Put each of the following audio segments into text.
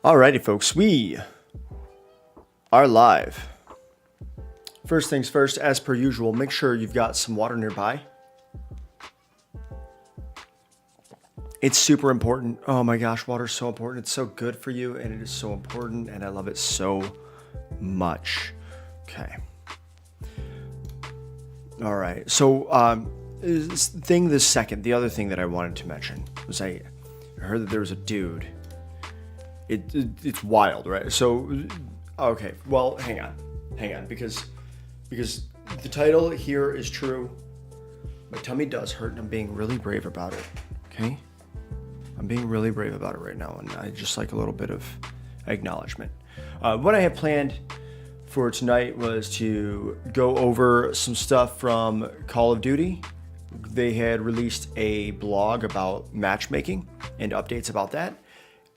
Alrighty, folks, we are live. First things first, as per usual, make sure you've got some water nearby. It's super important. Oh my gosh, water is so important. It's so good for you, and it is so important, and I love it so much. Okay. All right. So, the other thing that I wanted to mention was I heard that there was a dude. It's wild, right? So, okay. Well, hang on, because the title here is true. My tummy does hurt, and I'm being really brave about it. Okay. I'm being really brave about it right now, and I just like a little bit of acknowledgement. What I have planned for tonight was to go over some stuff from Call of Duty. They had released a blog about matchmaking and updates about that,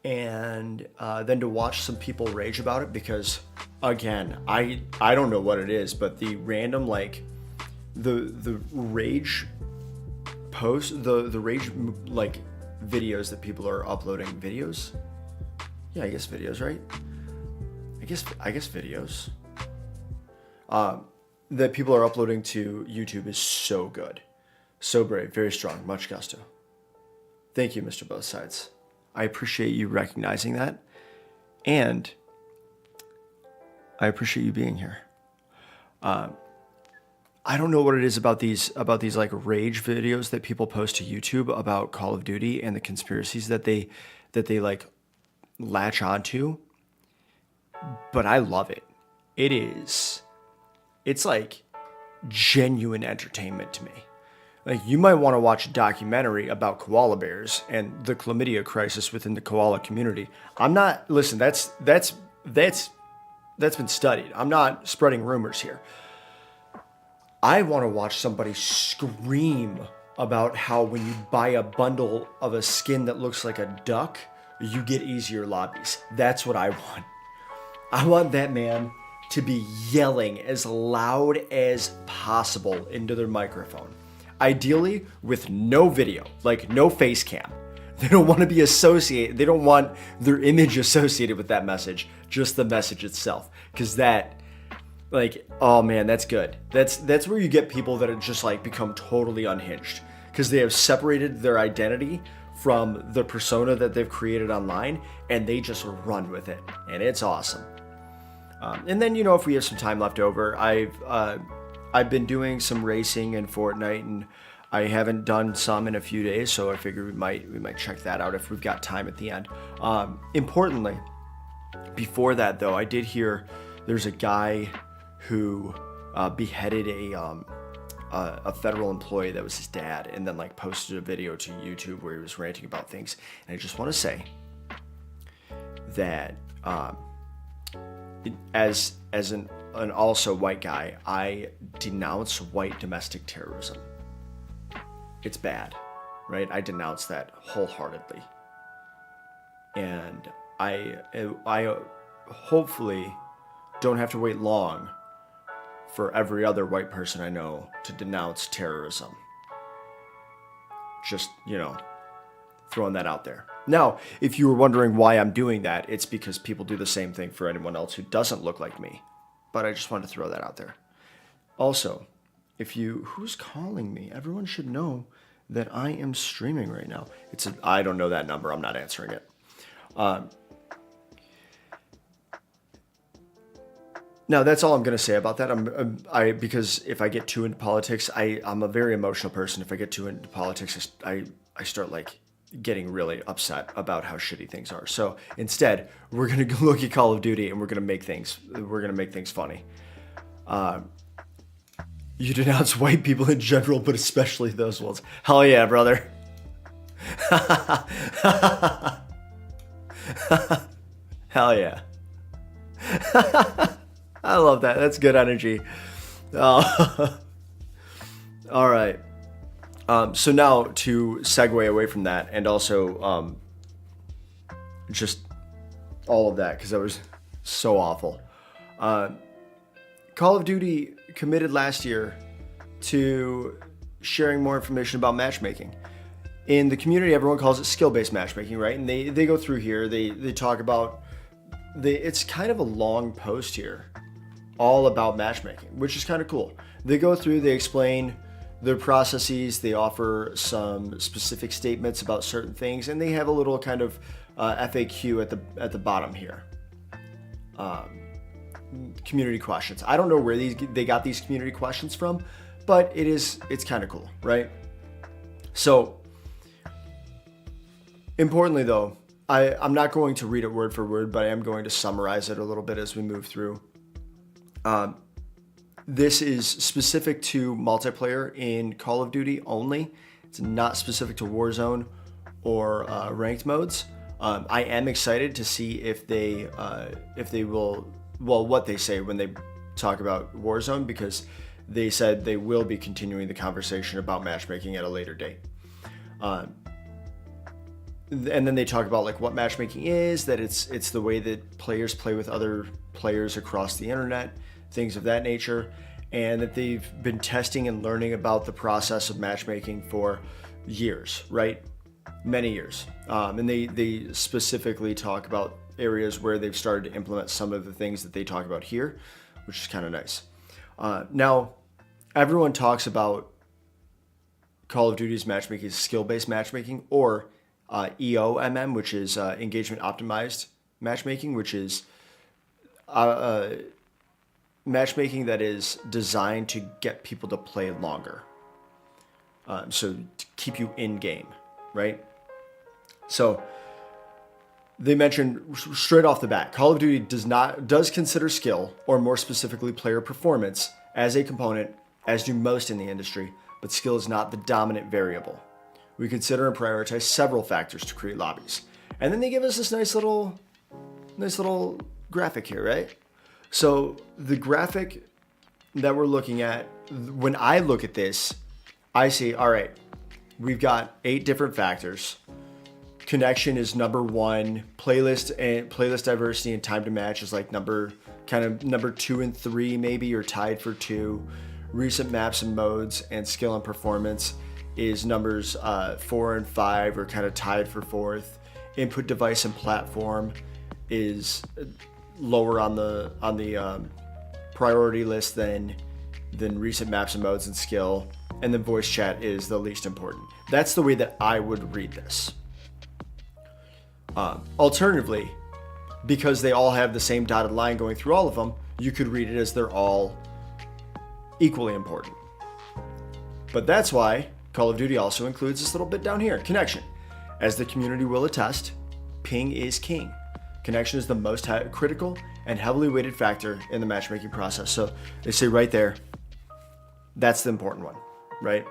and then to watch some people rage about it because, again, I don't know what it is, but the random the rage post the rage videos that people are uploading. Videos? Yeah, I guess videos, right? I guess videos. That people are uploading to YouTube is so good. So brave, very strong, much gusto. Thank you, Mr. Both Sides. I appreciate you recognizing that. And I appreciate you being here. I don't know what it is about these like rage videos that people post to YouTube about Call of Duty and the conspiracies that they like latch onto, but I love it. It's like genuine entertainment to me. Like, you might want to watch a documentary about koala bears and the chlamydia crisis within the koala community. Listen, that's been studied. I'm not spreading rumors here. I want to watch somebody scream about how when you buy a bundle of a skin that looks like a duck, you get easier lobbies. That's what I want. I want that man to be yelling as loud as possible into their microphone. Ideally with no video, like no face cam. They don't want to be associated. They don't want their image associated with that message, just the message itself. Because that, oh man, that's good. That's where you get people that are just become totally unhinged because they have separated their identity from the persona that they've created online, and they just run with it, and it's awesome. And then, if we have some time left over, I've been doing some racing in Fortnite, and I haven't done some in a few days, so I figure we might check that out if we've got time at the end. Importantly, before that though, I did hear there's a guy who beheaded a federal employee that was his dad, and then posted a video to YouTube where he was ranting about things. And I just want to say that as an also white guy, I denounce white domestic terrorism. It's bad, right? I denounce that wholeheartedly, and I hopefully don't have to wait long for every other white person I know to denounce terrorism. Just, throwing that out there. Now, if you were wondering why I'm doing that, it's because people do the same thing for anyone else who doesn't look like me. But I just wanted to throw that out there. Also, who's calling me? Everyone should know that I am streaming right now. I don't know that number. I'm not answering it. Now, that's all I'm going to say about that. Because if I get too into politics, I'm a very emotional person. If I get too into politics, I start getting really upset about how shitty things are. So instead, we're going to look at Call of Duty, and we're going to make things funny. You denounce white people in general, but especially those ones. Hell yeah, brother. Hell yeah. I love that. That's good energy. All right. So now to segue away from that, and also just all of that, because that was so awful. Call of Duty committed last year to sharing more information about matchmaking. in the community, everyone calls it skill-based matchmaking, right? And they go through here. They talk about it's kind of a long post here, all about matchmaking, which is kind of cool. They go through, they explain their processes, they offer some specific statements about certain things, and they have a little kind of FAQ at the bottom here. Community questions. I don't know where they got these community questions from, but it's kind of cool, right? So importantly though, I'm not going to read it word for word, but I am going to summarize it a little bit as we move through. This is specific to multiplayer in Call of Duty only. It's not specific to Warzone or ranked modes. I am excited to see if they will, well, what they say when they talk about Warzone, because they said they will be continuing the conversation about matchmaking at a later date. And then they talk about like what matchmaking is, that it's the way that players play with other players across the internet, things of that nature, and that they've been testing and learning about the process of matchmaking for years, right? Many years. And they specifically talk about areas where they've started to implement some of the things that they talk about here, which is kind of nice. Now, everyone talks about Call of Duty's matchmaking as skill-based matchmaking, or EOMM, which is engagement optimized matchmaking, which is matchmaking that is designed to get people to play longer. So to keep you in game, right? So they mentioned straight off the bat, Call of Duty does consider skill, or more specifically player performance, as a component, as do most in the industry, but skill is not the dominant variable. We consider and prioritize several factors to create lobbies. And then they give us this nice little graphic here, right? So the graphic that we're looking at, when I look at this, I see, all right, we've got 8 different factors. Connection is number 1. Playlist diversity and time to match is like number 2 and 3 maybe, or tied for 2. Recent maps and modes and skill and performance is numbers 4 and 5, or kind of tied for 4th. Input device and platform is lower on the priority list than recent maps and modes and skill. And then voice chat is the least important. That's the way that I would read this. Alternatively, because they all have the same dotted line going through all of them, you could read it as they're all equally important. But that's why Call of Duty also includes this little bit down here, connection. As the community will attest, ping is king. Connection is the most critical and heavily weighted factor in the matchmaking process. So they say right there, that's the important one, right?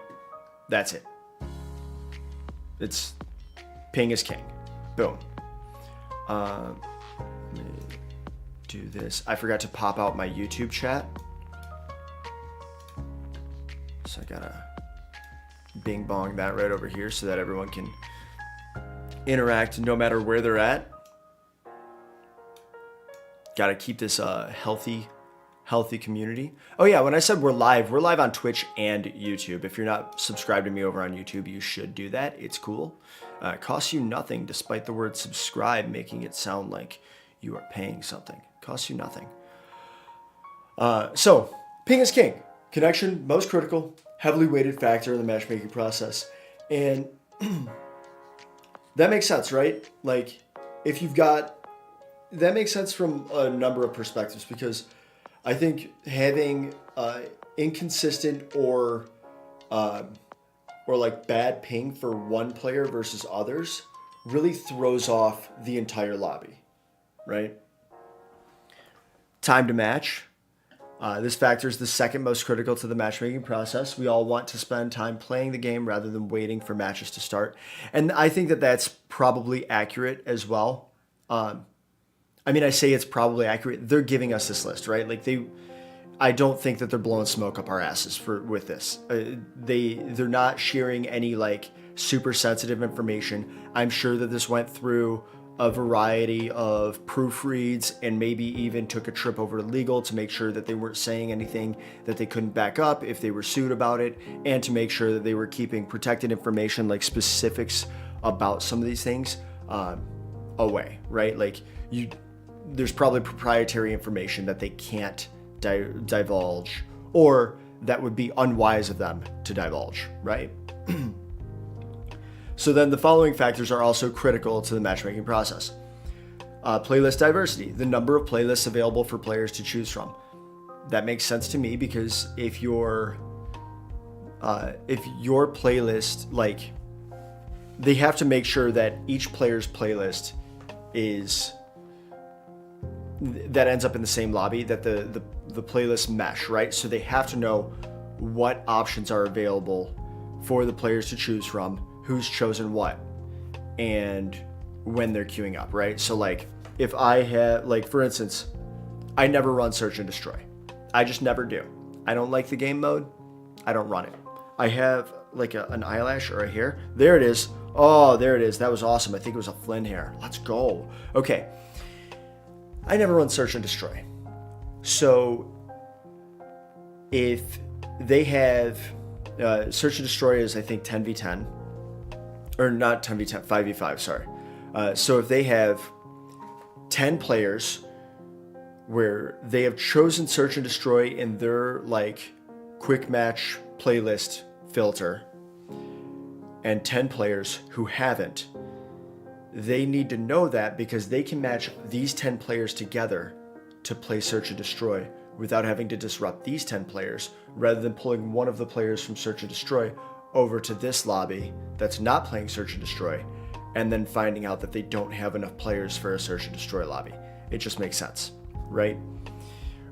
That's it. It's ping is king. Boom. Let me do this. I forgot to pop out my YouTube chat. So I gotta bing bong that right over here so that everyone can interact no matter where they're at. Gotta keep this healthy community. Oh yeah, when I said we're live on Twitch and YouTube. If you're not subscribed to me over on YouTube, you should do that. It's cool. It costs you nothing, despite the word subscribe making it sound like you are paying something. It costs you nothing. So, ping is king. Connection, most critical, heavily weighted factor in the matchmaking process. And that makes sense, right? Like, if you've got... That makes sense from a number of perspectives, because I think having inconsistent or like bad ping for one player versus others really throws off the entire lobby, right? Time to match. This factor is the second most critical to the matchmaking process. We all want to spend time playing the game rather than waiting for matches to start. And I think that that's probably accurate as well. I mean, I say it's probably accurate. They're giving us this list, right? Like I don't think that they're blowing smoke up our asses with this. They're not sharing any like super sensitive information. I'm sure that this went through a variety of proofreads and maybe even took a trip over to legal to make sure that they weren't saying anything that they couldn't back up if they were sued about it, and to make sure that they were keeping protected information like specifics about some of these things away, right? Like there's probably proprietary information that they can't divulge, or that would be unwise of them to divulge, right? So then the following factors are also critical to the matchmaking process. Playlist diversity, the number of playlists available for players to choose from. That makes sense to me because if your playlist, like, they have to make sure that each player's playlist that ends up in the same lobby, that the playlists mesh, right? So they have to know what options are available for the players to choose from, who's chosen what, and when they're queuing up, right? So like if I have, like, for instance, I never run search and destroy. I just never do. I don't like the game mode. I don't run it. I have like an eyelash or a hair. There it is. Oh, there it is. That was awesome. I think it was a Flynn hair. Let's go. Okay. I never run search and destroy. So if they have search and destroy is, I think, 10v10, or not 10v10, 5v5, sorry. So if they have 10 players where they have chosen search and destroy in their like quick match playlist filter, and 10 players who haven't, they need to know that, because they can match these 10 players together to play search and destroy without having to disrupt these 10 players, rather than pulling one of the players from search and destroy over to this lobby that's not playing search and destroy, and then finding out that they don't have enough players for a search and destroy lobby. It just makes sense, right?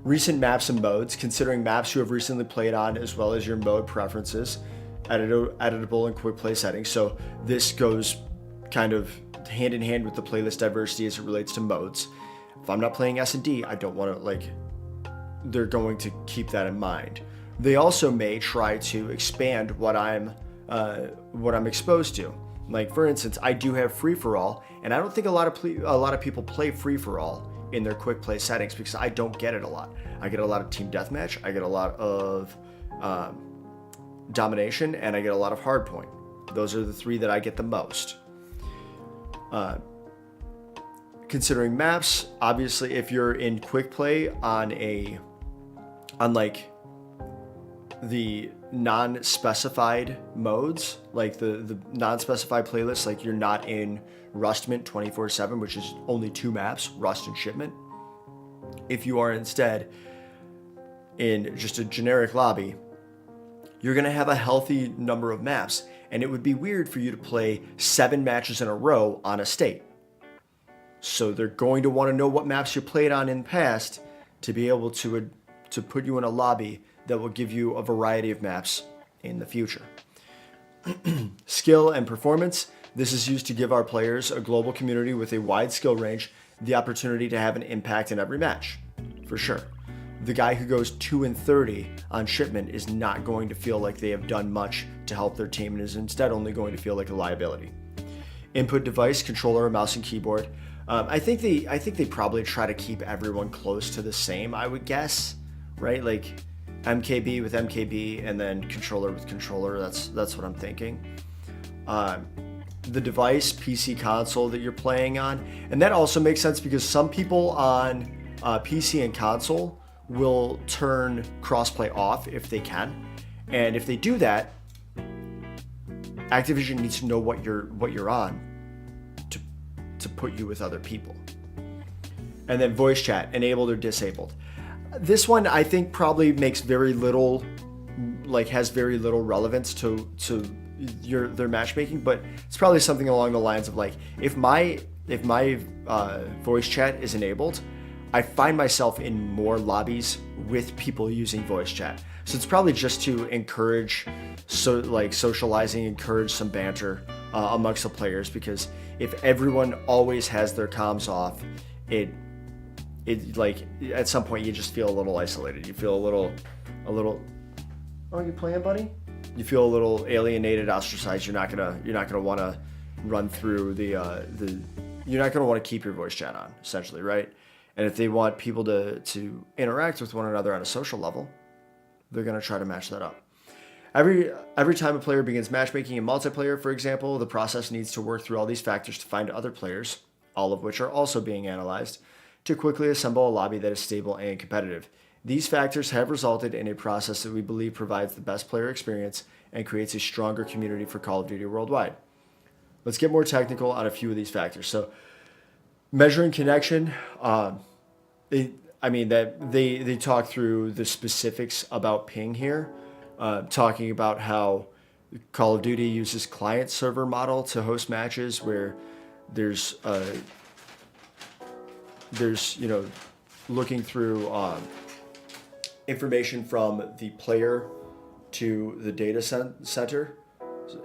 Recent maps and modes, considering maps you have recently played on, as well as your mode preferences, editable and quick play settings. So this goes kind of hand in hand with the playlist diversity as it relates to modes. If I'm not playing S&D, I don't want to, like, they're going to keep that in mind. They also may try to expand what I'm exposed to. Like, for instance, I do have free-for-all, and I don't think a lot of people play free-for-all in their quick play settings, because I don't get it a lot. I get a lot of team deathmatch, I get a lot of domination, and I get a lot of hardpoint. Those are the three that I get the most. Considering maps, obviously, if you're in quick play on like the non-specified modes, like the non-specified playlists, like you're not in Rustment 24/7, which is only 2 maps, Rust and Shipment. If you are instead in just a generic lobby, you're going to have a healthy number of maps, and it would be weird for you to play 7 matches in a row on a state. So they're going to want to know what maps you played on in the past to be able to put you in a lobby that will give you a variety of maps in the future. Skill and performance. This is used to give our players, a global community with a wide skill range, the opportunity to have an impact in every match, for sure. The guy who goes 2-30 on Shipment is not going to feel like they have done much to help their team, and is instead only going to feel like a liability. Input device, controller, mouse and keyboard. I think they probably try to keep everyone close to the same, I would guess, right? Like MKB with MKB, and then controller with controller. That's what I'm thinking. The device, PC, console that you're playing on, and that also makes sense because some people on PC and console will turn crossplay off if they can, and if they do that, Activision needs to know what you're on to put you with other people. And then voice chat, enabled or disabled. This one I think probably makes very little, like has very little relevance to their matchmaking, but it's probably something along the lines of like, if my voice chat is enabled, I find myself in more lobbies with people using voice chat. So it's probably just to encourage socializing, encourage some banter amongst the players, because if everyone always has their comms off, it like at some point you just feel a little isolated. You feel a little oh, you playing, buddy? You feel a little alienated, ostracized. You're not gonna want to run through the you're not going to want to keep your voice chat on, essentially, right? And if they want people to interact with one another on a social level, they're going to try to match that up. Every time a player begins matchmaking in multiplayer, for example, the process needs to work through all these factors to find other players, all of which are also being analyzed, to quickly assemble a lobby that is stable and competitive. These factors have resulted in a process that we believe provides the best player experience and creates a stronger community for Call of Duty worldwide. Let's get more technical on a few of these factors. So, measuring connection, they talk through the specifics about ping here, talking about how Call of Duty uses client-server model to host matches where there's looking through information from the player to the data center.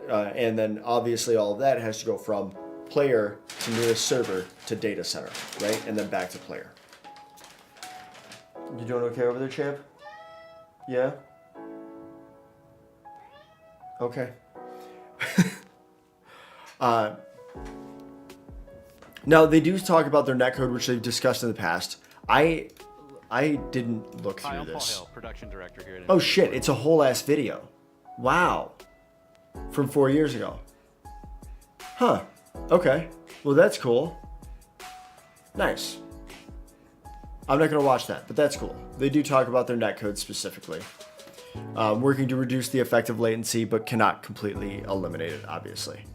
And then obviously all of that has to go from player to nearest server to data center, right? And then back to player. You doing okay over there, champ? Yeah? Okay. Now, they do talk about their netcode, which they've discussed in the past. I didn't look through this. Paul Hill, production director here. Oh shit, it's a whole ass video. Wow. From 4 years ago. Huh. Okay. Well, that's cool. Nice. I'm not going to watch that, but that's cool. They do talk about their netcode specifically. Working to reduce the effective latency, but cannot completely eliminate it, obviously.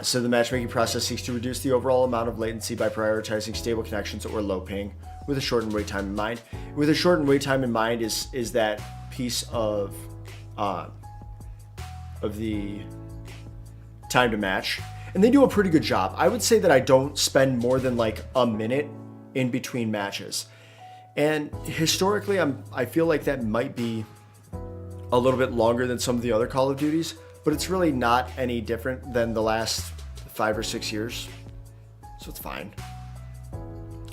So the matchmaking process seeks to reduce the overall amount of latency by prioritizing stable connections or low ping with a shortened wait time in mind. With a shortened wait time in mind is that piece of the time to match. And they do a pretty good job. I would say that I don't spend more than like a minute in between matches. And historically, I feel like that might be a little bit longer than some of the other Call of Duties, but it's really not any different than the last 5 or 6 years. So it's fine.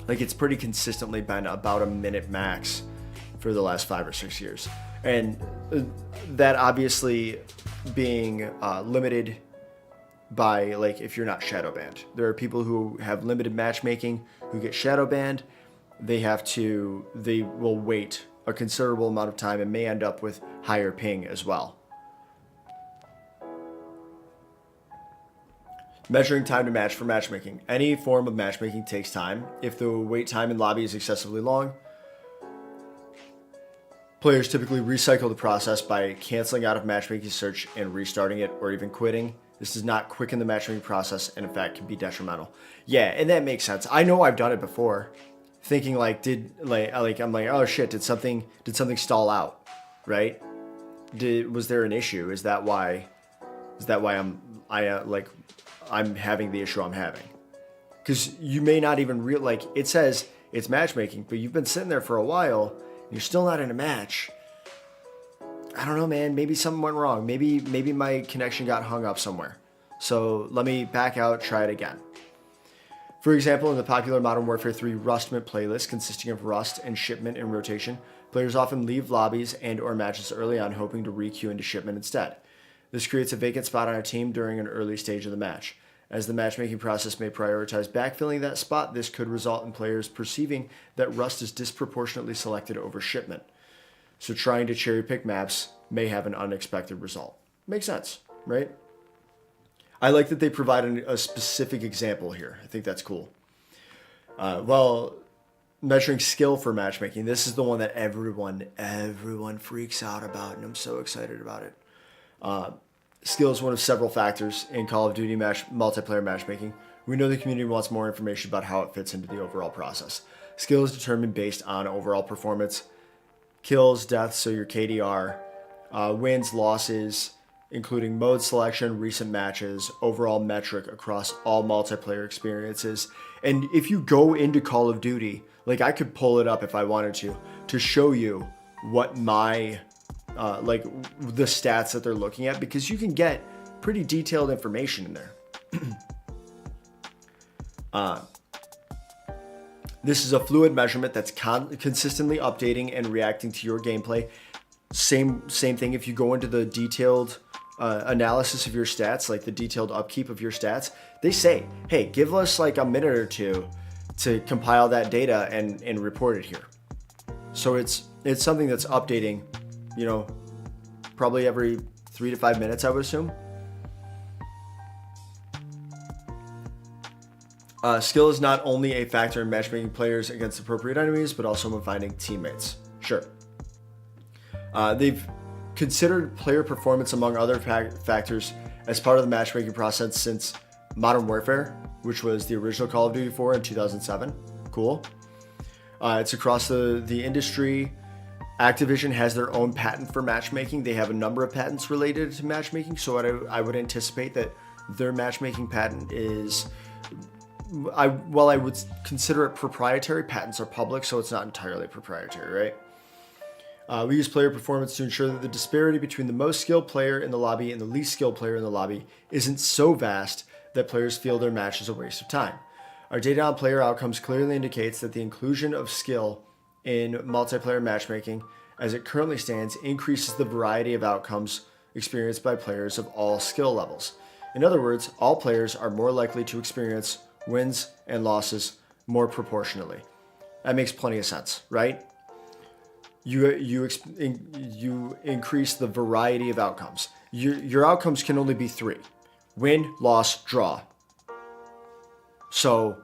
Like, it's pretty consistently been about a minute max for the last 5 or 6 years. And that obviously being limited by, like, if you're not shadow banned. There are people who have limited matchmaking who get shadow banned. They will wait a considerable amount of time and may end up with higher ping as well. Measuring time to match for matchmaking. Any form of matchmaking takes time. If the wait time in lobby is excessively long, players typically recycle the process by canceling out of matchmaking search and restarting it, or even quitting. This does not quicken the matchmaking process and in fact can be detrimental. Yeah, and that makes sense. I know I've done it before, thinking like, I'm like, oh shit, did something stall out, right? Was there an issue? Is that why I'm having the issue I'm having? Because you may not even it says it's matchmaking, but you've been sitting there for a while and you're still not in a match. I don't know, man. Maybe something went wrong. Maybe my connection got hung up somewhere. So let me back out, try it again. For example, in the popular Modern Warfare 3 Rustment playlist consisting of Rust and Shipment in rotation, players often leave lobbies and or matches early on hoping to re-queue into Shipment instead. This creates a vacant spot on a team during an early stage of the match. As the matchmaking process may prioritize backfilling that spot, this could result in players perceiving that Rust is disproportionately selected over Shipment. So trying to cherry pick maps may have an unexpected result. Makes sense, right? I like that they provide a specific example here. I think that's cool. Measuring skill for matchmaking. This is the one that everyone freaks out about, and I'm so excited about it. Skill is one of several factors in Call of Duty multiplayer matchmaking. We know the community wants more information about how it fits into the overall process. Skill is determined based on overall performance, kills, deaths, so your KDR, wins, losses, including mode selection, recent matches, overall metric across all multiplayer experiences. And if you go into Call of Duty, like I could pull it up if I wanted to show you what my, the stats that they're looking at, because you can get pretty detailed information in there. This is a fluid measurement that's consistently updating and reacting to your gameplay. Same thing if you go into the detailed analysis of your stats, like the detailed upkeep of your stats, they say, hey, give us like a minute or two to compile that data and report it here. So it's something that's updating, you know, probably every 3 to 5 minutes, I would assume. Skill is not only a factor in matchmaking players against appropriate enemies, but also when finding teammates. Sure. They've considered player performance among other factors as part of the matchmaking process since Modern Warfare, which was the original Call of Duty 4 in 2007. Cool. It's across the industry. Activision has their own patent for matchmaking. They have a number of patents related to matchmaking, so I would anticipate that their matchmaking patent is... while I would consider it proprietary, patents are public, so it's not entirely proprietary, right? We use player performance to ensure that the disparity between the most skilled player in the lobby and the least skilled player in the lobby isn't so vast that players feel their match is a waste of time. Our data on player outcomes clearly indicates that the inclusion of skill in multiplayer matchmaking, as it currently stands, increases the variety of outcomes experienced by players of all skill levels. In other words, all players are more likely to experience wins and losses more proportionally. That makes plenty of sense, right? You increase the variety of outcomes. Your outcomes can only be 3: win, loss, draw. So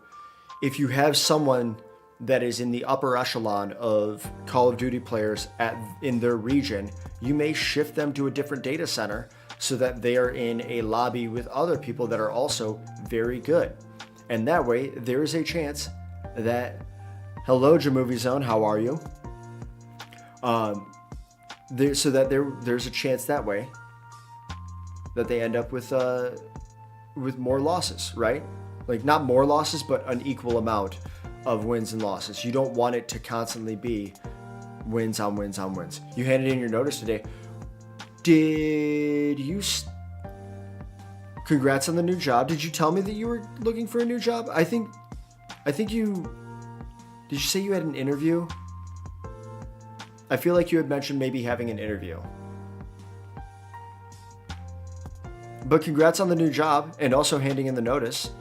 if you have someone that is in the upper echelon of Call of Duty players in their region, you may shift them to a different data center so that they are in a lobby with other people that are also very good. And that way, there is a chance that, hello, Jamovie Zone, how are you? There's a chance that way that they end up with more losses, right? Like not more losses, but an equal amount of wins and losses. You don't want it to constantly be wins on wins on wins. You handed in your notice today. Did you... Congrats on the new job. Did you tell me that you were looking for a new job? I think you... Did you say you had an interview? I feel like you had mentioned maybe having an interview. But congrats on the new job and also handing in the notice.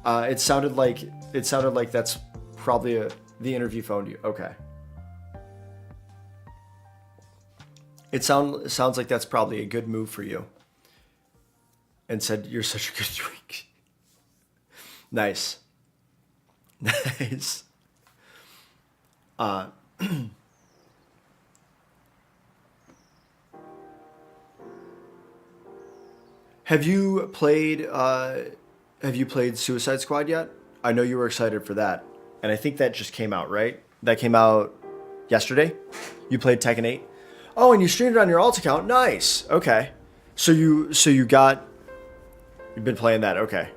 It sounded like that's probably the interview phoned you. Okay. It sounds like that's probably a good move for you. And said you're such a good drink. Nice. Nice. Have you played Suicide Squad yet? I know you were excited for that. And I think that just came out, right? That came out yesterday? You played Tekken 8? Oh, and you streamed it on your alt account? Nice. Okay. So you've been playing that. Okay.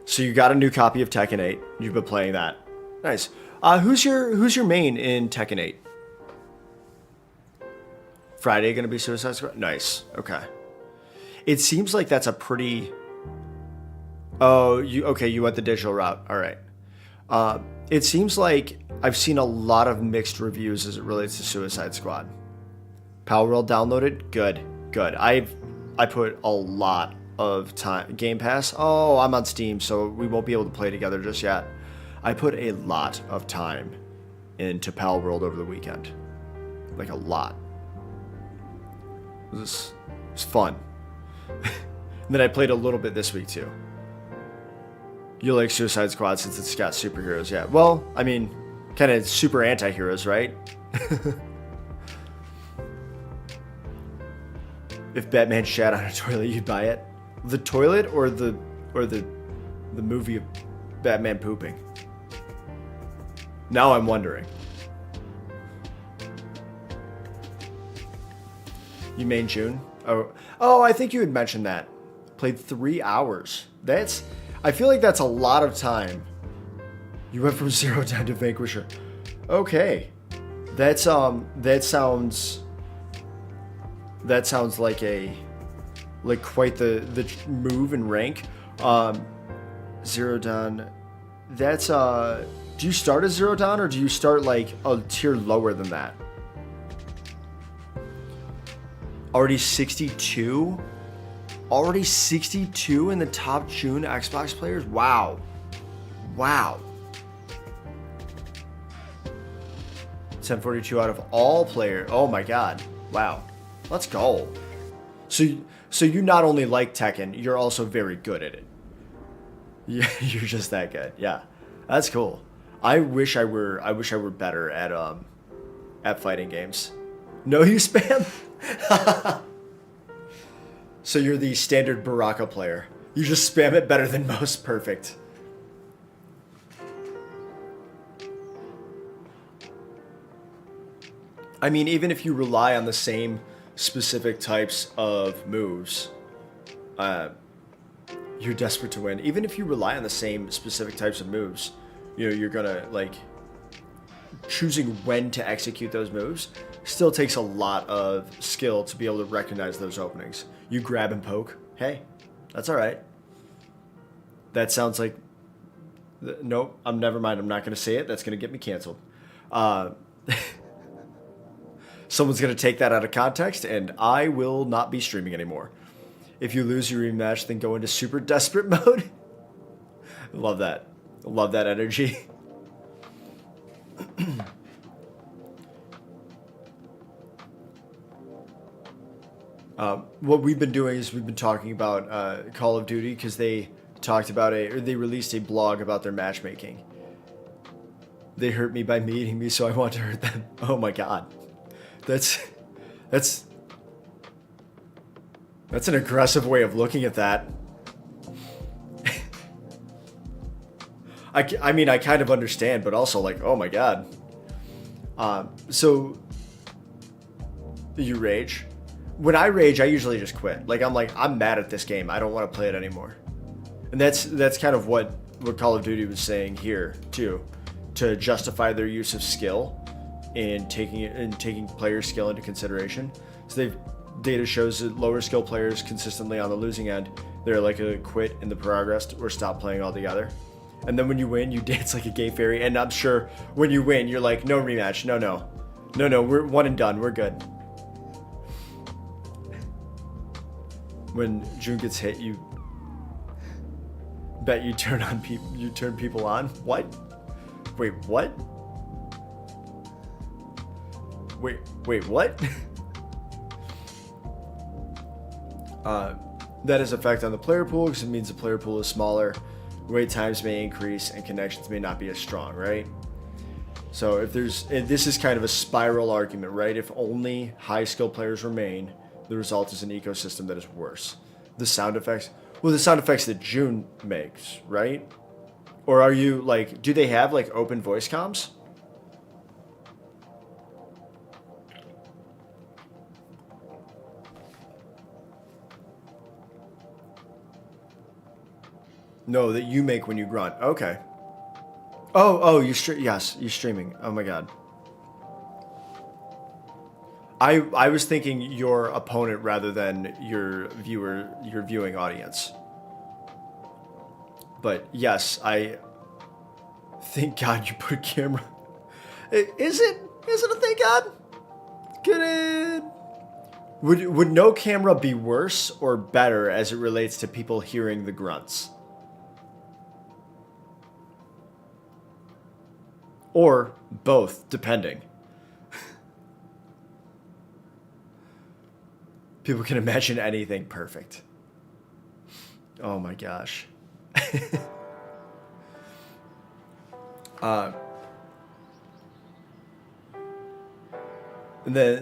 So you got a new copy of Tekken 8. You've been playing that. Nice. Who's your main in Tekken 8? Friday gonna be Suicide Squad? Nice. Okay. It seems like that's a pretty... Oh, you went the digital route. All right. It seems like I've seen a lot of mixed reviews as it relates to Suicide Squad. Palworld downloaded? Good. I put a lot of time. Game Pass? Oh, I'm on Steam, so we won't be able to play together just yet. I put a lot of time into Palworld over the weekend. Like a lot. It was fun. And then I played a little bit this week too. You like Suicide Squad since it's got superheroes, yeah. Well, I mean, kind of super anti-heroes, right? If Batman shat on a toilet, you'd buy it? The toilet or the movie of Batman pooping? Now I'm wondering. You main June? Oh, I think you had mentioned that. Played 3 hours. I feel like that's a lot of time. You went from Zero down to Vanquisher. Okay. That sounds like quite the move and rank. Zero Dawn. That's do you start as Zero Dawn or do you start like a tier lower than that? Already 62? Already 62 in the top June Xbox players? Wow. Wow. 1042 out of all players. Oh my god. Wow. Let's go. So you not only like Tekken, you're also very good at it. Yeah, you're just that good. Yeah. That's cool. I wish I were better at fighting games. No, you spam? So you're the standard Baraka player. You just spam it better than most. Perfect. I mean, even if you rely on the same specific types of moves, you're desperate to win. Even if you rely on the same specific types of moves, you know, you're gonna, like, choosing when to execute those moves still takes a lot of skill to be able to recognize those openings. You grab and poke. Hey, that's all right. That sounds like... Nope, never mind. I'm not going to say it. That's going to get me canceled. Someone's going to take that out of context, and I will not be streaming anymore. If you lose your rematch, then go into super desperate mode. Love that. Love that energy. What we've been doing is we've been talking about Call of Duty because they talked about they released a blog about their matchmaking. They hurt me by meeting me, so I want to hurt them. Oh my god, that's an aggressive way of looking at that. I mean, I kind of understand, but also like, oh my god. So you rage. When I rage, I usually just quit. Like, I'm mad at this game. I don't want to play it anymore. And that's kind of what Call of Duty was saying here too, to justify their use of skill and taking player skill into consideration. So data shows that lower skill players consistently on the losing end, they're like a quit in the progress or stop playing altogether. And then when you win, you dance like a gay fairy. And I'm sure when you win, you're like, no rematch, no, we're one and done, we're good. When June gets hit, you bet you turn people on. What? Wait, what? Wait, what? That has effect on the player pool because it means the player pool is smaller. Wait times may increase and connections may not be as strong, right? So this is kind of a spiral argument, right? If only high skill players remain, the result is an ecosystem that is worse. The sound effects that June makes, right? Or are you like, do they have like open voice comms? No, that you make when you grunt. Okay. Oh, yes, you're streaming. Oh my god. I was thinking your opponent rather than your viewing audience. But yes, I thank God you put camera. Is it a thank God? Good. Would no camera be worse or better as it relates to people hearing the grunts? Or both, depending. People can imagine anything perfect. Oh my gosh.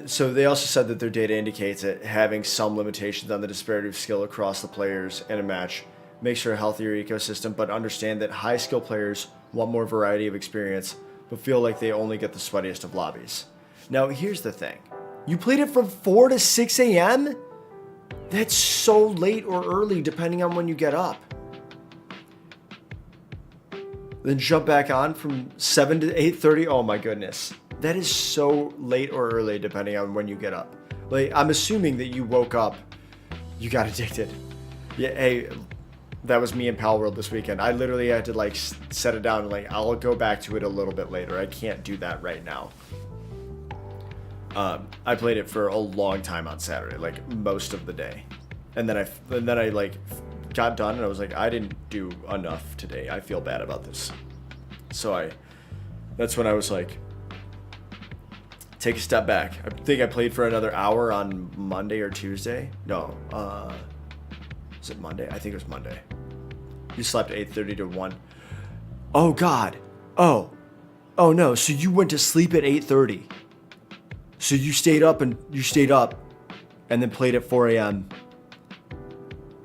So they also said that their data indicates that having some limitations on the disparity of skill across the players in a match makes for a healthier ecosystem, but understand that high skill players want more variety of experience, but feel like they only get the sweatiest of lobbies. Now, here's the thing. You played it from 4 to 6 a.m.? That's so late or early, depending on when you get up. Then jump back on from 7 to 8:30? Oh my goodness. That is so late or early, depending on when you get up. Like, I'm assuming that you woke up, you got addicted. Yeah, hey, that was me in Pal World this weekend. I literally had to, like, set it down and, like, I'll go back to it a little bit later. I can't do that right now. I played it for a long time on Saturday, like most of the day. And then I like got done and I was like, I didn't do enough today. I feel bad about this. So that's when I was like, take a step back. I think I played for another hour on Monday or Tuesday. No, is it Monday? I think it was Monday. You slept 8:30 to 1. Oh God. Oh no. So you went to sleep at 8:30. So you stayed up and then played at 4 a.m.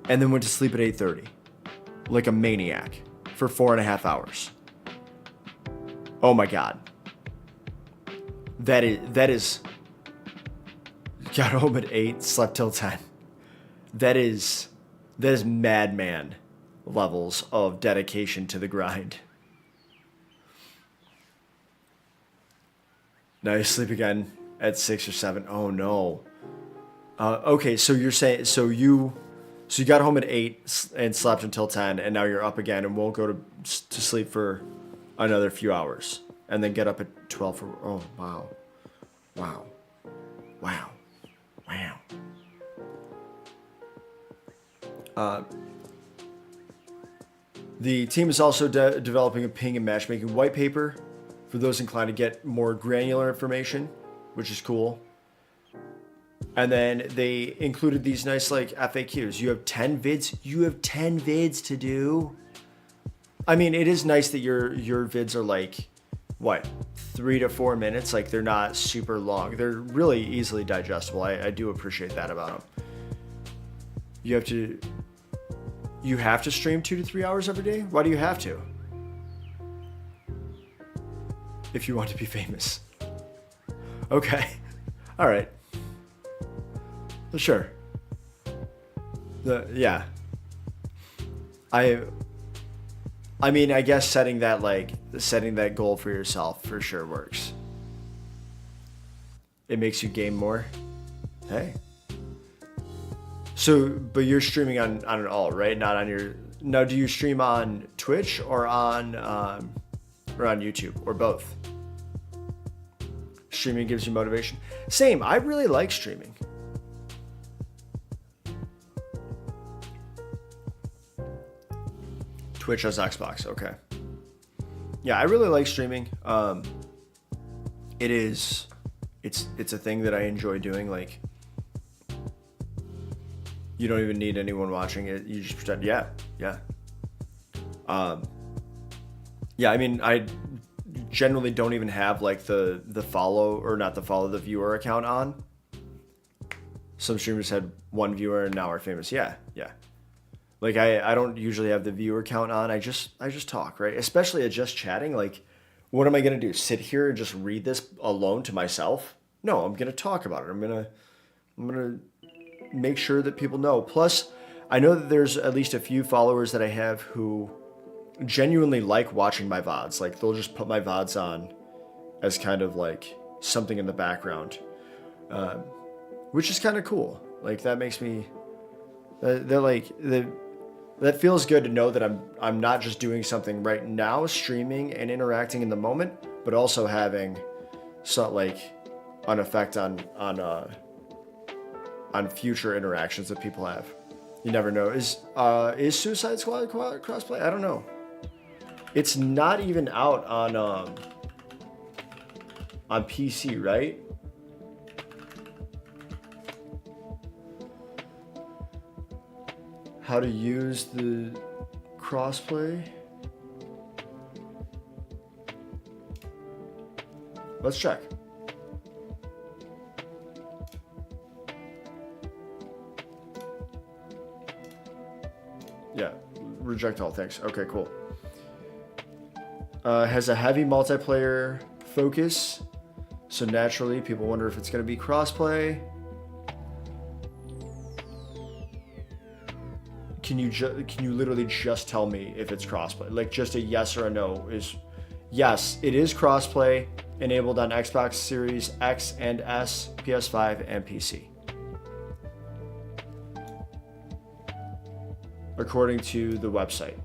and then went to sleep at 8:30, like a maniac, for 4.5 hours. Oh my God. That is. Got home at 8, slept till 10. That is madman levels of dedication to the grind. Now you sleep again at 6 or 7. Oh no. Okay, so you're saying you got home at 8 and slept until 10, and now you're up again and won't go to sleep for another few hours, and then get up at 12 for. Oh wow. The team is also developing a ping and matchmaking white paper for those inclined to get more granular information, which is cool. And then they included these nice like FAQs. You have 10 vids. You have 10 vids to do. I mean, it is nice that your vids are like, what, 3 to 4 minutes? Like, they're not super long. They're really easily digestible. I do appreciate that about them. You have to stream 2 to 3 hours every day? Why do you have to? If you want to be famous. Okay. All right. Sure. Yeah. I mean, I guess setting that goal for yourself for sure works. It makes you game more. Hey. So, but you're streaming on it all, right? Not on your. Now, do you stream on Twitch or on YouTube or both? Streaming gives you motivation. Same. I really like streaming. Twitch has Xbox. Okay. Yeah, I really like streaming. It's a thing that I enjoy doing. Like, you don't even need anyone watching it. You just pretend. Yeah. I mean, I generally don't even have like the viewer account on. Some streamers had one viewer and now are famous. Yeah. Like I don't usually have the viewer count on. I just talk, right? Especially at just chatting. Like, what am I gonna do? Sit here and just read this alone to myself? No, I'm gonna talk about it. I'm gonna make sure that people know. Plus, I know that there's at least a few followers that I have who genuinely like watching my VODs. Like, they'll just put my VODs on as kind of like something in the background, which is kind of cool. Like, that makes me. That feels good to know that I'm not just doing something right now, streaming and interacting in the moment, but also having an effect on future interactions that people have. You never know. Is Suicide Squad crossplay? I don't know. It's not even out on PC, right? How to use the crossplay? Let's check. Yeah, reject all, thanks. Okay, cool. Has a heavy multiplayer focus, so naturally people wonder if it's going to be crossplay. Can you literally just tell me if it's crossplay? Like, just a yes or a no is yes, it is crossplay, enabled on Xbox Series X and S, PS5, and PC. According to the website.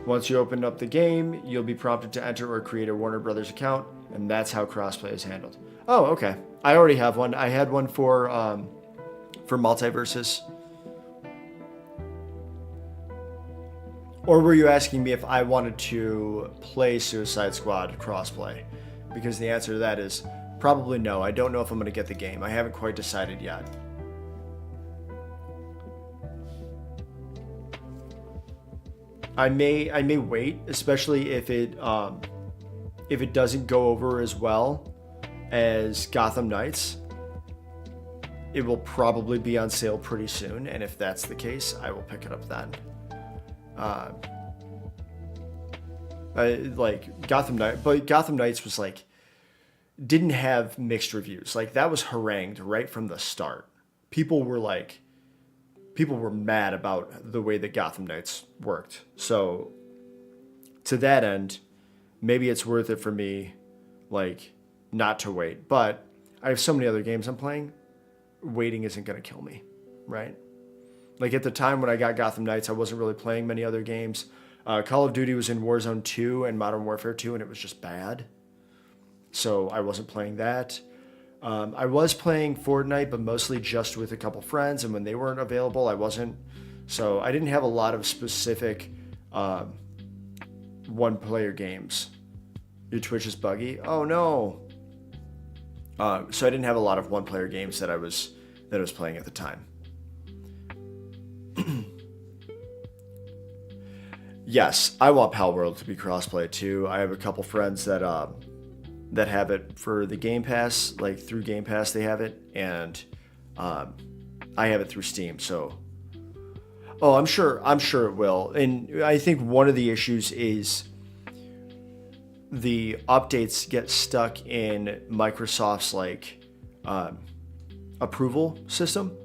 Once you open up the game, you'll be prompted to enter or create a Warner Brothers account, and that's how crossplay is handled. Oh, okay. I already have one. I had one for Multiverses. Or were you asking me if I wanted to play Suicide Squad crossplay? Because the answer to that is probably no. I don't know if I'm going to get the game. I haven't quite decided yet. I may wait, especially if it doesn't go over as well as Gotham Knights. It will probably be on sale pretty soon, and if that's the case, I will pick it up then. Like Gotham Knights, but Gotham Knights was like didn't have mixed reviews. Like that was harangued right from the start. People were mad about the way that Gotham Knights worked. So to that end, maybe it's worth it for me, like, not to wait. But I have so many other games I'm playing. Waiting isn't going to kill me, right? Like at the time when I got Gotham Knights, I wasn't really playing many other games. Call of Duty was in Warzone 2 and Modern Warfare 2, and it was just bad. So I wasn't playing that. I was playing Fortnite, but mostly just with a couple friends, and when they weren't available, I wasn't. So I didn't have a lot of specific one-player games. Your Twitch is buggy? Oh no. So I didn't have a lot of one-player games that I was playing at the time. Yes, I want Palworld to be crossplay too. I have a couple friends that have it for the Game Pass, like through Game Pass they have it, and I have it through Steam. So, I'm sure it will. And I think one of the issues is the updates get stuck in Microsoft's approval system.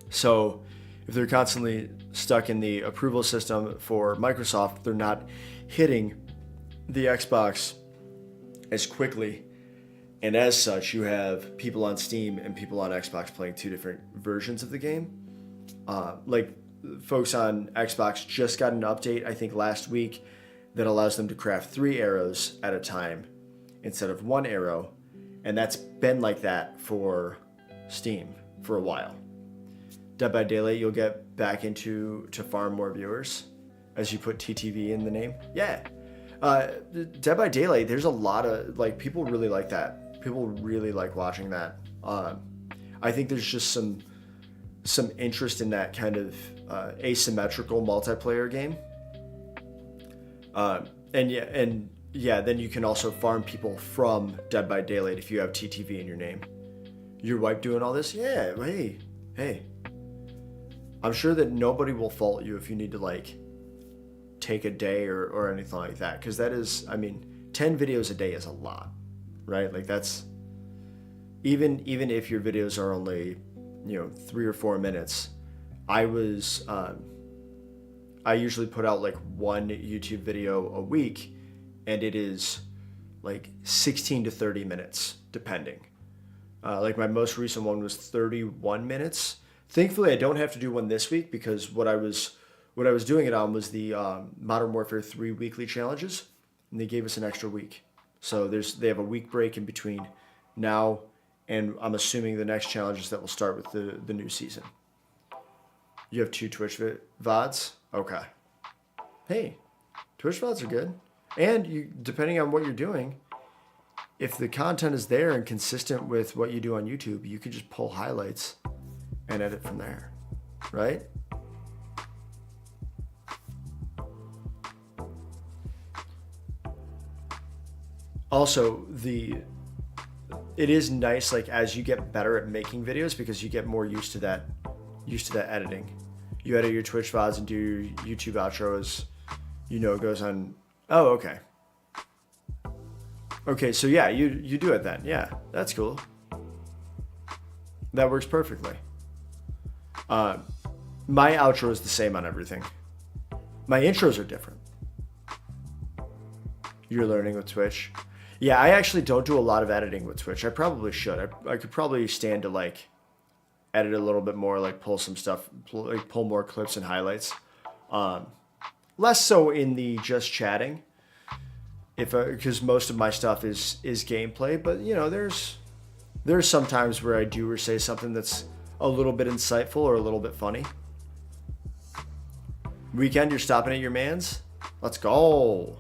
So if they're constantly stuck in the approval system for Microsoft, they're not hitting the Xbox as quickly. And as such, you have people on Steam and people on Xbox playing two different versions of the game. Like folks on Xbox just got an update, I think last week, that allows them to craft 3 arrows at a time instead of 1 arrow. And that's been like that for Steam for a while. Dead by Daylight, you'll get back into to farm more viewers as you put TTV in the name. Yeah. Dead by Daylight, there's a lot of, people really like that. People really like watching that. I think there's just some interest in that kind of asymmetrical multiplayer game. Then you can also farm people from Dead by Daylight if you have TTV in your name. Your wife doing all this? Yeah, hey. I'm sure that nobody will fault you if you need to take a day or anything like that. Because that is, 10 videos a day is a lot, right? Like that's, even if your videos are only, 3 or 4 minutes, I usually put out 1 YouTube video a week, and it is 16 to 30 minutes, depending. My most recent one was 31 minutes. Thankfully, I don't have to do one this week because what I was doing it on was the Modern Warfare 3 weekly challenges, and they gave us an extra week. So they have a week break in between now, and I'm assuming the next challenges that will start with the new season. You have 2 Twitch VODs? Okay. Hey, Twitch VODs are good. And you, depending on what you're doing, if the content is there and consistent with what you do on YouTube, you can just pull highlights and edit from there, right? Also, it is nice as you get better at making videos because you get more used to that editing. You edit your Twitch VODs and do your YouTube outros, it goes on. Oh, okay. Okay, so yeah, you do it then. Yeah, that's cool. That works perfectly. My outro is the same on everything. My intros are different. You're learning with Twitch. Yeah, I actually don't do a lot of editing with Twitch. I probably should. I could probably stand to edit a little bit more, pull some stuff, pull more clips and highlights. Less so in the just chatting, because most of my stuff is gameplay. But there's some times where I do or say something that's a little bit insightful or a little bit funny. Weekend, you're stopping at your man's? Let's go.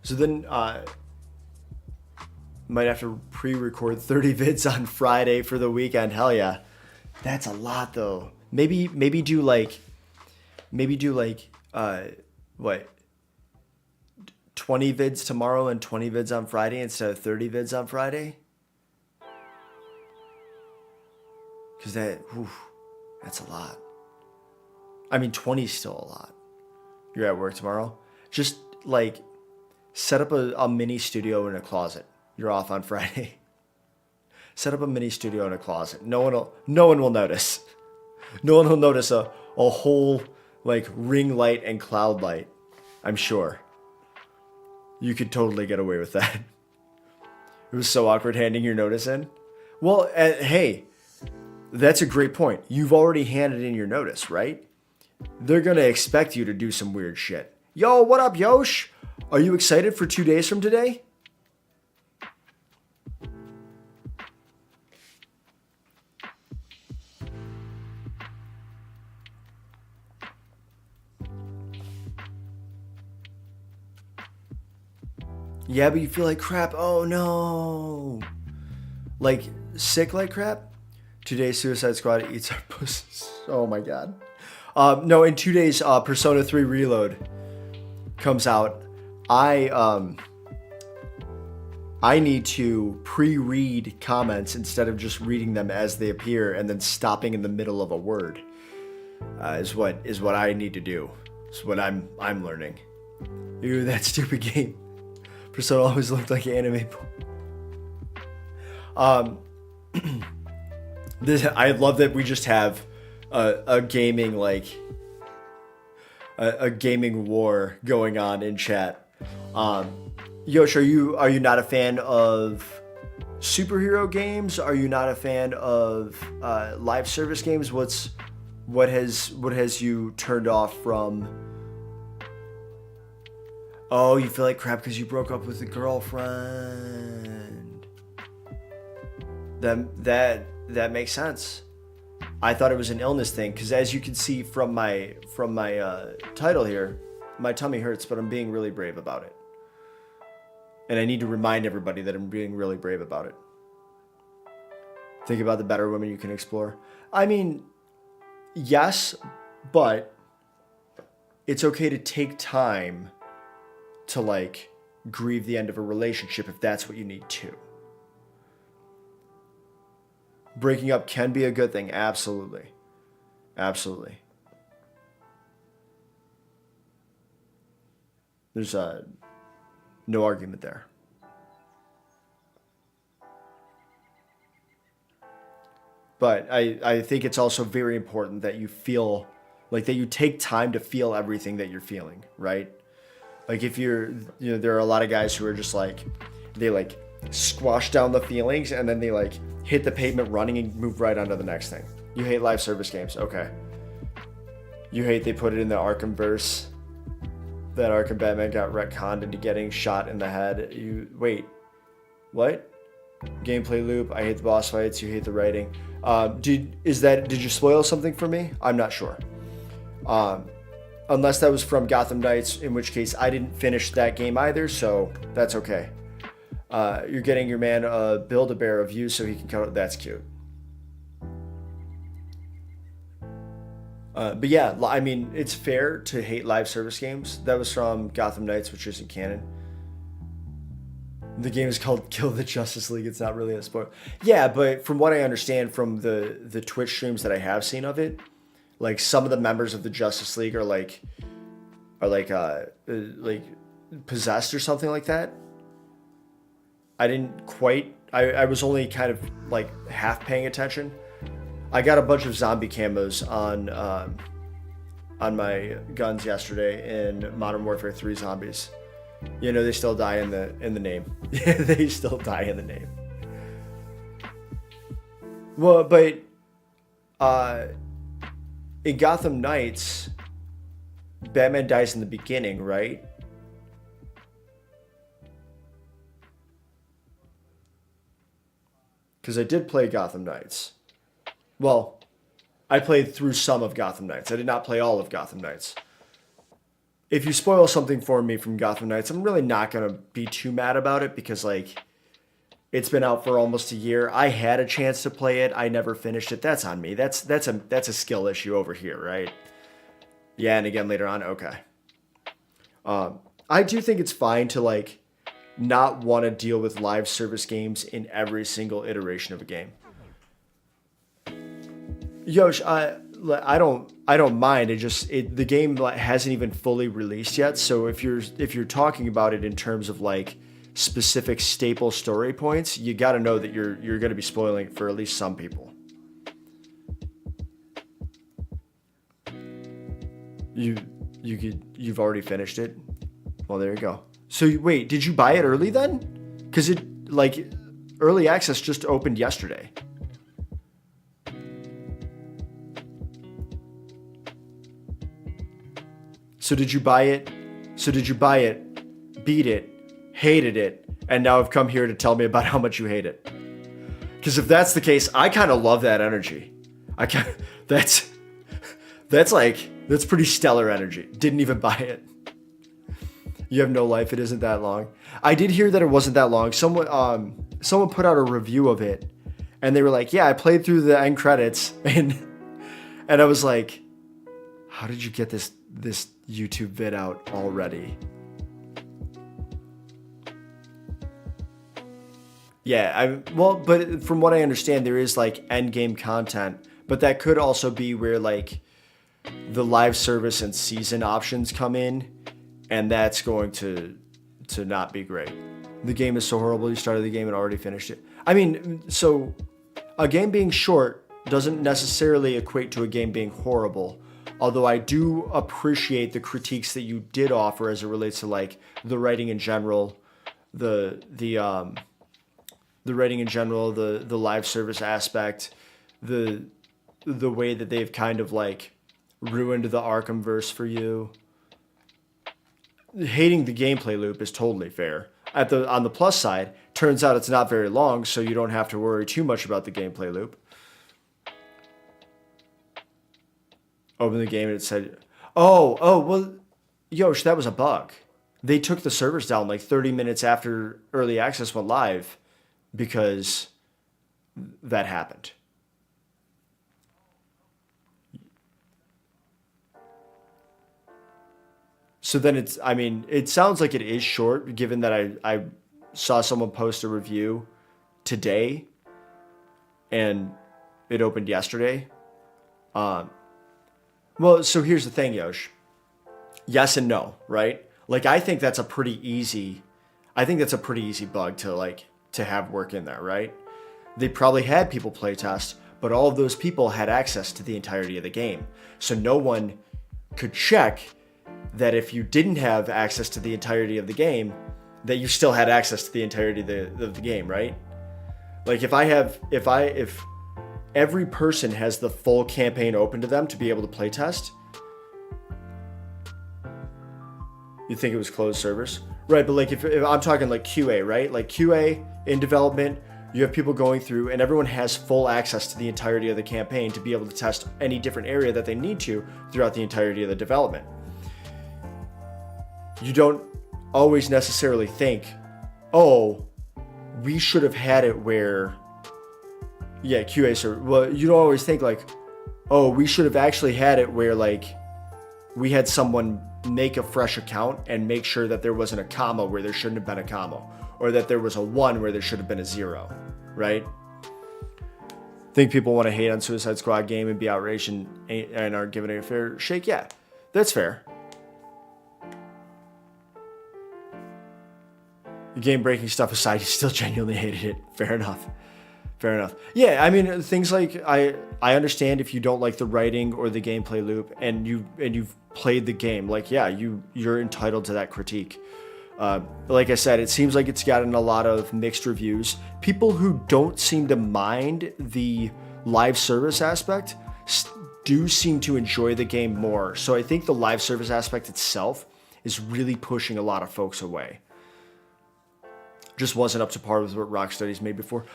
So then, might have to pre-record 30 vids on Friday for the weekend. Hell yeah. That's a lot though. Maybe do like, what? 20 vids tomorrow and 20 vids on Friday instead of 30 vids on Friday? Because that's a lot. I mean, 20 is still a lot. You're at work tomorrow? Just like set up a mini studio in a closet. You're off on Friday. Set up a mini studio in a closet. No one will notice. No one will notice a whole like ring light and cloud light. I'm sure. You could totally get away with that. It was so awkward handing your notice in. Well, hey, that's a great point. You've already handed in your notice, right? They're going to expect you to do some weird shit. Yo, what up, Yosh? Are you excited for 2 days from today? Yeah, but you feel like crap. Oh no. Like sick like crap? 2 days Suicide Squad eats our pussies. Oh my god. No, in 2 days Persona 3 Reload comes out. I need to pre-read comments instead of just reading them as they appear and then stopping in the middle of a word. Is what I need to do. It's what I'm learning. Ew, that stupid game. Persona always looked like anime. I love that we just have a gaming a gaming war going on in chat. Yosh, are you not a fan of superhero games? Are you not a fan of live service games? What has you turned off from? Oh, you feel like crap because you broke up with a girlfriend. That makes sense. I thought it was an illness thing because, as you can see from my title here, my tummy hurts, but I'm being really brave about it. And I need to remind everybody that I'm being really brave about it. Think about the better women you can explore. I mean, yes, but it's okay to take time to like grieve the end of a relationship if that's what you need to. Breaking up can be a good thing. Absolutely. Absolutely. There's no argument there. But I think it's also very important that you feel like that you take time to feel everything that you're feeling, right? Like if there are a lot of guys who are just like, they like squash down the feelings and then they like hit the pavement running and move right on to the next thing. You hate live service games. Okay. You hate they put it in the Arkham verse. That Arkham Batman got retconned into getting shot in the head. Wait. What? Gameplay loop. I hate the boss fights. You hate the writing. Did you spoil something for me? I'm not sure. Unless that was from Gotham Knights, in which case I didn't finish that game either, so that's okay. You're getting your man a Build-A-Bear of you so he can cut it. That's cute. But yeah, I mean, it's fair to hate live service games. That was from Gotham Knights, which isn't canon. The game is called Kill the Justice League. It's not really a spoiler. Yeah, but from what I understand from the Twitch streams that I have seen of it, like some of the members of the Justice League are like possessed or something like that. I didn't quite. I was only kind of like half paying attention. I got a bunch of zombie camos on my guns yesterday in Modern Warfare 3 Zombies. You know, they still die in the name. They still die in the name. Well, but in Gotham Knights, Batman dies in the beginning, right? Because I did play Gotham Knights. Well, I played through some of Gotham Knights. I did not play all of Gotham Knights. If you spoil something for me from Gotham Knights, I'm really not going to be too mad about it because, like, it's been out for almost a year. I had a chance to play it. I never finished it. That's on me. That's a skill issue over here, right? Yeah, and again later on. Okay. I do think it's fine to, like, not want to deal with live service games in every single iteration of a game. Yosh, I don't mind. The game hasn't even fully released yet. So if you're talking about it in terms of like specific staple story points, you got to know that you're going to be spoiling it for at least some people. You've already finished it. Well, there you go. So wait, did you buy it early then? Because early access just opened yesterday. So did you buy it? Beat it, hated it, and now have come here to tell me about how much you hate it? Because if that's the case, I kind of love that energy. That's pretty stellar energy. Didn't even buy it. You have no life. It isn't that long. I did hear that it wasn't that long. Someone put out a review of it, and they were like, "Yeah, I played through the end credits," and I was like, "How did you get this YouTube vid out already?" Yeah, but from what I understand, there is like end game content, but that could also be where like the live service and season options come in, and that's going to not be great. The game is so horrible. You started the game and already finished it. I mean, so a game being short doesn't necessarily equate to a game being horrible. Although I do appreciate the critiques that you did offer as it relates to like the writing in general, the writing in general, the live service aspect, the way that they've kind of like ruined the Arkhamverse for you. Hating the gameplay loop is totally fair. On the plus side, turns out it's not very long, so you don't have to worry too much about the gameplay loop. Open the game and it said, well, Yosh, that was a bug. They took the servers down like 30 minutes after early access went live because that happened. So then it sounds like it is short given that I saw someone post a review today and it opened yesterday. Well, so here's the thing, Yosh. Yes and no, right? Like, I think that's a pretty easy bug to have work in there, right? They probably had people playtest, but all of those people had access to the entirety of the game. So no one could check that if you didn't have access to the entirety of the game, that you still had access to the entirety of the game, right? Like if every person has the full campaign open to them to be able to playtest, you think it was closed servers? Right, but like if I'm talking like QA, right? Like QA in development, you have people going through and everyone has full access to the entirety of the campaign to be able to test any different area that they need to throughout the entirety of the development. You don't always necessarily think, oh, we should have had it where, yeah, QA server. Well, you don't always think like, oh, we should have actually had it where like we had someone make a fresh account and make sure that there wasn't a comma where there shouldn't have been a comma, or that there was a 1 where there should have been a 0, right? I think people want to hate on Suicide Squad game and be outraged and aren't giving it a fair shake. Yeah, that's fair. The game-breaking stuff aside, you still genuinely hated it. Fair enough. Yeah, I mean, things like I understand if you don't like the writing or the gameplay loop, and you've played the game. Like, yeah, you're entitled to that critique. Like I said, it seems like it's gotten a lot of mixed reviews. People who don't seem to mind the live service aspect do seem to enjoy the game more. So I think the live service aspect itself is really pushing a lot of folks away. Just wasn't up to par with what Rocksteady's made before.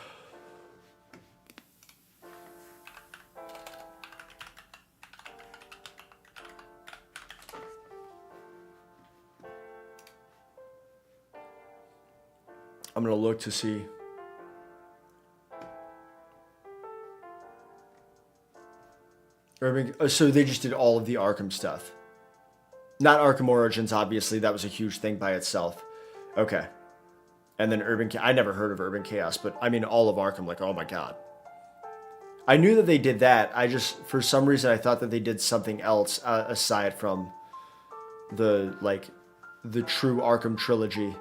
I'm going to look to see. So they just did all of the Arkham stuff. Not Arkham Origins, obviously. That was a huge thing by itself. Okay. And then I never heard of Urban Chaos, but I mean all of Arkham, like, oh my god. I knew that they did that. I just, for some reason, I thought that they did something else aside from the true Arkham trilogy.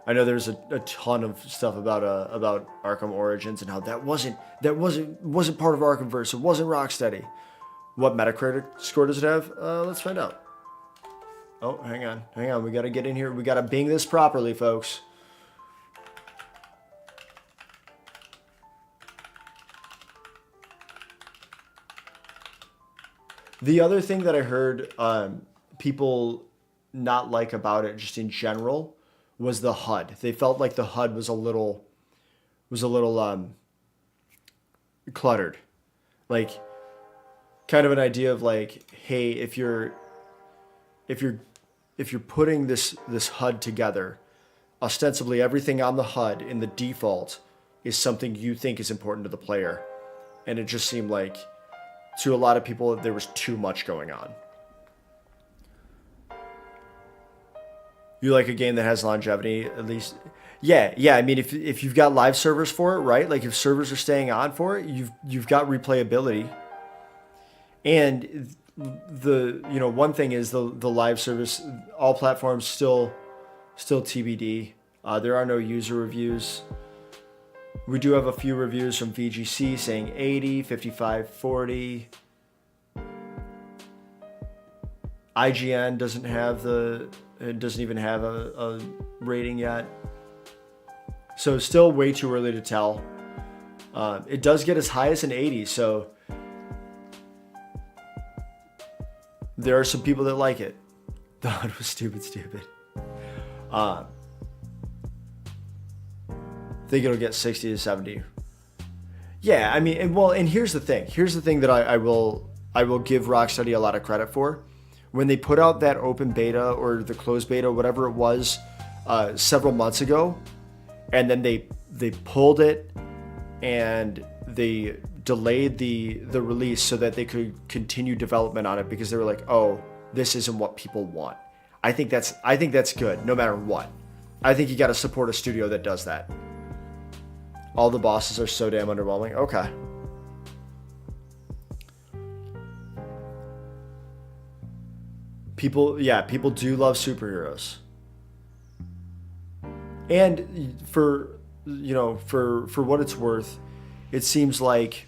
I know there's a ton of stuff about Arkham Origins and how that wasn't part of Arkhamverse. It wasn't Rocksteady. What Metacritic score does it have? Let's find out. Oh, hang on. We gotta get in here. We gotta bing this properly, folks. The other thing that I heard people not like about it, just in general, was the HUD. They felt like the HUD was a little cluttered, like kind of an idea of like, hey, if you're putting this HUD together, ostensibly everything on the HUD in the default is something you think is important to the player, and it just seemed like to a lot of people there was too much going on. You like a game that has longevity, at least? Yeah. I mean, if you've got live servers for it, right? Like if servers are staying on for it, you've got replayability. And one thing is the live service, all platforms still TBD. There are no user reviews. We do have a few reviews from VGC saying 80, 55, 40. IGN doesn't even have a rating yet. So still way too early to tell. It does get as high as an 80, so there are some people that like it. The HUD was stupid. I think it'll get 60 to 70. Yeah, I mean, and here's the thing. Here's the thing that I will give Rocksteady a lot of credit for. When they put out that open beta or the closed beta, whatever it was, several months ago, and then they pulled it and they delayed the release so that they could continue development on it because they were like, oh, this isn't what people want. I think that's good, no matter what. I think you got to support a studio that does that. All the bosses are so damn underwhelming. Okay. People do love superheroes. And for what it's worth, it seems like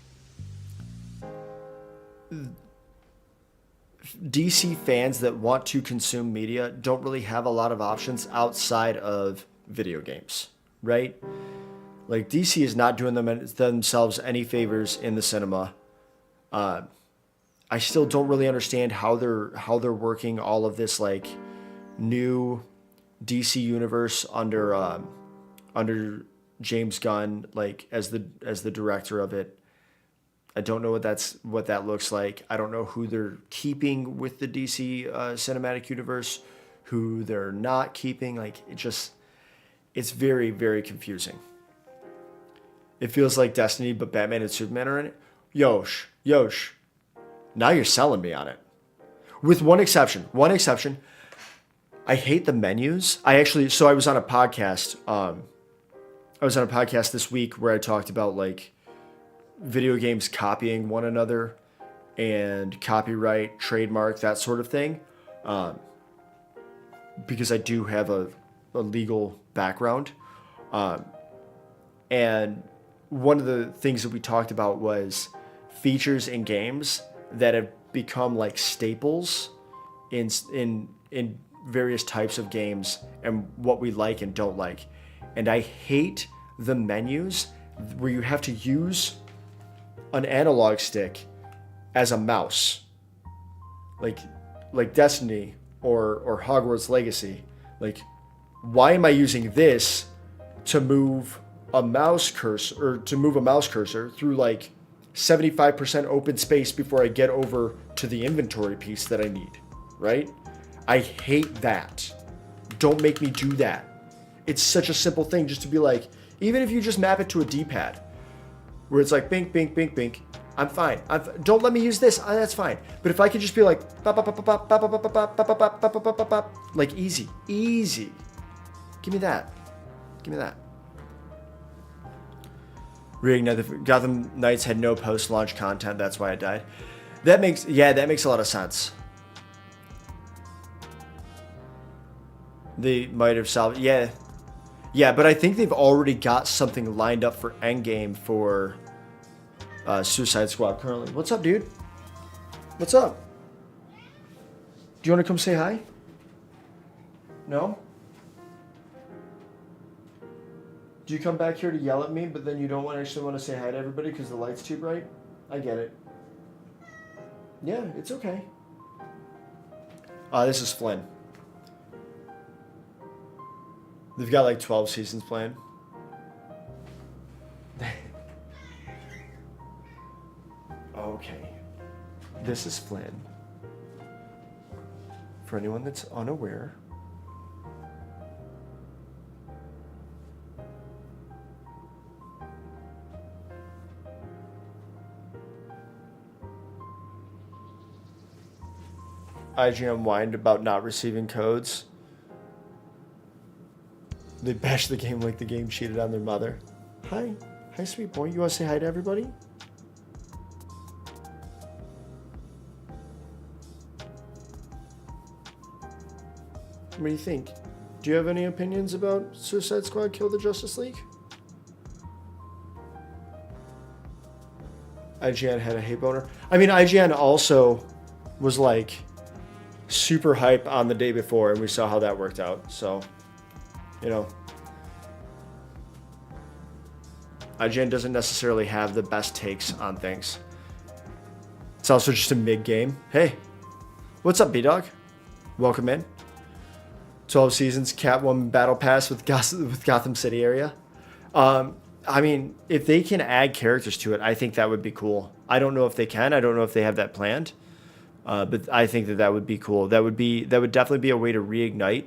DC fans that want to consume media don't really have a lot of options outside of video games, right? Like DC is not doing themselves any favors in the cinema. I still don't really understand how they're working all of this like new DC universe under James Gunn, like as the director of it. I don't know what that looks like. I don't know who they're keeping with the DC cinematic universe, who they're not keeping. Like it's very, very confusing. It feels like Destiny, but Batman and Superman are in it. Yosh. Now you're selling me on it. With one exception. I hate the menus. I was on a podcast. This week where I talked about like video games copying one another and copyright, trademark, that sort of thing. Because I do have a legal background. And one of the things that we talked about was features in games that have become like staples in various types of games and what we like and don't like. And I hate the menus where you have to use an analog stick as a mouse. Like Destiny or Hogwarts Legacy. Like, why am I using this to move a mouse cursor through like 75% open space before I get over to the inventory piece that I need, right? I hate that. Don't make me do that. it's such a simple thing just to be like, even if you just map it to a D-pad, where it's like bink, bink, bink, bink, I'm fine. Don't let me use this. That's fine. But if I could just be like, like easy. Give me that. Reignite the Gotham Knights had no post-launch content. That's why it died. That makes a lot of sense. They might have solved. Yeah, but I think they've already got something lined up for Endgame for Suicide Squad currently. What's up, dude? What's up? Do you want to come say hi? No? Do you come back here to yell at me, but then you don't actually want to say hi to everybody because the light's too bright? I get it. Yeah, it's okay. This is Flynn. They've got like 12 seasons planned. Okay. This is Flynn. For anyone that's unaware. IGN whined about not receiving codes. They bashed the game like the game cheated on their mother. Hi, sweet boy. You want to say hi to everybody? What do you think? Do you have any opinions about Suicide Squad Kill the Justice League? IGN had a hate boner. I mean, IGN also was like super hype on the day before, and we saw how that worked out. So, you know, IGN doesn't necessarily have the best takes on things. It's also just a mid-game. Hey, what's up, B-Dog? Welcome in. 12 seasons, Catwoman Battle Pass with Gotham City area. I mean, if they can add characters to it, I think that would be cool. I don't know if they can. I don't know if they have that planned. But I think that would be cool. That would definitely be a way to reignite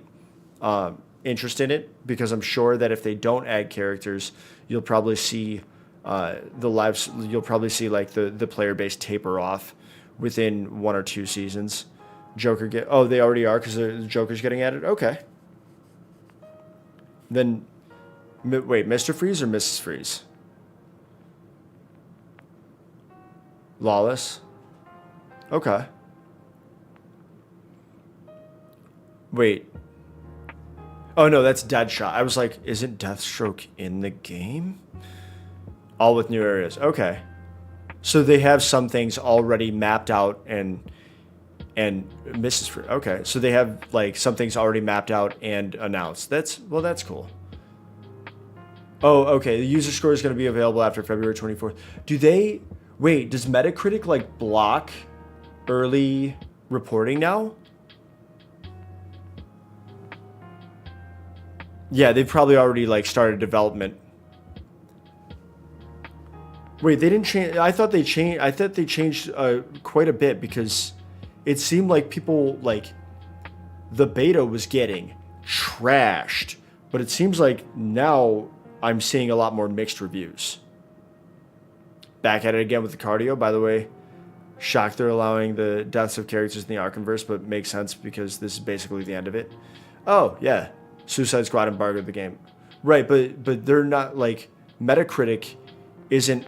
interest in it, because I'm sure that if they don't add characters, you'll probably see you'll probably see like the player base taper off within 1 or 2 seasons. Joker they already are because the Joker's getting added. Okay. Then wait, Mr. Freeze or Mrs. Freeze? Lawless. Okay. Wait. Oh no, that's Deadshot. I was like, isn't Deathstroke in the game? All with new areas. Okay. So they have some things already mapped out and Mrs. Freeze. Okay. So they have like some things already mapped out and announced. That's cool. Oh, okay. The user score is going to be available after February 24th. Does Metacritic like block early reporting now? Yeah, they've probably already like started development. Wait, they didn't change. I thought they changed quite a bit, because it seemed like people like the beta was getting trashed, but it seems like now I'm seeing a lot more mixed reviews. Back at it again with the cardio, by the way. Shocked they're allowing the deaths of characters in the Arkhamverse, but makes sense because this is basically the end of it. Oh, yeah. Suicide Squad embargoed the game. Right, but they're not like Metacritic isn't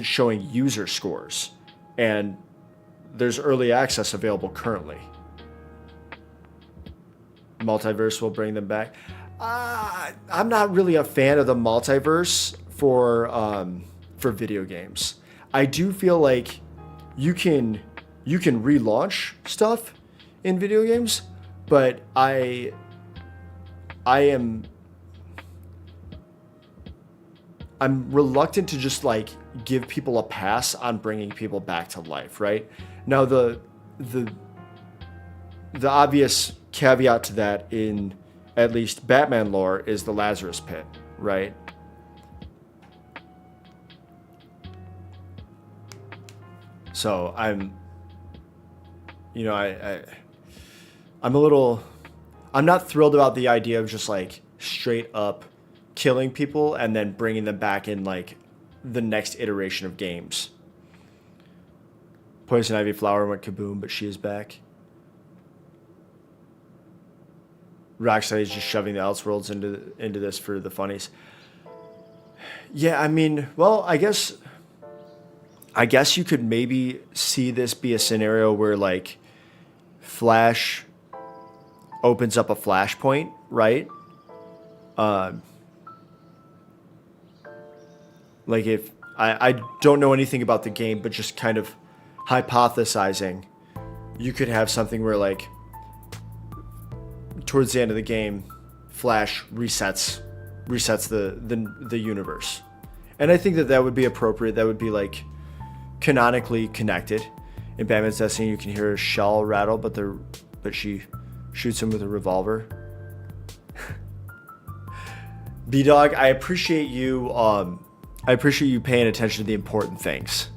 showing user scores, and there's early access available currently. Multiverse will bring them back. I'm not really a fan of the multiverse for video games. I do feel like you can relaunch stuff in video games, but I'm reluctant to just like give people a pass on bringing people back to life, right? Now the obvious caveat to that in at least Batman lore is the Lazarus Pit, right? So I'm not thrilled about the idea of just like straight up killing people and then bringing them back in like the next iteration of games. Poison Ivy flower went kaboom, but she is back. Rocksteady's just shoving the Elseworlds into this for the funnies. Yeah, I mean, well, I guess you could maybe see this be a scenario where like Flash opens up a flashpoint, right? Like if I don't know anything about the game, but just kind of hypothesizing, you could have something where like towards the end of the game, Flash resets the universe. And I think that would be appropriate. That would be like canonically connected. In Batman's Destiny, you can hear a shell rattle, but she shoots him with a revolver. B-Dog, I appreciate you paying attention to the important things.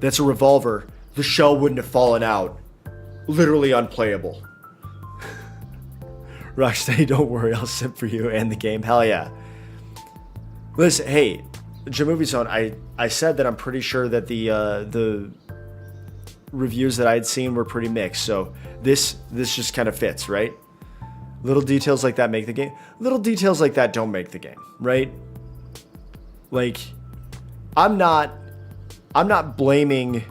That's a revolver. The shell wouldn't have fallen out. Literally unplayable. Rocksteady, don't worry, I'll simp for you and the game. Hell yeah. Listen, hey, Jim Movie Zone, I said that I'm pretty sure that the reviews that I'd seen were pretty mixed, so this just kind of fits, right? Little details like that make the game. Little details like that don't make the game, right? Like, I'm not blaming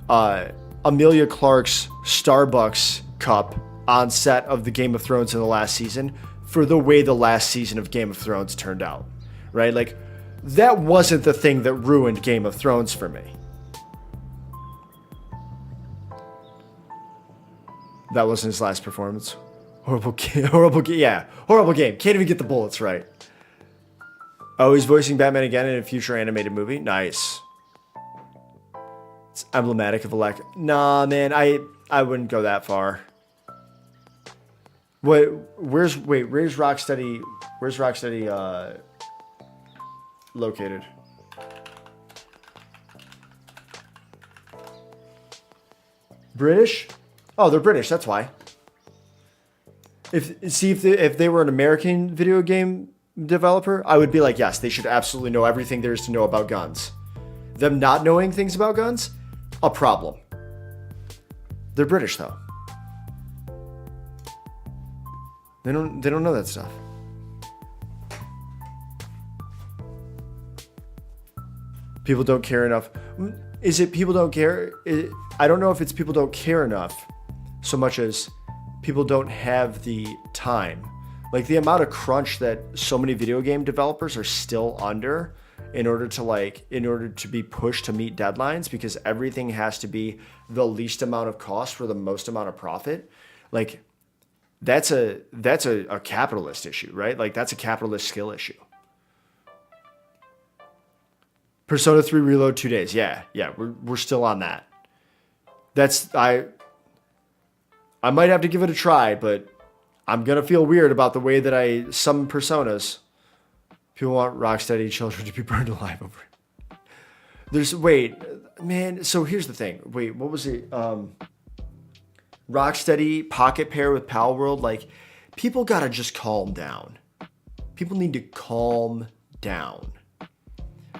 Amelia Clark's Starbucks cup on set of the Game of Thrones in the last season for the way the last season of Game of Thrones turned out, right? Like, that wasn't the thing that ruined Game of Thrones for me. That wasn't his last performance. Horrible game. Horrible game. Can't even get the bullets right. Oh, he's voicing Batman again in a future animated movie? Nice. It's emblematic of a lack. Nah, man, I wouldn't go that far. Where's Rocksteady? Where's Rocksteady located? British? Oh, they're British. That's why. If they were an American video game developer, I would be like, yes, they should absolutely know everything there is to know about guns. Them not knowing things about guns, a problem. They're British though. They don't know that stuff. People don't care enough. Is it people don't care? I don't know if it's people don't care enough so much as people don't have the time. Like the amount of crunch that so many video game developers are still under in order to be pushed to meet deadlines, because everything has to be the least amount of cost for the most amount of profit. Like that's a capitalist issue, right? Like that's a capitalist skill issue. Persona 3 Reload 2 days. Yeah, we're still on that. I might have to give it a try, but I'm going to feel weird about the way that I summon personas. People want Rocksteady children to be burned alive over it. So here's the thing. Wait, what was it? Rocksteady Pocket Pair with Pal World. Like, people got to just calm down. People need to calm down.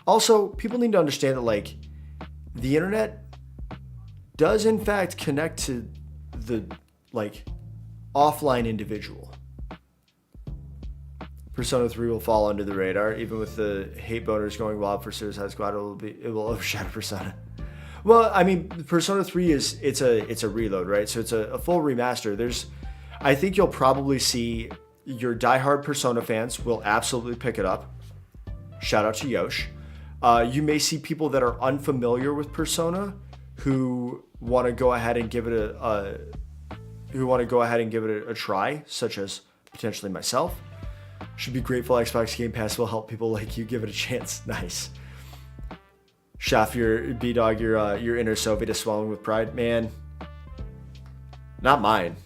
Also, people need to understand that, like, the internet does in fact connect to the, like, offline individual. Persona 3 will fall under the radar, even with the hate boners going wild for Suicide Squad. It will overshadow Persona. Well, I mean, Persona 3 it's a reload, right? So it's a full remaster. I think you'll probably see your diehard Persona fans will absolutely pick it up. Shout out to Yosh. You may see people that are unfamiliar with Persona who want to go ahead and give it a try, such as potentially myself. Should be grateful Xbox Game Pass will help people like you give it a chance. Nice. Shaft, your B-Dog, your inner Soviet is swelling with pride. Man, not mine.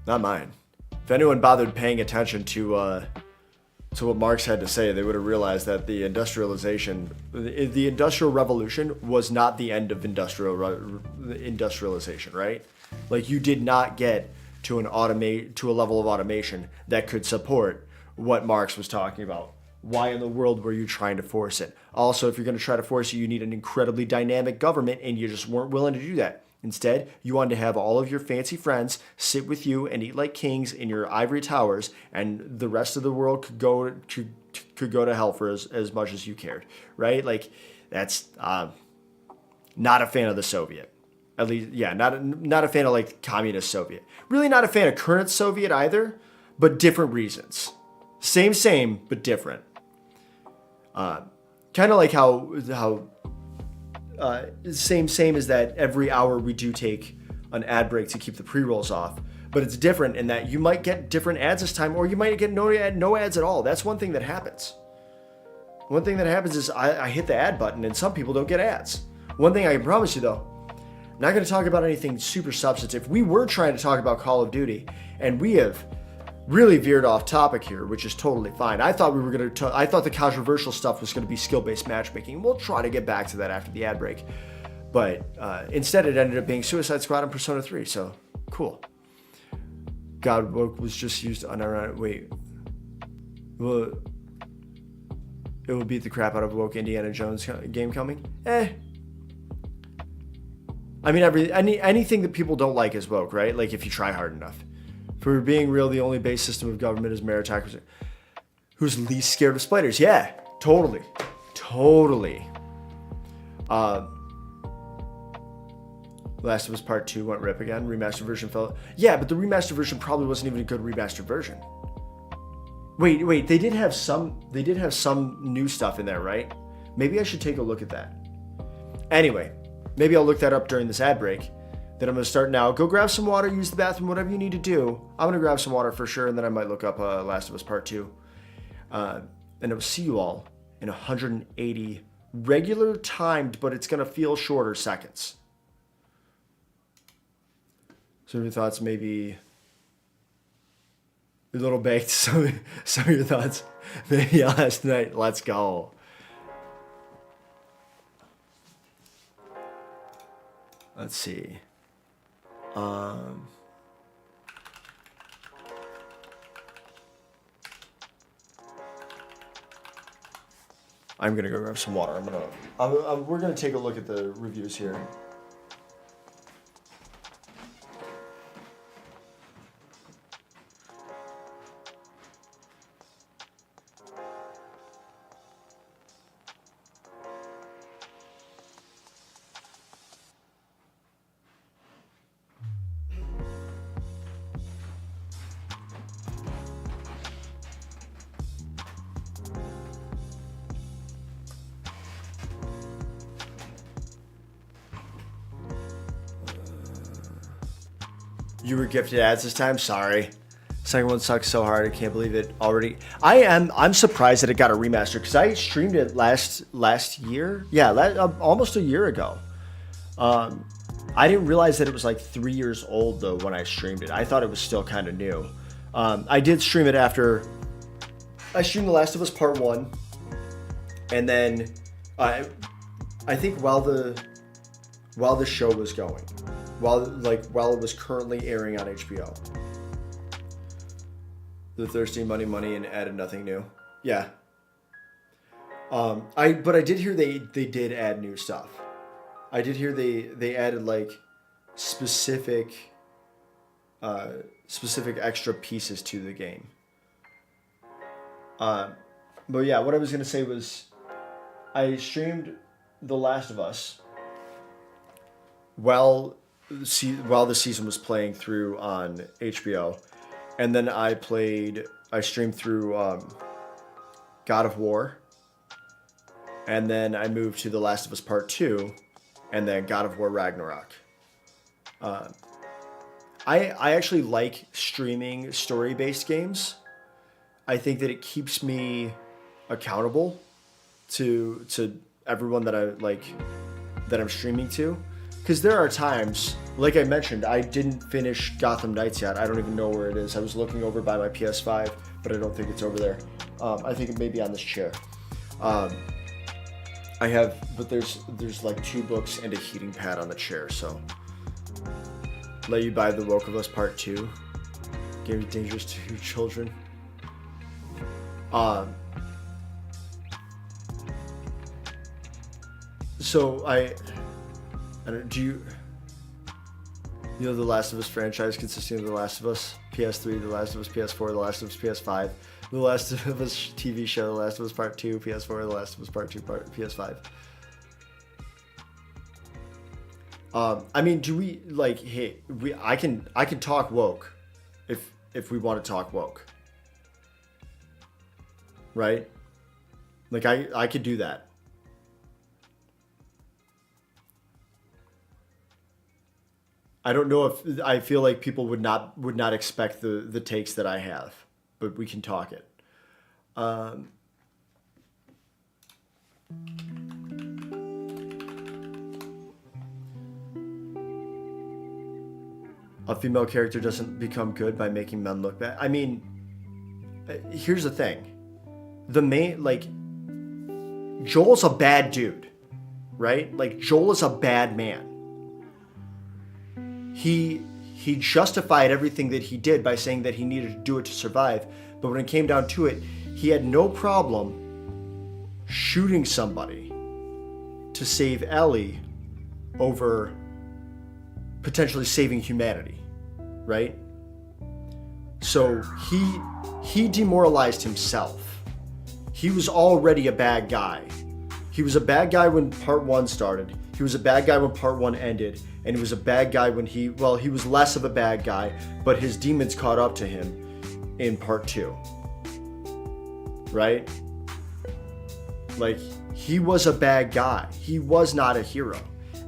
Not mine. If anyone bothered paying attention to what Marx had to say, they would have realized that the Industrial Revolution was not the end of industrialization, right? Like, you did not get to a level of automation that could support what Marx was talking about. Why in the world were you trying to force it? Also, if you're going to try to force it, you need an incredibly dynamic government, and you just weren't willing to do that. Instead, you wanted to have all of your fancy friends sit with you and eat like kings in your ivory towers, and the rest of the world could go to hell for as much as you cared, right? Like, that's not a fan of the Soviet. At least, yeah, not a fan of like communist Soviet. Really not a fan of current Soviet either, but different reasons. Same, but different. Kind of like how same is that every hour we do take an ad break to keep the pre-rolls off, but it's different in that you might get different ads this time, or you might get no ads at all. That's one thing that happens. One thing that happens is I hit the ad button and some people don't get ads. One thing I can promise you though, I'm not going to talk about anything super substantive. We were trying to talk about Call of Duty, and we have really veered off topic here, which is totally fine. I thought I thought the controversial stuff was going to be skill-based matchmaking. We'll try to get back to that after the ad break. But instead, it ended up being Suicide Squad and Persona 3, so cool. God Woke was just used on wait. Well, it will beat the crap out of Woke Indiana Jones game coming? I mean, anything that people don't like is woke, right? Like, if you try hard enough. For being real, the only base system of government is meritocracy. Who's least scared of spiders? Yeah, totally. Last of Us Part 2 went rip again. Remastered version fell. Yeah, but the remastered version probably wasn't even a good remastered version. Wait. They did have some new stuff in there, right? Maybe I should take a look at that. Anyway, maybe I'll look that up during this ad break. Then I'm going to start now. Go grab some water, use the bathroom, whatever you need to do. I'm going to grab some water for sure, and then I might look up Last of Us Part 2. And I will see you all in 180 regular timed, but it's going to feel shorter seconds. So your thoughts, maybe a little baked. Some of your thoughts, maybe last night. Let's go. Let's see. I'm gonna go grab some water. We're gonna take a look at the reviews here. You were gifted ads this time? Sorry. Second one sucks so hard. I can't believe it already. I'm surprised that it got a remaster because I streamed it last year. Yeah, almost a year ago. I didn't realize that it was like 3 years old though when I streamed it. I thought it was still kind of new. I did stream it after I streamed The Last of Us Part 1, and then I think while the show was going. While it was currently airing on HBO. The Thirsty Money and added nothing new. Yeah. But I did hear they did add new stuff. I did hear they added like specific extra pieces to the game. But yeah, what I was gonna say was I streamed The Last of Us while the season was playing through on HBO, and then I streamed through God of War, and then I moved to The Last of Us Part 2, and then God of War Ragnarok. I actually like streaming story-based games. I think that it keeps me accountable to everyone that I'm streaming to. Because there are times, like I mentioned, I didn't finish Gotham Knights yet. I don't even know where it is. I was looking over by my PS5, but I don't think it's over there. I think it may be on this chair. But there's like 2 books and a heating pad on the chair, so. Let you buy The Woke of Us Part 2. game is dangerous to children. So I don't, do you know the Last of Us franchise consisting of The Last of Us PS3, The Last of Us PS4, The Last of Us PS5, The Last of Us TV show, The Last of Us Part 2 PS4, The Last of Us Part 2 PS5. I mean, do we like? Hey, I can talk woke, if we want to talk woke, right? Like I could do that. I don't know if I feel like people would not expect the takes that I have, but we can talk it. A female character doesn't become good by making men look bad. I mean, here's the thing. The main, like, Joel's a bad dude, right? Like, Joel is a bad man. He justified everything that he did by saying that he needed to do it to survive. But when it came down to it, he had no problem shooting somebody to save Ellie over potentially saving humanity, right? So he demoralized himself. He was already a bad guy. He was a bad guy when part 1 started. He was a bad guy when part 1 ended. And he was a bad guy when he was less of a bad guy, but his demons caught up to him in part 2. Right? Like, he was a bad guy. He was not a hero.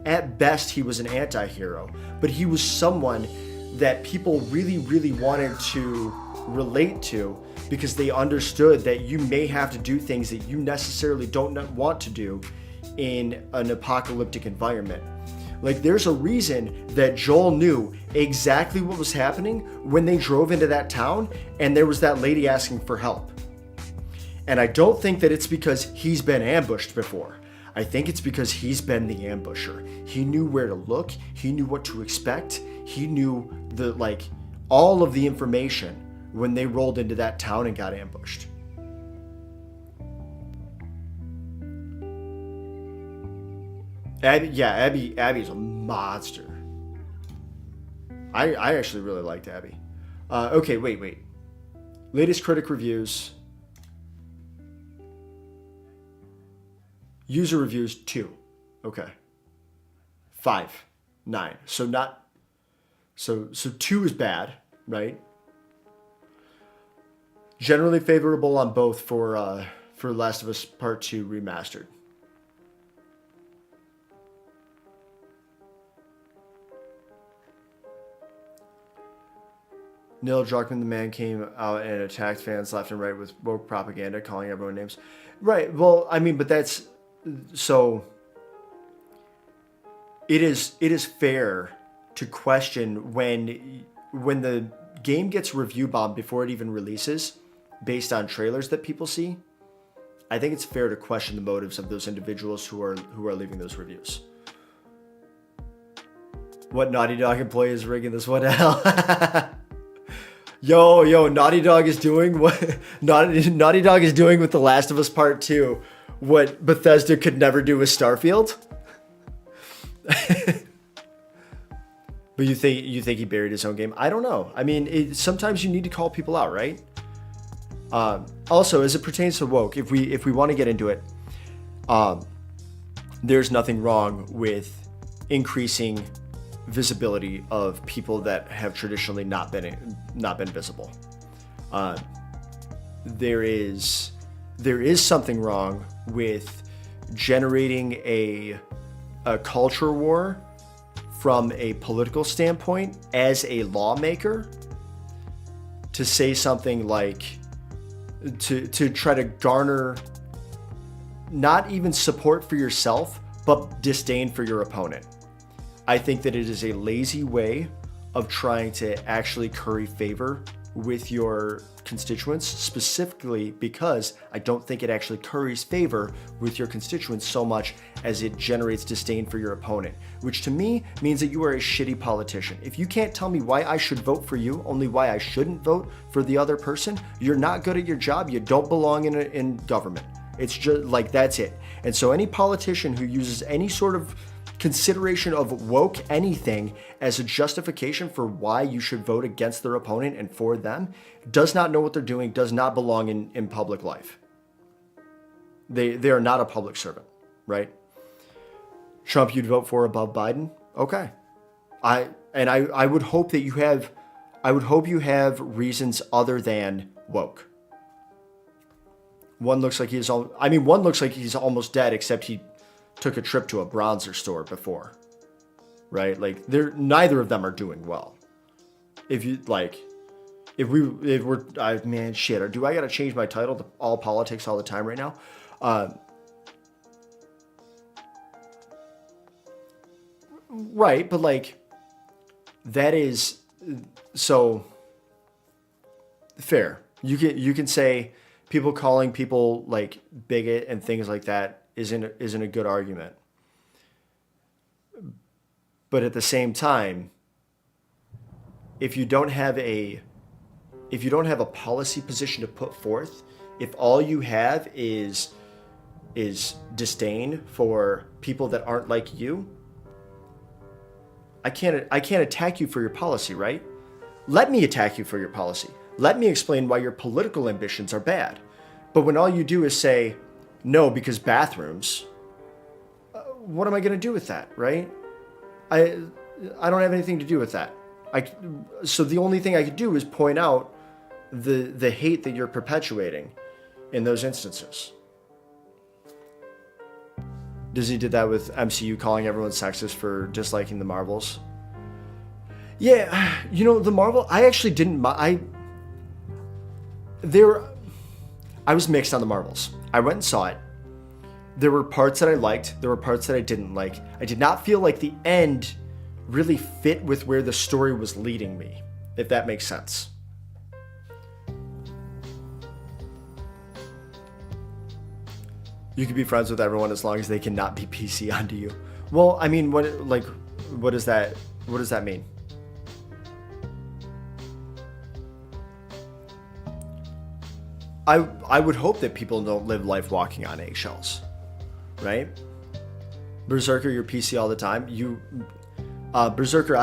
At best, he was an anti-hero, but he was someone that people really, really wanted to relate to because they understood that you may have to do things that you necessarily don't want to do in an apocalyptic environment. Like, there's a reason that Joel knew exactly what was happening when they drove into that town and there was that lady asking for help. And I don't think that it's because he's been ambushed before. I think it's because he's been the ambusher. He knew where to look. He knew what to expect. He knew all of the information when they rolled into that town and got ambushed. Abby's a monster. I actually really liked Abby. Okay, wait. Latest critic reviews. User reviews 2. Okay. 5. 9. So 2 is bad, right? Generally favorable on both for Last of Us Part 2 Remastered. Neil Druckmann, the man, came out and attacked fans left and right with woke propaganda, calling everyone names. Right. Well, I mean, but that's so. It is fair to question when the game gets review bombed before it even releases, based on trailers that people see. I think it's fair to question the motives of those individuals who are leaving those reviews. What Naughty Dog employee is rigging this? What the hell? Yo, Naughty Dog is doing what Naughty Dog is doing with The Last of Us Part 2 what Bethesda could never do with Starfield. But you think he buried his own game? I don't know. I mean, sometimes you need to call people out, right? Also, as it pertains to woke, if we want to get into it, there's nothing wrong with increasing visibility of people that have traditionally not been visible. There is something wrong with generating a culture war from a political standpoint as a lawmaker, to say something like to try to garner not even support for yourself but disdain for your opponent. I think that it is a lazy way of trying to actually curry favor with your constituents, specifically because I don't think it actually curries favor with your constituents so much as it generates disdain for your opponent, which to me means that you are a shitty politician. If you can't tell me why I should vote for you, only why I shouldn't vote for the other person, you're not good at your job, you don't belong in government. It's just like, that's it. And so any politician who uses any sort of consideration of woke anything as a justification for why you should vote against their opponent and for them does not know what they're doing, does not belong in public life. They are not a public servant, right? Trump you'd vote for above Biden? Okay. I would hope that you have reasons other than woke. One looks like he's almost dead, except he took a trip to a bronzer store before, right? Like, neither of them are doing well. Do I gotta change my title to all politics all the time right now? Right, but like, that is so fair. You can say people calling people like bigot and things like that isn't a good argument. But at the same time, if you don't have a policy position to put forth, if all you have is disdain for people that aren't like you, I can't attack you for your policy, right? Let me attack you for your policy. Let me explain why your political ambitions are bad. But when all you do is say, no, because bathrooms, what am I going to do with that, right? I don't have anything to do with that. So the only thing I could do is point out the hate that you're perpetuating in those instances. Disney did that with MCU, calling everyone sexist for disliking the Marvels. Yeah, the Marvel, I actually didn't. I was mixed on the Marvels. I went and saw it. There were parts that I liked. There were parts that I didn't like. I did not feel like the end really fit with where the story was leading me, if that makes sense. You can be friends with everyone as long as they cannot be PC onto you. Well, I mean, what does that mean? I would hope that people don't live life walking on eggshells, right? Berserker, you're PC all the time. Berserker,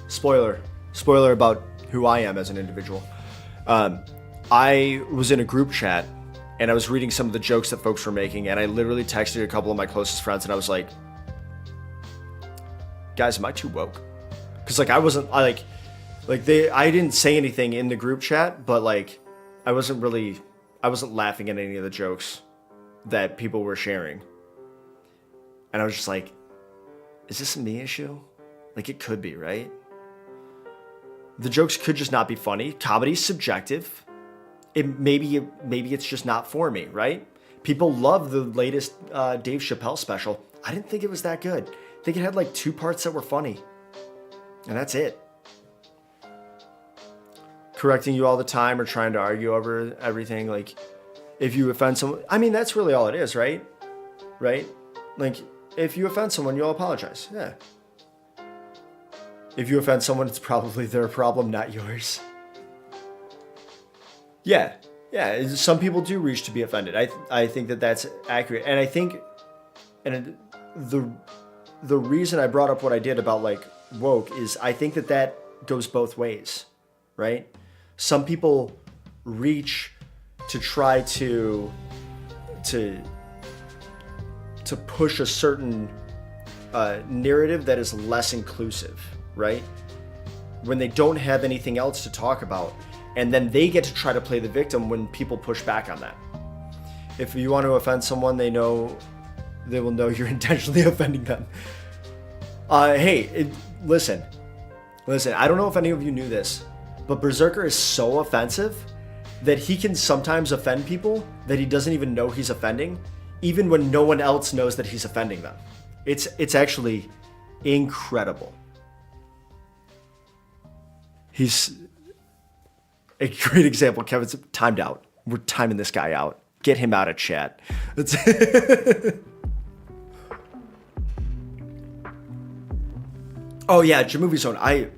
spoiler about who I am as an individual. I was in a group chat and I was reading some of the jokes that folks were making, and I literally texted a couple of my closest friends and I was like, guys, am I too woke? Because I didn't say anything in the group chat, but like I wasn't laughing at any of the jokes that people were sharing. And I was just like, is this a me issue? Like, it could be, right? The jokes could just not be funny. Comedy's subjective. Maybe it's just not for me, right? People love the latest Dave Chappelle special. I didn't think it was that good. I think it had like 2 parts that were funny. And that's it. Correcting you all the time or trying to argue over everything. Like, if you offend someone, I mean, that's really all it is, right? Right? Like, if you offend someone, you'll apologize. Yeah. If you offend someone, it's probably their problem, not yours. Yeah. Some people do reach to be offended. I think that that's accurate. And I think, the reason I brought up what I did about like woke is I think that goes both ways, right? Some people reach to try to push a certain narrative that is less inclusive, right? When they don't have anything else to talk about, and then they get to try to play the victim when people push back on that. If you want to offend someone, they will know you're intentionally offending them. Listen, I don't know if any of you knew this, but Berserker is so offensive that he can sometimes offend people that he doesn't even know he's offending, even when no one else knows that he's offending them. It's actually incredible. He's a great example. Kevin's timed out. We're timing this guy out. Get him out of chat. Oh yeah, Jamovie Zone. I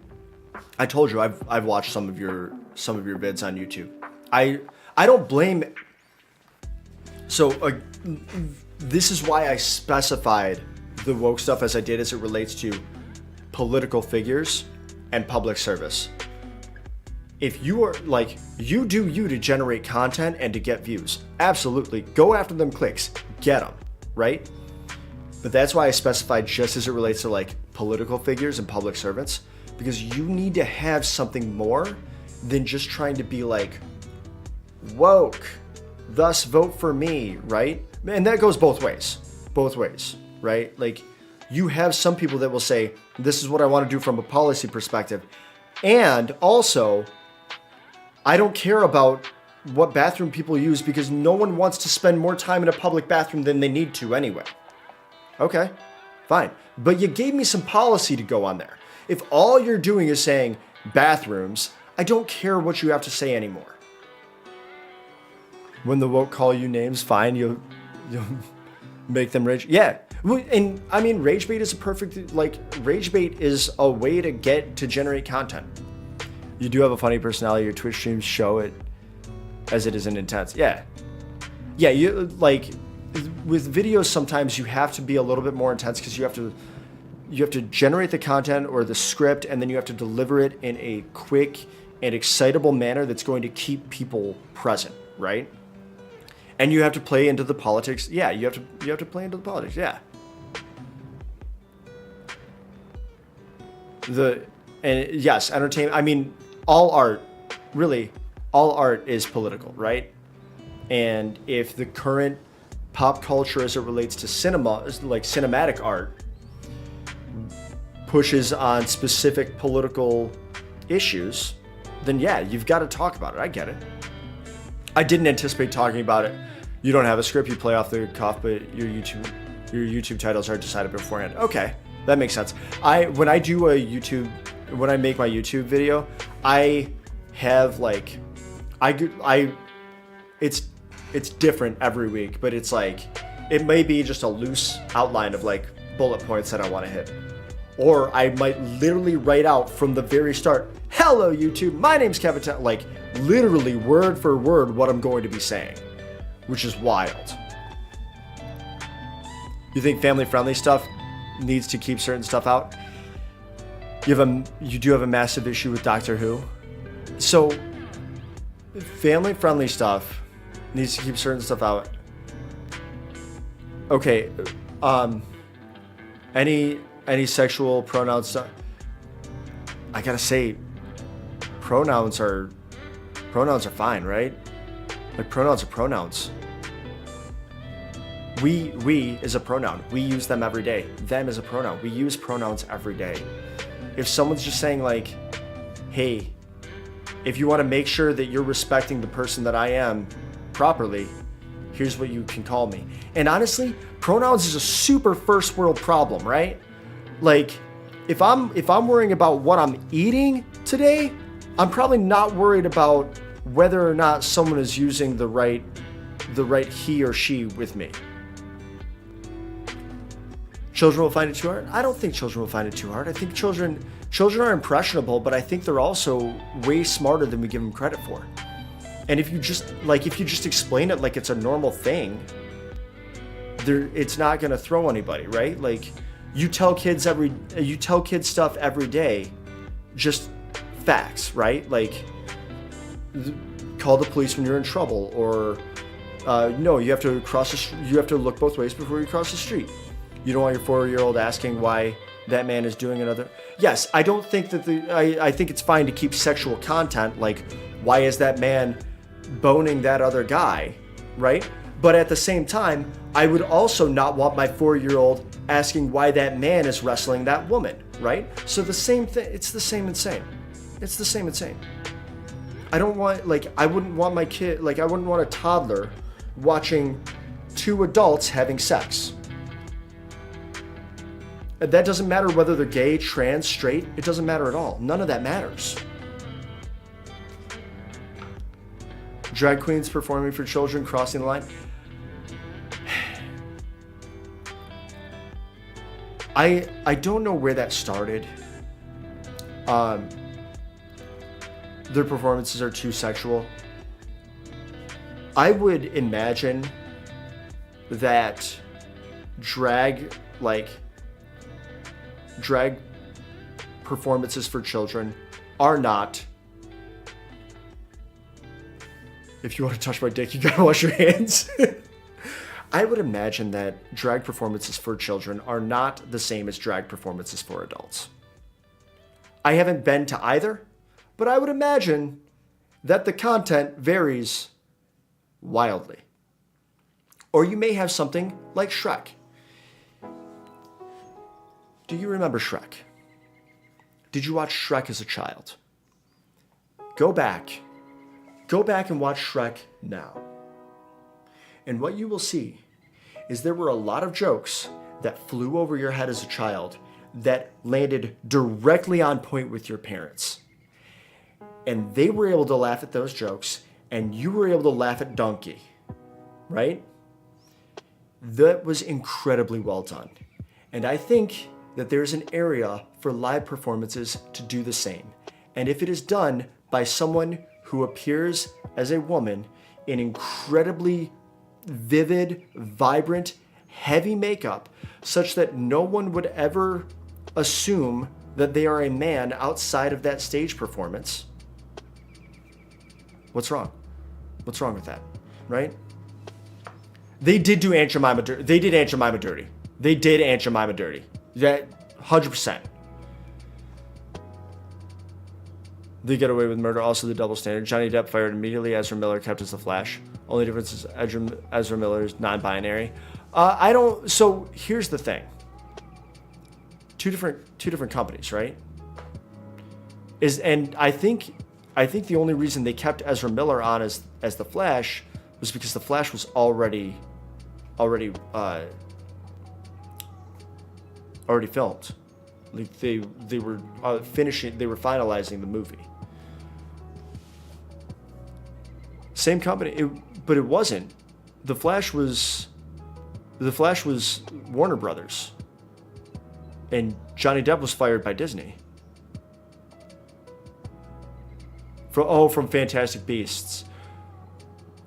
told you I've watched some of your vids on YouTube. I don't blame. So this is why I specified the woke stuff as I did as it relates to political figures and public service. If you are like, you do you to generate content and to get views, absolutely go after them clicks, get them, right? But that's why I specified just as it relates to like political figures and public servants, because you need to have something more than just trying to be like woke, thus vote for me, right? And that goes both ways, right? Like you have some people that will say, this is what I want to do from a policy perspective. And also, I don't care about what bathroom people use because no one wants to spend more time in a public bathroom than they need to anyway. Okay, fine. But you gave me some policy to go on there. If all you're doing is saying bathrooms, I don't care what you have to say anymore. When the woke call you names, fine, you'll make them rage. Yeah, and I mean, rage bait is rage bait is a way to generate content. You do have a funny personality. Your Twitch streams show it as it isn't intense. Yeah, you like with videos. Sometimes you have to be a little bit more intense because you have to generate the content or the script, and then you have to deliver it in a quick and excitable manner that's going to keep people present, right? And you have to play into the politics. Yeah, you have to play into the politics. Yeah. And yes, entertainment. I mean, all art is political, right? And if the current pop culture as it relates to cinema, like cinematic art, pushes on specific political issues, then yeah, you've got to talk about it. I get it. I didn't anticipate talking about it. You don't have a script, you play off the cuff, but your YouTube titles are decided beforehand. Okay, that makes sense. When I make my YouTube video, I have like, it's different every week, but it's like, it may be just a loose outline of like bullet points that I want to hit. Or I might literally write out from the very start, hello YouTube, my name's Kevin, like literally word for word what I'm going to be saying, which is wild. You think family-friendly stuff needs to keep certain stuff out? You do have a massive issue with Doctor Who. So family-friendly stuff needs to keep certain stuff out. Okay, any sexual pronouns stuff? I gotta say, pronouns are fine, right? Like pronouns are pronouns. We is a pronoun. We use them every day. Them is a pronoun. We use pronouns every day. If someone's just saying like, hey, if you want to make sure that you're respecting the person that I am properly, here's what you can call me. And honestly, pronouns is a super first world problem, right? Like, if I'm worrying about what I'm eating today, I'm probably not worried about whether or not someone is using the right he or she with me. Children will find it too hard? I don't think children will find it too hard. I think children are impressionable, but I think they're also way smarter than we give them credit for. And if you just explain it like it's a normal thing, it's not going to throw anybody, right? Like, you tell kids stuff every day, just facts, right? Like, call the police when you're in trouble, or no, you have to look both ways before you cross the street. You don't want your 4-year-old asking why that man is doing another. Yes, I don't think that I think it's fine to keep sexual content, like why is that man boning that other guy, right? But at the same time, I would also not want my 4-year-old asking why that man is wrestling that woman, right? So the same thing, it's the same and same. It's the same and same. I wouldn't want my kid, I wouldn't want a toddler watching two adults having sex. That doesn't matter whether they're gay, trans, straight. It doesn't matter at all. None of that matters. Drag queens performing for children crossing the line. I don't know where that started. Their performances are too sexual. I would imagine that drag performances for children are not. If you want to touch my dick, you gotta wash your hands. I would imagine that drag performances for children are not the same as drag performances for adults. I haven't been to either, but I would imagine that the content varies wildly. Or you may have something like Shrek. Do you remember Shrek? Did you watch Shrek as a child? Go back and watch Shrek now. And what you will see is there were a lot of jokes that flew over your head as a child that landed directly on point with your parents. And they were able to laugh at those jokes, and you were able to laugh at Donkey, right? That was incredibly well done. And I think that there's an area for live performances to do the same. And if it is done by someone who appears as a woman in incredibly vivid, vibrant, heavy makeup, such that no one would ever assume that they are a man outside of that stage performance, what's wrong? What's wrong with that, right? They did do Aunt Jemima dirty. They did Aunt Jemima dirty. They did Aunt Jemima dirty. That 100%. They get away with murder, also the double standard. Johnny Depp fired immediately. Ezra Miller kept as the Flash. Only difference is Ezra Miller is non-binary. So here's the thing. Two different companies, right? And I think the only reason they kept Ezra Miller on as the Flash was because the Flash was already filmed. Like they were finalizing the movie. Same company, but it wasn't. The Flash was Warner Brothers, and Johnny Depp was fired by Disney. From Fantastic Beasts.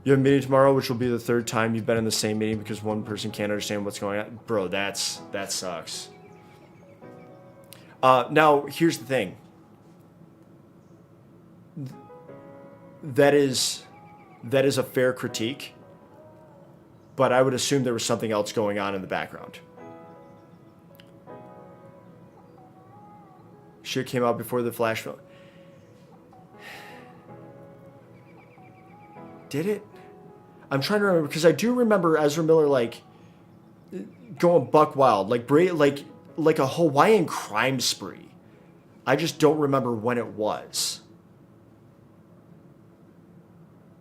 You have a meeting tomorrow, which will be the third time you've been in the same meeting because one person can't understand what's going on. Bro, that sucks. Now, here's the thing. That is a fair critique, but I would assume there was something else going on in the background. Shit came out before the Flash film. Did it? I'm trying to remember, because I do remember Ezra Miller going buck wild, like a Hawaiian crime spree. I just don't remember when it was.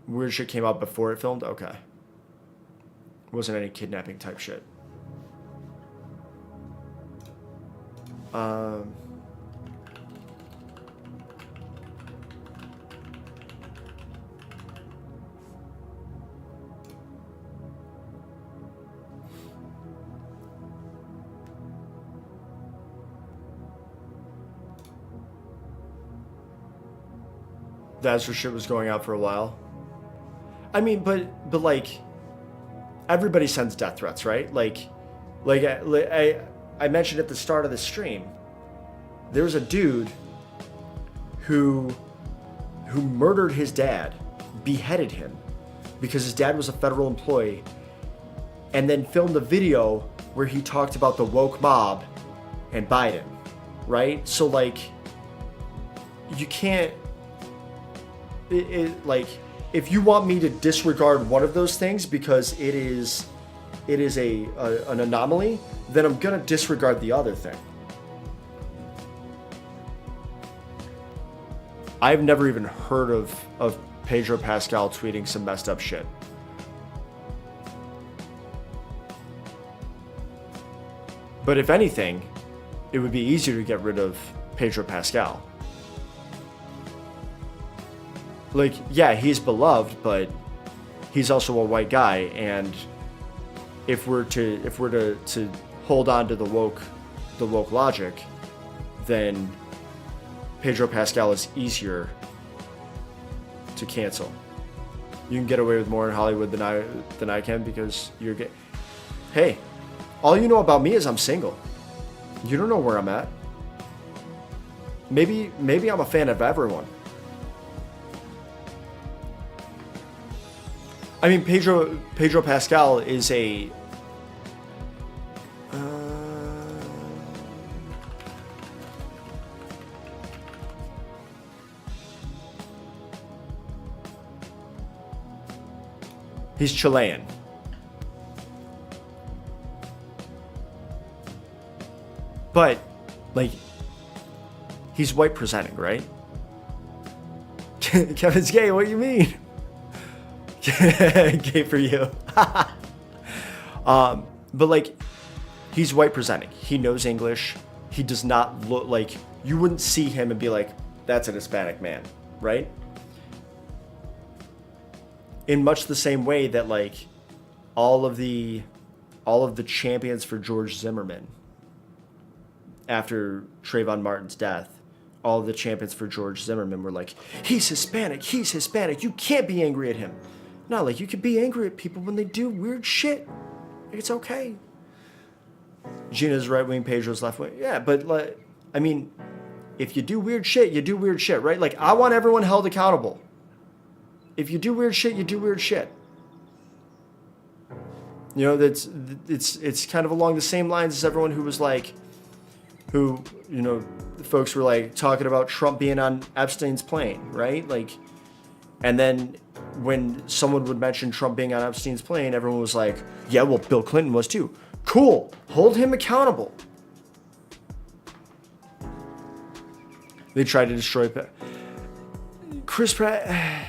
Weird shit came out before it filmed? Okay. It wasn't any kidnapping type shit. That's where shit was going out for a while. I mean, but everybody sends death threats, right? I mentioned at the start of the stream, there was a dude who murdered his dad, beheaded him because his dad was a federal employee, and then filmed a video where he talked about the woke mob and Biden, right? So you can't. If you want me to disregard one of those things because it is an anomaly, then I'm gonna disregard the other thing. I've never even heard of Pedro Pascal tweeting some messed up shit. But if anything, it would be easier to get rid of Pedro Pascal. Like, yeah, he's beloved, but he's also a white guy, and if we're to hold on to the woke logic, then Pedro Pascal is easier to cancel. You can get away with more in Hollywood than I can because you're gay. Hey, all you know about me is I'm single. You don't know where I'm at. Maybe I'm a fan of everyone. I mean, Pedro Pascal is a he's Chilean. But, like, he's white presenting, right? Kevin's gay, what do you mean? Gay for you. But, like, he's white presenting. He knows English. He does not look like, you wouldn't see him and be like, that's an Hispanic man, right? In much the same way that, like, all of the champions for George Zimmerman after Trayvon Martin's death, all of the champions for George Zimmerman were like, he's Hispanic, you can't be angry at him. No, like, you can be angry at people when they do weird shit. It's okay. Gina's right wing, Pedro's left wing. Yeah, but, like, I mean, if you do weird shit, you do weird shit, right? Like, I want everyone held accountable. If you do weird shit, you do weird shit. You know, it's kind of along the same lines as everyone who was like, who, you know, the folks were like talking about Trump being on Epstein's plane, right? Like, and then when someone would mention Trump being on Epstein's plane, everyone was like, yeah, well, Bill Clinton was too. Cool. Hold him accountable. They tried to destroy Chris Pratt.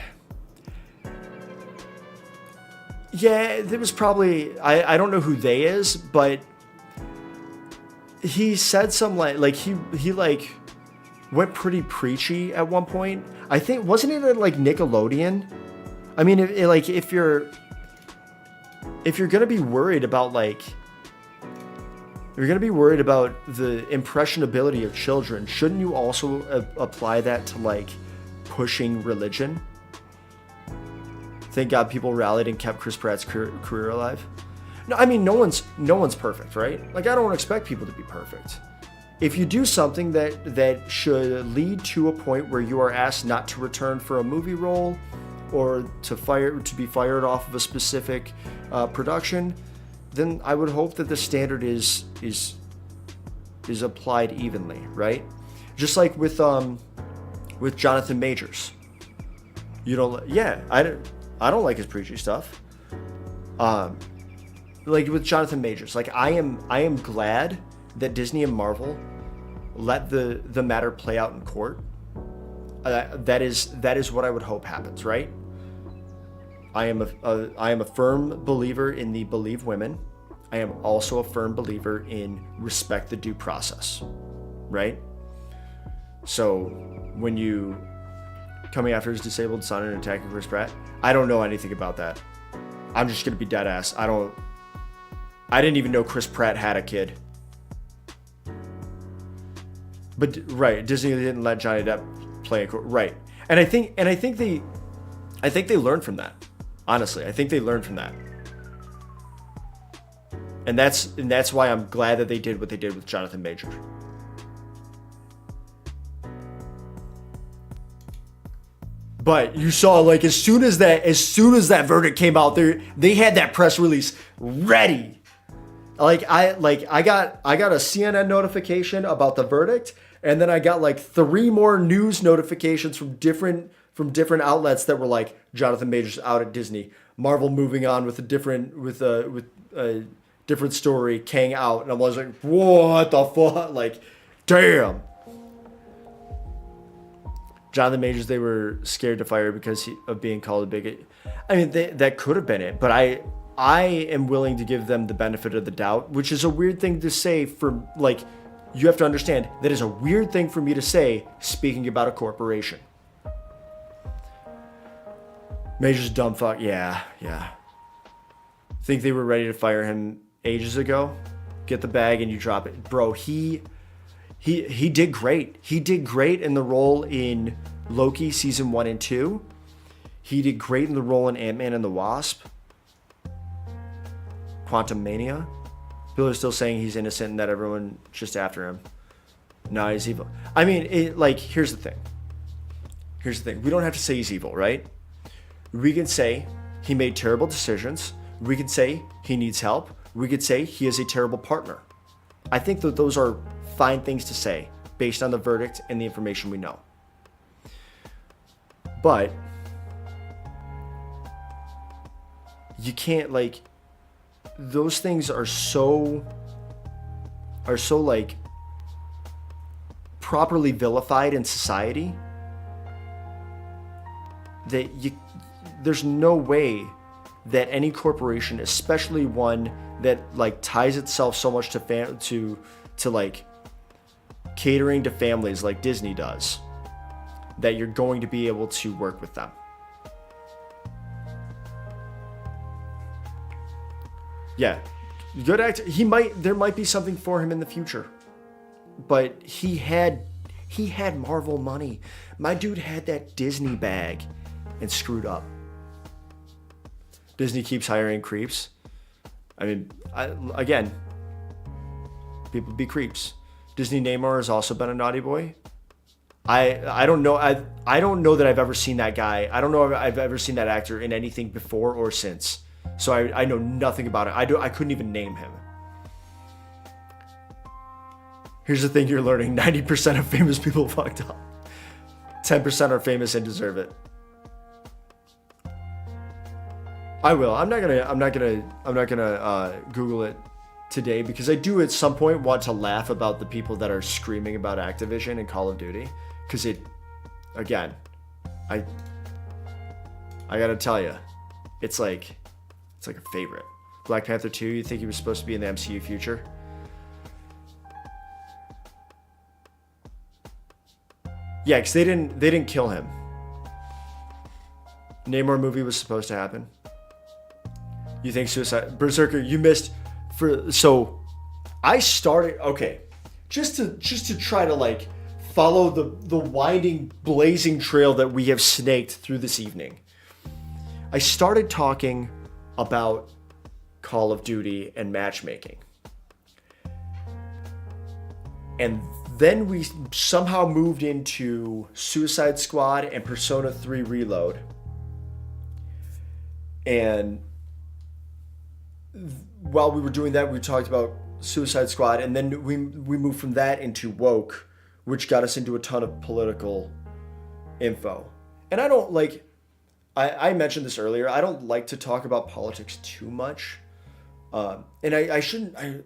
Yeah, there was probably, I don't know who they is, but he said some like he like went pretty preachy at one point. I think, wasn't it like Nickelodeon? I mean, if you're gonna be worried about like, if you're gonna be worried about the impressionability of children, shouldn't you also apply that to like pushing religion? Thank God people rallied and kept Chris Pratt's career alive. No, I mean, no one's perfect, right? Like, I don't expect people to be perfect. If you do something that should lead to a point where you are asked not to return for a movie role or to be fired off of a specific production, then I would hope that the standard is applied evenly, right? Just like with Jonathan Majors. You don't, yeah, I don't like his preachy stuff. Like with Jonathan Majors, like I am glad that Disney and Marvel let the matter play out in court. That is what I would hope happens, right? I am a firm believer in the believe women. I am also a firm believer in respect the due process, right? So when you coming after his disabled son and attacking Chris Pratt, I don't know anything about that. I'm just gonna be dead ass. I didn't even know Chris Pratt had a kid. But right, Disney didn't let Johnny Depp play right. And I think they learned from that. Honestly, I think they learned from that. And that's why I'm glad that they did what they did with Jonathan Majors. But you saw, like, as soon as that verdict came out, they had that press release ready. I got a CNN notification about the verdict, and then I got like 3 more news notifications from different outlets that were like, Jonathan Majors out at Disney, Marvel moving on with a different story, Kang out, and I was like, what the fuck? Like, damn. Jonathan Majors, they were scared to fire because of being called a bigot. I mean, that could have been it, but I am willing to give them the benefit of the doubt, which is a weird thing to say for, like, you have to understand that is a weird thing for me to say speaking about a corporation. Major's a dumb fuck. Yeah. Think they were ready to fire him ages ago? Get the bag and you drop it. Bro, he did great. He did great in the role in Loki season 1 and 2. He did great in the role in Ant-Man and the Wasp. Quantumania. People are still saying he's innocent and that everyone's just after him. No, he's evil. I mean, here's the thing. We don't have to say he's evil, right? We can say he made terrible decisions. We can say he needs help. We could say he is a terrible partner. I think that those are fine things to say based on the verdict and the information we know. But you can't, those things are so properly vilified in society that there's no way that any corporation, especially one that ties itself so much to catering to families like Disney does, that you're going to be able to work with them. Yeah, good actor. There might be something for him in the future, but he had Marvel money. My dude had that Disney bag and screwed up. Disney keeps hiring creeps. I mean, again, people be creeps. Disney Namor has also been a naughty boy. I don't know. I don't know that I've ever seen that guy. I don't know if I've ever seen that actor in anything before or since. So I know nothing about it. I couldn't even name him. Here's the thing you're learning. 90% of famous people fucked up. 10% are famous and deserve it. I will. I'm not gonna Google it today because I do at some point want to laugh about the people that are screaming about Activision and Call of Duty. Because again, I gotta tell you, it's like a favorite. Black Panther 2. You think he was supposed to be in the MCU future? Yeah, because they didn't kill him. Namor movie was supposed to happen. You think Suicide Berserker? You missed so I started just to try to follow the winding, blazing trail that we have snaked through this evening. I started talking about Call of Duty and matchmaking, and then we somehow moved into Suicide Squad and Persona 3 Reload. And while we were doing that, we talked about Suicide Squad, and then we moved from that into Woke, which got us into a ton of political info. And I don't I mentioned this earlier, I don't like to talk about politics too much. And I shouldn't, I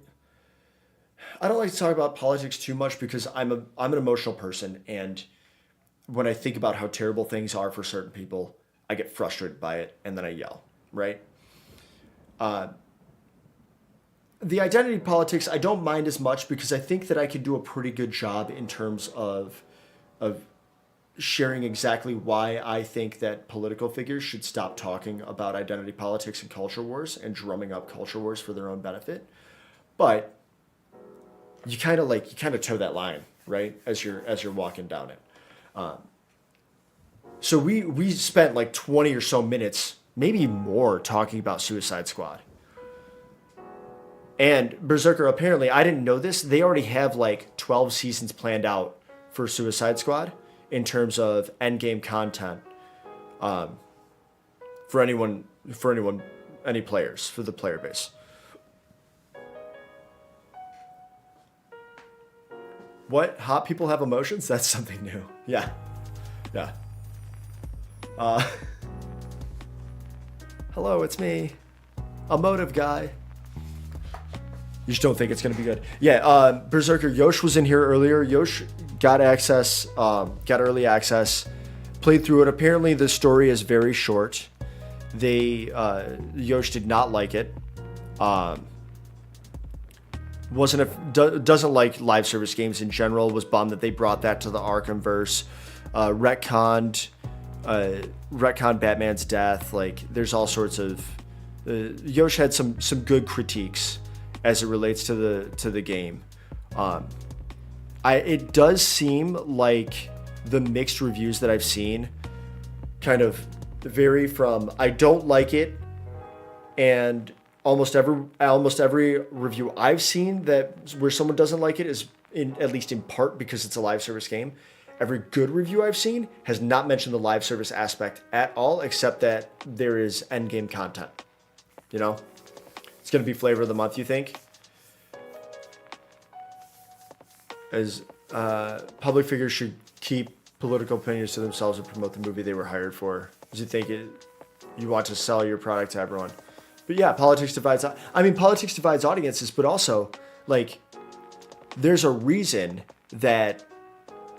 don't like to talk about politics too much because I'm an emotional person, and when I think about how terrible things are for certain people, I get frustrated by it and then I yell, right? The identity politics I don't mind as much because I think that I can do a pretty good job in terms of sharing exactly why I think that political figures should stop talking about identity politics and culture wars and drumming up culture wars for their own benefit. But you kind of toe that line, right? As you're walking down it. So we spent 20 or so minutes, maybe more, talking about Suicide Squad. And Berserker, apparently, I didn't know this, they already have 12 seasons planned out for Suicide Squad in terms of endgame content. For anyone, any players, for the player base. What? Hot people have emotions? That's something new. Yeah. Hello, it's me. Emotive guy. You just don't think it's going to be good. Yeah, Berserker, Yosh was in here earlier. Yosh got early access, played through it. Apparently the story is very short. Yosh did not like it. doesn't like live service games in general. Was bummed that they brought that to the Arkhamverse. Retconned Batman's death. Like, there's all sorts of. Yosh had some good critiques as it relates to the game. It does seem like the mixed reviews that I've seen kind of vary from I don't like it, and almost every review I've seen that where someone doesn't like it is at least in part because it's a live service game. Every good review I've seen has not mentioned the live service aspect at all, except that there is end game content. You know, it's going to be flavor of the month. You think? As public figures should keep political opinions to themselves and promote the movie they were hired for. As you think you want to sell your product to everyone. But yeah, politics divides. I mean, politics divides audiences, but also, like, there's a reason that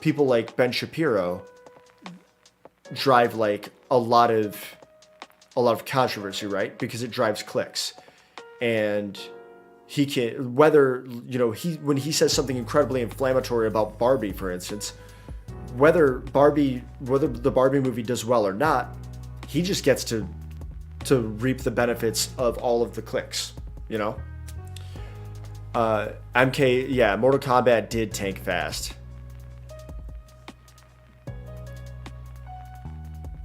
people like Ben Shapiro drive like a lot of controversy, right? Because it drives clicks, and he can whether when he says something incredibly inflammatory about Barbie, for instance, whether the Barbie movie does well or not, he just gets to reap the benefits of all of the clicks, you know? Mortal Kombat did tank fast.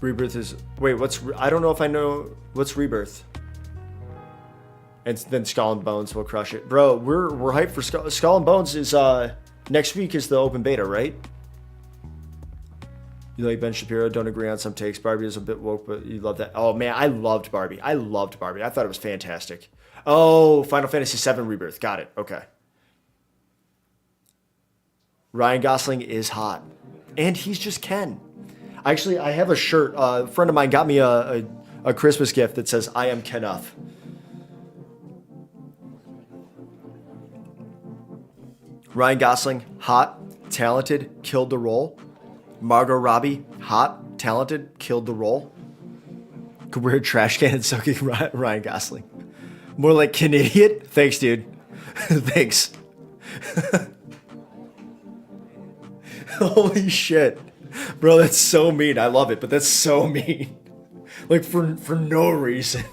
Rebirth is... Wait, I don't know if I know... What's Rebirth? And then Skull and Bones will crush it. Bro, we're hyped for Skull and Bones is... next week is the open beta, right? You like Ben Shapiro, don't agree on some takes. Barbie is a bit woke, but you love that. Oh, man, I loved Barbie. I thought it was fantastic. Oh, Final Fantasy VII Rebirth. Got it. Okay. Ryan Gosling is hot. And he's just Ken. Actually, I have a shirt. A friend of mine got me a Christmas gift that says, I am Kenuff. Ryan Gosling, hot, talented, killed the role. Margot Robbie, hot, talented, killed the role. Could wear a trash can and soaking Ryan Gosling. More like Canadian? Thanks, dude. Thanks. Holy shit. Bro, that's so mean. I love it, but that's so mean. Like, for no reason.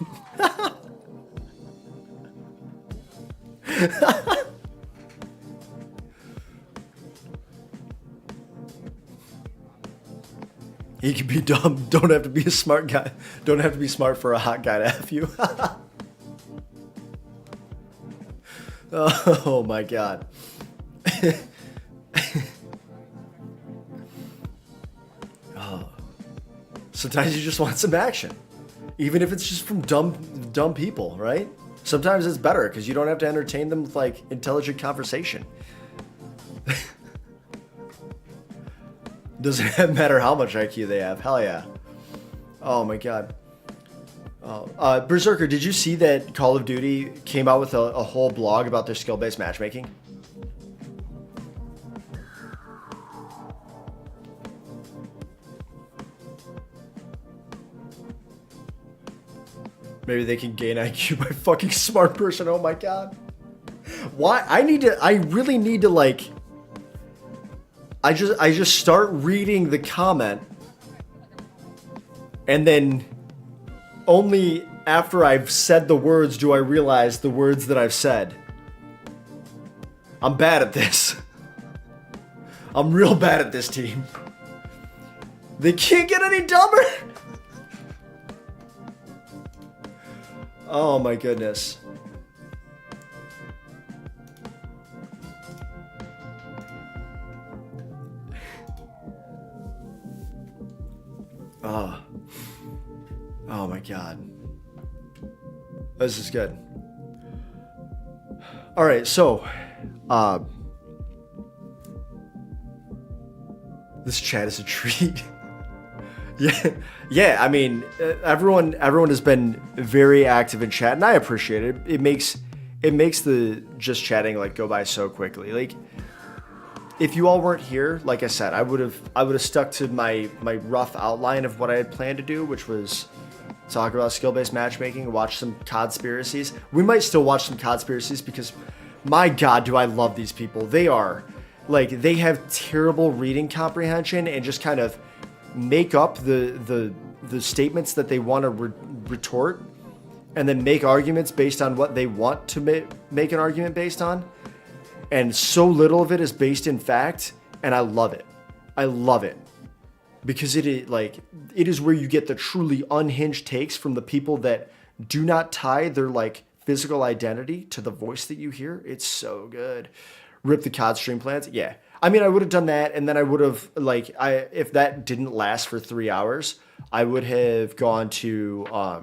He can be dumb. Don't have to be a smart guy. Don't have to be smart for a hot guy to F you. Oh my God. Oh. Sometimes you just want some action. Even if it's just from dumb people, right? Sometimes it's better because you don't have to entertain them with like intelligent conversation. Doesn't matter how much IQ they have. Hell yeah. Oh my God. Oh, Berserker, did you see that Call of Duty came out with a whole blog about their skill-based matchmaking? Maybe they can gain IQ by fucking smart person. Oh my God. Why? I really need to like... I just start reading the comment, and then only after I've said the words do I realize the words that I've said. I'm bad at this. I'm real bad at this, team. They can't get any dumber. Oh my goodness. Oh my God. This is good. All right, so this chat is a treat. Yeah. I mean, everyone has been very active in chat, and I appreciate it. It makes the just chatting like go by so quickly. Like, if you all weren't here, like I said, I would have stuck to my rough outline of what I had planned to do, which was talk about skill-based matchmaking, watch some conspiracies. We might still watch some conspiracies because My God, do I love these people. They are, like, they have terrible reading comprehension and just kind of make up the statements that they want to retort and then make arguments based on what they want to make an argument based on. And so little of it is based in fact, and I love it. I love it. Because it is where you get the truly unhinged takes from the people that do not tie their like physical identity to the voice that you hear. It's so good. Rip the COD stream plans. Yeah. I mean, I would have done that, and then I would have if that didn't last for 3 hours, I would have gone to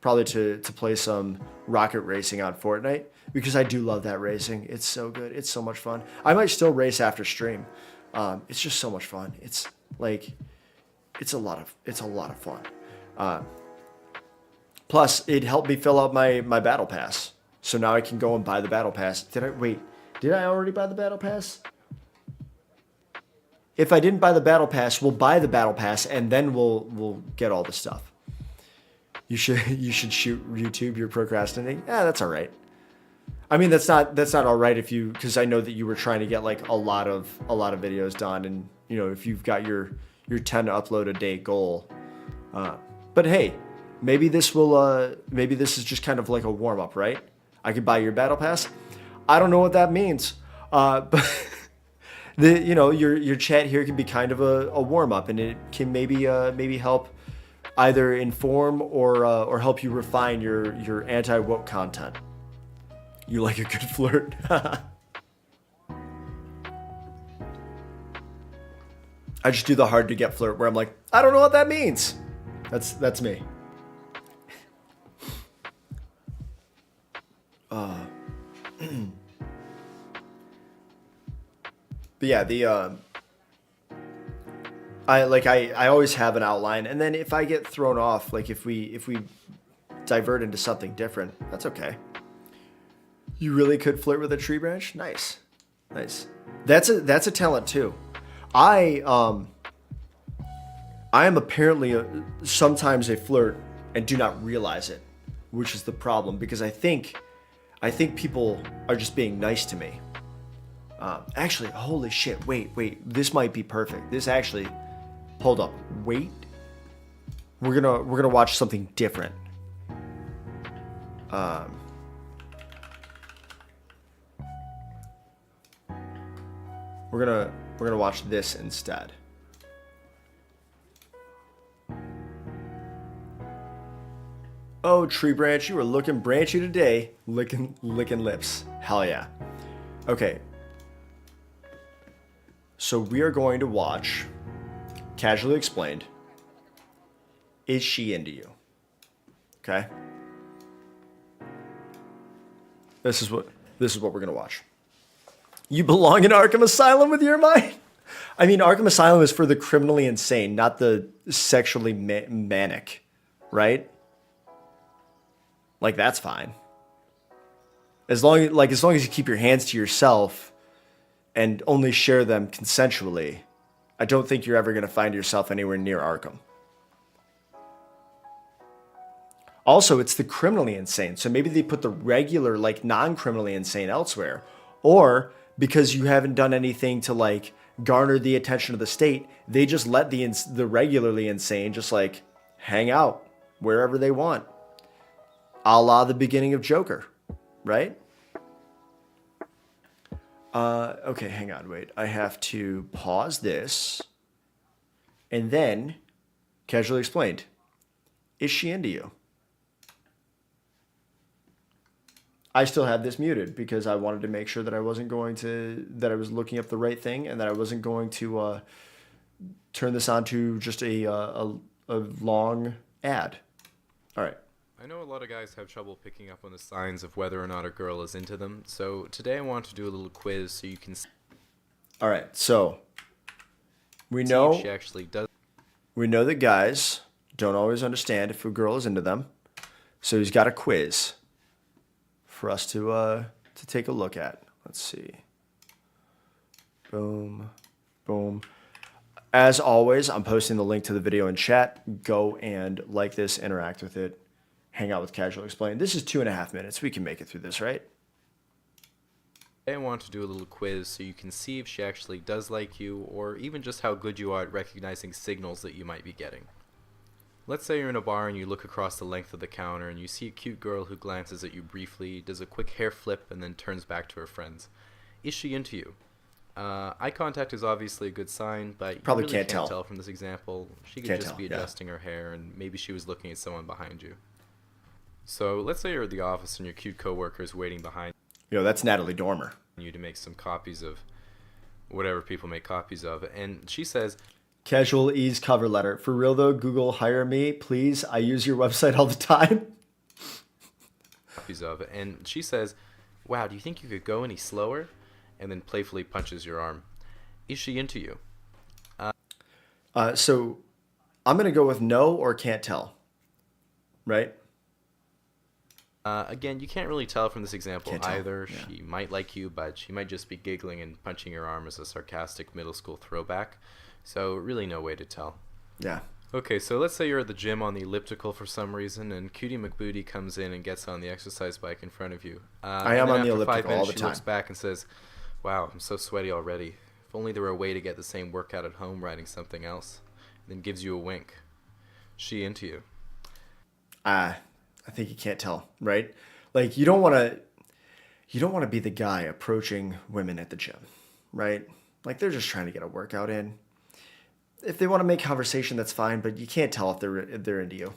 probably to play some rocket racing on Fortnite, because I do love that racing. It's so good. It's so much fun. I might still race after stream. It's just so much fun. It's like, it's a lot of fun. Plus, it helped me fill out my battle pass. So now I can go and buy the battle pass. Did I already buy the battle pass? If I didn't buy the battle pass, we'll buy the battle pass and then we'll get all the stuff. You should shoot YouTube. You're procrastinating. Yeah, that's all right. I mean, that's not all right because I know that you were trying to get like a lot of videos done, and you know, if you've got your 10 upload a day goal. But hey, maybe this is just kind of like a warm up, right? I could buy your battle pass. I don't know what that means, but your chat here can be kind of a warm up, and it can maybe help either inform or help you refine your anti-woke content. You like a good flirt. I just do the hard to get flirt where I'm like, I don't know what that means. That's me. But yeah, I always have an outline, and then if I get thrown off, like if we divert into something different, that's okay. You really could flirt with a tree branch? Nice. That's a talent too. I am apparently sometimes a flirt and do not realize it, which is the problem, because I think people are just being nice to me. Actually, holy shit! Wait, this might be perfect. This actually, hold up, wait. We're gonna watch something different. We're gonna watch this instead. Oh, tree branch, you were looking branchy today. Licking lips. Hell yeah. Okay. So we are going to watch Casually Explained. Is she into you? Okay. This is what we're gonna watch. You belong in Arkham Asylum with your mind? I mean, Arkham Asylum is for the criminally insane, not the sexually manic, right? Like, that's fine. As long as you keep your hands to yourself and only share them consensually, I don't think you're ever going to find yourself anywhere near Arkham. Also, it's the criminally insane, so maybe they put the regular, like, non-criminally insane elsewhere. Or, because you haven't done anything to, like, garner the attention of the state, they just let the regularly insane just, like, hang out wherever they want. A la the beginning of Joker, right? Okay, hang on, wait. I have to pause this. And then, Casually Explained. Is she into you? I still have this muted because I wanted to make sure that I was looking up the right thing, and that I wasn't going to turn this on to just a long ad. All right. I know a lot of guys have trouble picking up on the signs of whether or not a girl is into them, so today I want to do a little quiz so you can see. All right, so we know if she actually does. We know that guys don't always understand if a girl is into them, so he's got a quiz for us to take a look at. Let's see. Boom, boom. As always, I'm posting the link to the video in chat. Go and like this, interact with it. Hang out with Casually Explained. This is 2.5 minutes. We can make it through this, right? I want to do a little quiz so you can see if she actually does like you, or even just how good you are at recognizing signals that you might be getting. Let's say you're in a bar and you look across the length of the counter and you see a cute girl who glances at you briefly, does a quick hair flip, and then turns back to her friends. Is she into you? Eye contact is obviously a good sign, but you Probably really can't can't tell. tell from this example. She could Can't just tell, be yeah. adjusting her hair, and maybe she was looking at someone behind you. So let's say you're at the office and your cute coworker is waiting behind Yo, that's Natalie Dormer. you to make some copies of whatever people make copies of, and she says, Casual ease cover letter. For real though, Google hire me, please. I use your website all the time. wow, do you think you could go any slower? And then playfully punches your arm. Is she into you? So I'm going to go with no or can't tell. Right? Again, you can't really tell from this example Can't tell, either. yeah. She might like you, but she might just be giggling and punching your arm as a sarcastic middle school throwback. So really no way to tell. Yeah. Okay, so let's say you're at the gym on the elliptical for some reason, and Cutie McBooty comes in and gets on the exercise bike in front of you. I am on the after 5 elliptical all minutes, the she time. looks back and says, wow, I'm so sweaty already. If only there were a way to get the same workout at home riding something else. And then gives you a wink. She into you? I think you can't tell, right? Like you don't want to be the guy approaching women at the gym, right? Like they're just trying to get a workout in. If they want to make conversation, that's fine, but you can't tell if they're into you.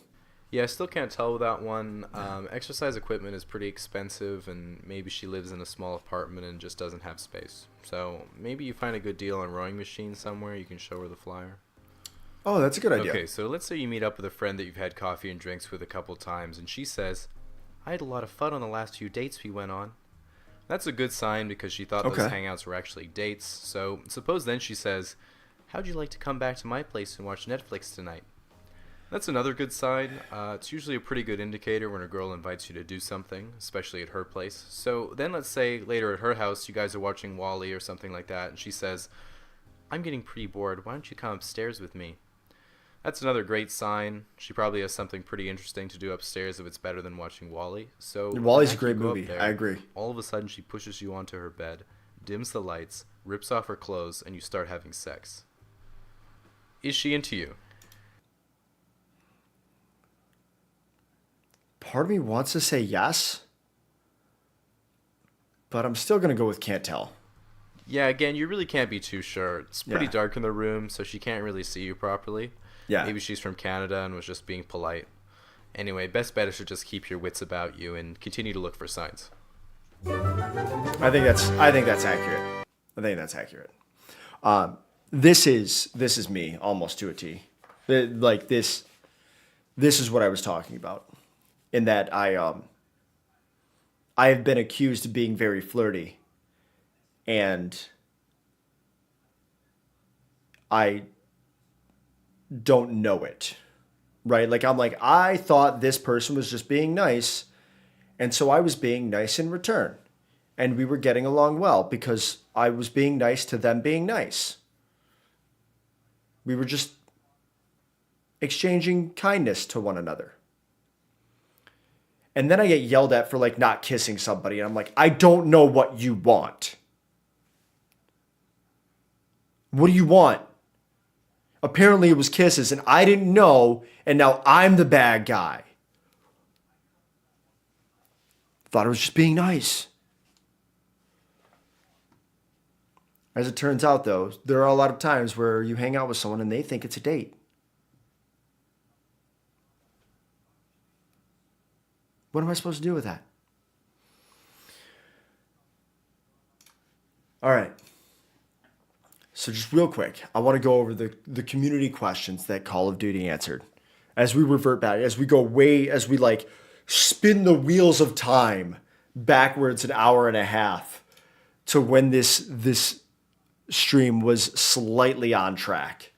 Yeah, I still can't tell with that one. Exercise equipment is pretty expensive, and maybe she lives in a small apartment and just doesn't have space. So maybe you find a good deal on rowing machines somewhere. You can show her the flyer. Oh, that's a good idea. Okay, so let's say you meet up with a friend that you've had coffee and drinks with a couple times, and she says, I had a lot of fun on the last few dates we went on. That's a good sign because she thought those Okay. hangouts were actually dates. So suppose then she says, how'd you like to come back to my place and watch Netflix tonight? That's another good sign. It's usually a pretty good indicator when a girl invites you to do something, especially at her place. So then let's say later at her house you guys are watching Wall-E or something like that, and she says, I'm getting pretty bored. Why don't you come upstairs with me? That's another great sign. She probably has something pretty interesting to do upstairs if it's better than watching Wall-E. So Wall-E's a after great you go up movie. there, I agree. all of a sudden she pushes you onto her bed, dims the lights, rips off her clothes, and you start having sex. Is she into you? Part of me wants to say yes, but I'm still going to go with can't tell. Yeah, again, you really can't be too sure. It's pretty Yeah. dark in the room, so she can't really see you properly. Yeah. Maybe she's from Canada and was just being polite. Anyway, best bet is to just keep your wits about you and continue to look for signs. I think that's accurate. I think that's accurate. This is me almost to a T. Like this is what I was talking about. In that I have been accused of being very flirty, and I don't know it. Right? Like I'm like, I thought this person was just being nice, and so I was being nice in return. And we were getting along well because I was being nice to them being nice. We were just exchanging kindness to one another. And then I get yelled at for like not kissing somebody. And I'm like, I don't know what you want. What do you want? Apparently it was kisses and I didn't know. And now I'm the bad guy. Thought it was just being nice. As it turns out, though, there are a lot of times where you hang out with someone and they think it's a date. What am I supposed to do with that? All right. So just real quick, I want to go over the community questions that Call of Duty answered. As we revert back, as we like spin the wheels of time backwards an hour and a half to when this stream was slightly on track.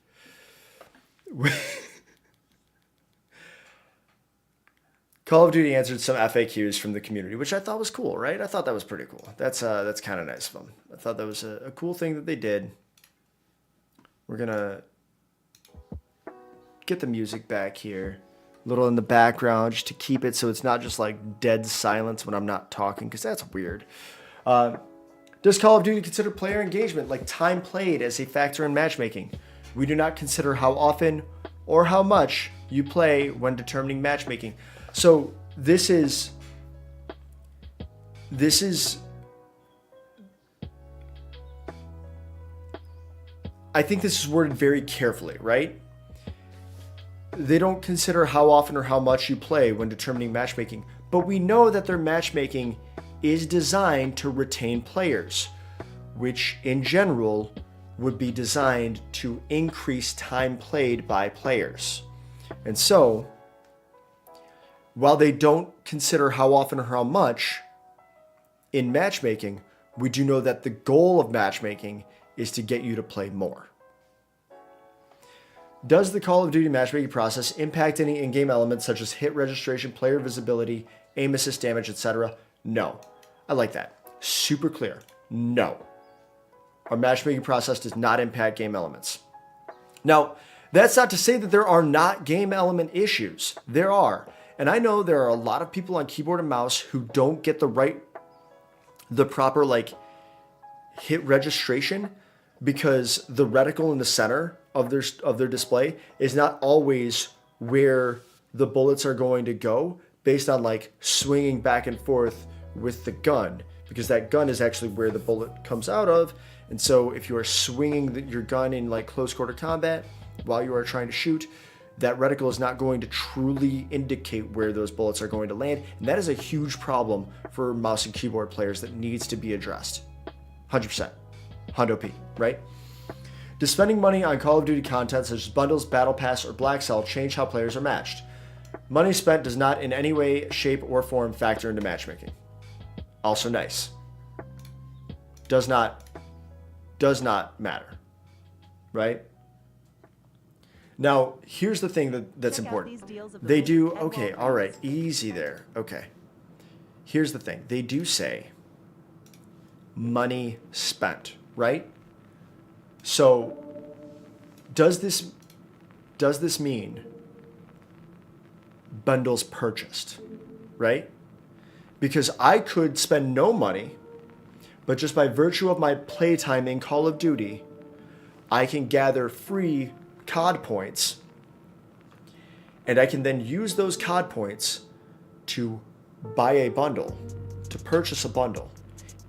Call of Duty answered some FAQs from the community, which I thought was cool, right? I thought that was pretty cool. That's kind of nice of them. I thought that was a cool thing that they did. We're gonna get the music back here, a little in the background, just to keep it so it's not just like dead silence when I'm not talking, because that's weird. Does Call of Duty consider player engagement, like time played, as a factor in matchmaking? We do not consider how often or how much you play when determining matchmaking. So this is I think this is worded very carefully, right? They don't consider how often or how much you play when determining matchmaking, but we know that their matchmaking is designed to retain players, which in general would be designed to increase time played by players. And so, while they don't consider how often or how much in matchmaking, we do know that the goal of matchmaking is to get you to play more. Does the Call of Duty matchmaking process impact any in-game elements such as hit registration, player visibility, aim assist damage, etc.? No. I like that. Super clear. No. Our matchmaking process does not impact game elements. Now, that's not to say that there are not game element issues. There are. And I know there are a lot of people on keyboard and mouse who don't get the proper hit registration, because the reticle in the center of their display is not always where the bullets are going to go, based on swinging back and forth with the gun, because that gun is actually where the bullet comes out of. And so if you are swinging your gun in close quarter combat while you are trying to shoot, that reticle is not going to truly indicate where those bullets are going to land. And that is a huge problem for mouse and keyboard players that needs to be addressed. 100%. Hundo P, right? Does spending money on Call of Duty content such as bundles, Battle Pass, or Black Cell change how players are matched? Money spent does not in any way, shape, or form factor into matchmaking. Also nice. Does not matter, right? Now, here's the thing that's important. They do, okay, all right, easy there. Okay. Here's the thing. They do say money spent, right? So, does this mean bundles purchased, right? Because I could spend no money, but just by virtue of my playtime in Call of Duty, I can gather free COD points, and I can then use those COD points to buy a bundle, to purchase a bundle,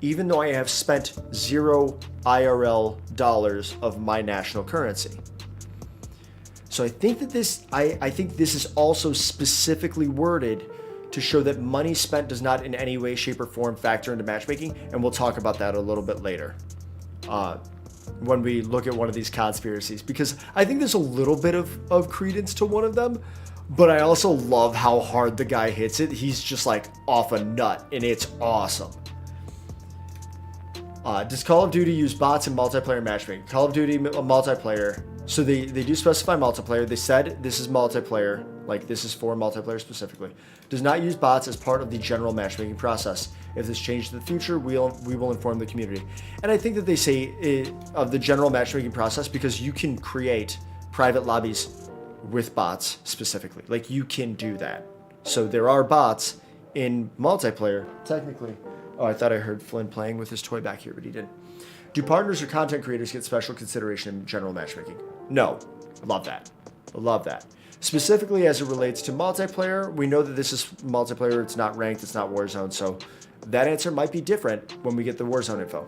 even though I have spent 0 IRL dollars of my national currency. So I think that I think this is also specifically worded to show that money spent does not in any way, shape, or form factor into matchmaking, and we'll talk about that a little bit later when we look at one of these conspiracies, because I think there's a little bit of credence to one of them, but I also love how hard the guy hits it. He's just off a nut, and it's awesome. Does Call of Duty use bots in multiplayer matchmaking? Call of Duty multiplayer, so they do specify multiplayer. They said this is multiplayer, this is for multiplayer specifically. Does not use bots as part of the general matchmaking process. If this changes in the future, we will inform the community. And I think that they say of the general matchmaking process because you can create private lobbies with bots specifically. You can do that. So there are bots in multiplayer, technically. Oh, I thought I heard Flynn playing with his toy back here, but he didn't. Do partners or content creators get special consideration in general matchmaking? No. Love that. Love that. Specifically as it relates to multiplayer, we know that this is multiplayer. It's not ranked. It's not Warzone. So that answer might be different when we get the Warzone info.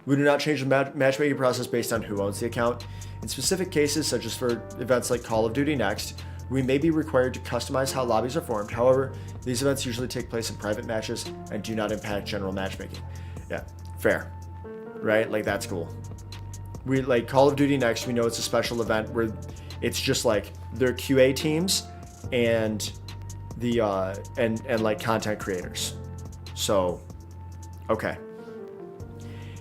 We do not change the matchmaking process based on who owns the account. In specific cases, such as for events like Call of Duty Next, we may be required to customize how lobbies are formed. However, these events usually take place in private matches and do not impact general matchmaking. Yeah, fair. Right? That's cool. We Call of Duty Next, we know it's a special event where it's just their QA teams and the and content creators. So, okay.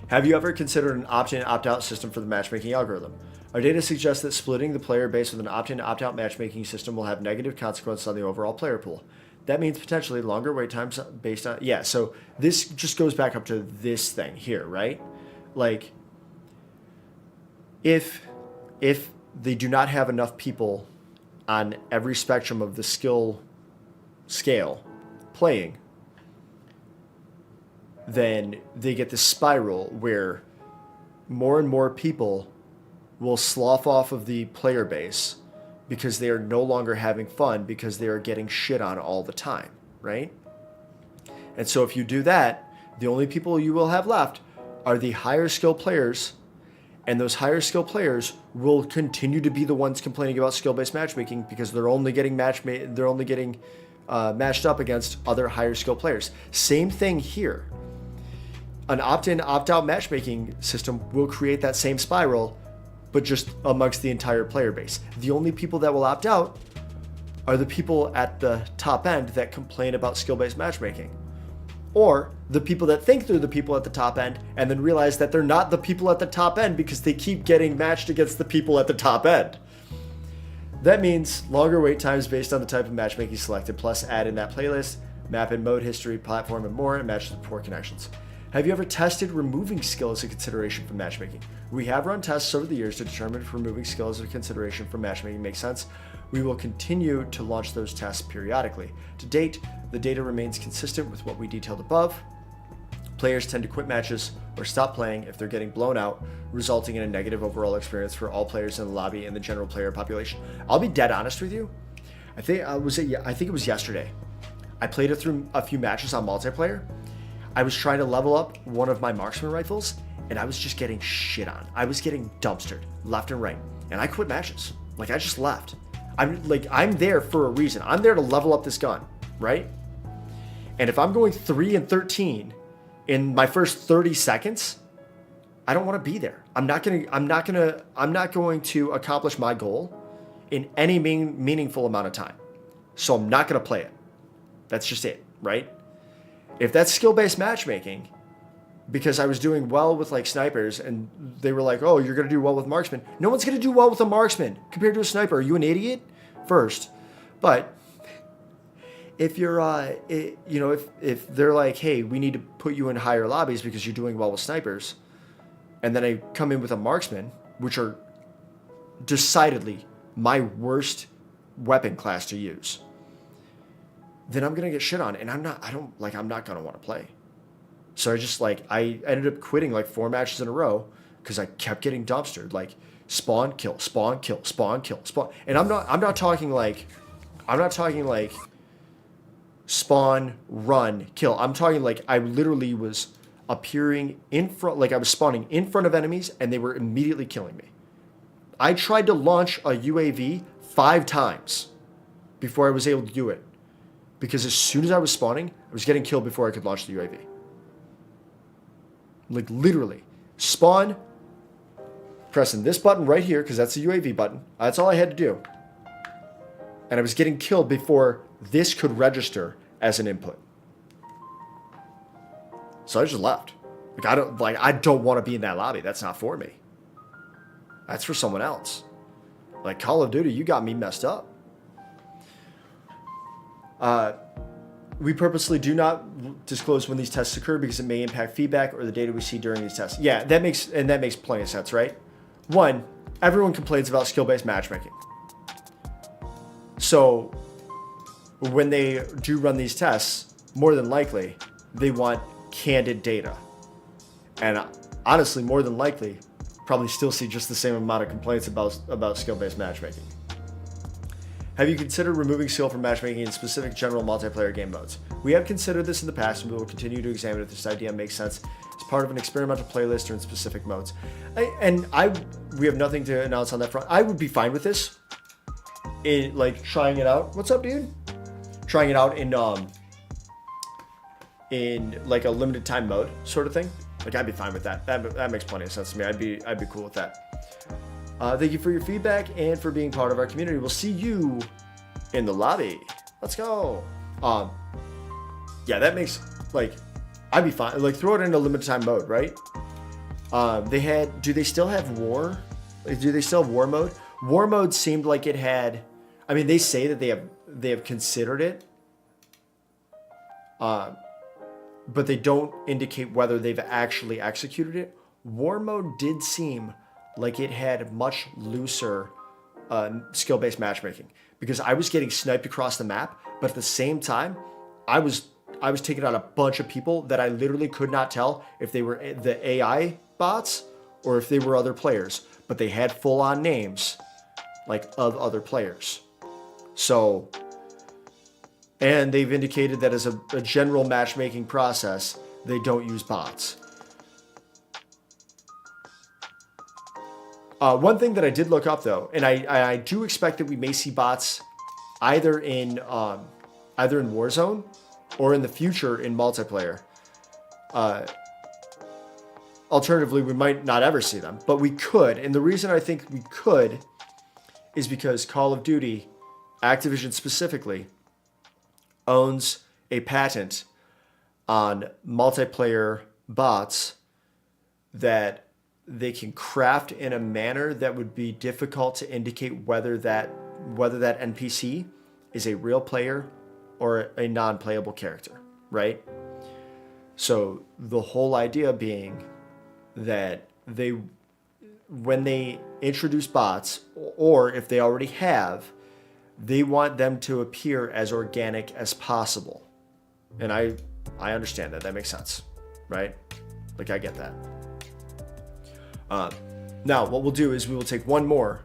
Have you ever considered an opt-in, opt-out system for the matchmaking algorithm? Our data suggests that splitting the player base with an opt-in, opt-out matchmaking system will have negative consequences on the overall player pool. That means potentially longer wait times based on... Yeah, so this just goes back up to this thing here, right? If they do not have enough people on every spectrum of the skill scale playing, then they get this spiral where more and more people will slough off of the player base because they are no longer having fun because they are getting shit on all the time, right? And so if you do that, the only people you will have left are the higher skill players, and those higher skill players will continue to be the ones complaining about skill-based matchmaking because they're only getting matched up against other higher skill players. Same thing here. An opt-in, opt-out matchmaking system will create that same spiral, but just amongst the entire player base. The only people that will opt out are the people at the top end that complain about skill-based matchmaking. Or the people that think they're the people at the top end and then realize that they're not the people at the top end because they keep getting matched against the people at the top end. That means longer wait times based on the type of matchmaking selected, plus add in that playlist, map in mode, history, platform, and more, and match the poor connections. Have you ever tested removing skill as a consideration for matchmaking? We have run tests over the years to determine if removing skill as a consideration for matchmaking makes sense. We will continue to launch those tests periodically. To date, the data remains consistent with what we detailed above. Players tend to quit matches or stop playing if they're getting blown out, resulting in a negative overall experience for all players in the lobby and the general player population. I'll be dead honest with you. I think it was yesterday. I played through a few matches on multiplayer. I was trying to level up one of my marksman rifles, and I was just getting shit on. I was getting dumpstered left and right, and I quit matches. Like, I just left. I'm there for a reason. I'm there to level up this gun, right? And if I'm going 3 and 13 in my first 30 seconds, I don't want to be there. I'm not going to accomplish my goal in any meaningful amount of time. So I'm not going to play it. That's just it, right? If that's skill-based matchmaking, because I was doing well with like snipers and they were like, oh, you're going to do well with marksmen. No one's going to do well with a marksman compared to a sniper. Are you an idiot? First. But if you're, if they're like, hey, we need to put you in higher lobbies because you're doing well with snipers, and then I come in with a marksman, which are decidedly my worst weapon class to use, then I'm going to get shit on. And I'm not going to want to play. So I ended up quitting like 4 matches in a row because I kept getting dumpstered. Like spawn, kill, spawn, kill, spawn, kill, spawn. And I'm not talking like spawn, run, kill. I'm talking like I literally was appearing in front, like I was spawning in front of enemies and they were immediately killing me. I tried to launch a UAV 5 times before I was able to do it. Because as soon as I was spawning, I was getting killed before I could launch the UAV. Like literally. Spawn, pressing this button right here, because that's the UAV button. That's all I had to do. And I was getting killed before this could register as an input. So I just left. I don't want to be in that lobby. That's not for me. That's for someone else. Like Call of Duty, you got me messed up. We purposely do not disclose when these tests occur because it may impact feedback or the data we see during these tests. Yeah, that makes plenty of sense, right? 1, everyone complains about skill-based matchmaking. So when they do run these tests, more than likely, they want candid data. And honestly, more than likely, probably still see just the same amount of complaints about skill-based matchmaking. Have you considered removing skill from matchmaking in specific general multiplayer game modes? We have considered this in the past and we will continue to examine if this idea makes sense as part of an experimental playlist or in specific modes. We have nothing to announce on that front. I would be fine with this. Trying it out. What's up, dude? Trying it out in like a limited time mode sort of thing. Like I'd be fine with that. That makes plenty of sense to me. I'd be cool with that. Thank you for your feedback and for being part of our community. We'll see you in the lobby. Let's go. Yeah, that makes I'd be fine. Like throw it into limited time mode, right? Do they still have war? Do they still have war mode? War mode seemed like it had. I mean, they say that they have considered it, but they don't indicate whether they've actually executed it. War mode did seem like it had much looser skill-based matchmaking because I was getting sniped across the map, but at the same time, I was I was taking out a bunch of people that I literally could not tell if they were the AI bots or if they were other players, but they had full-on names like of other players. So, and they've indicated that as a general matchmaking process, they don't use bots. One thing that I did look up though, and I do expect that we may see bots either in Warzone or in the future in multiplayer. Alternatively, we might not ever see them, but we could. And the reason I think we could is because Call of Duty, Activision specifically, owns a patent on multiplayer bots that they can craft in a manner that would be difficult to indicate whether that NPC is a real player or a non-playable character, right? So the whole idea being that when they introduce bots, or if they already have, they want them to appear as organic as possible. And I understand that. That makes sense, right? Like, I get that. Now, what we'll do is we will take one more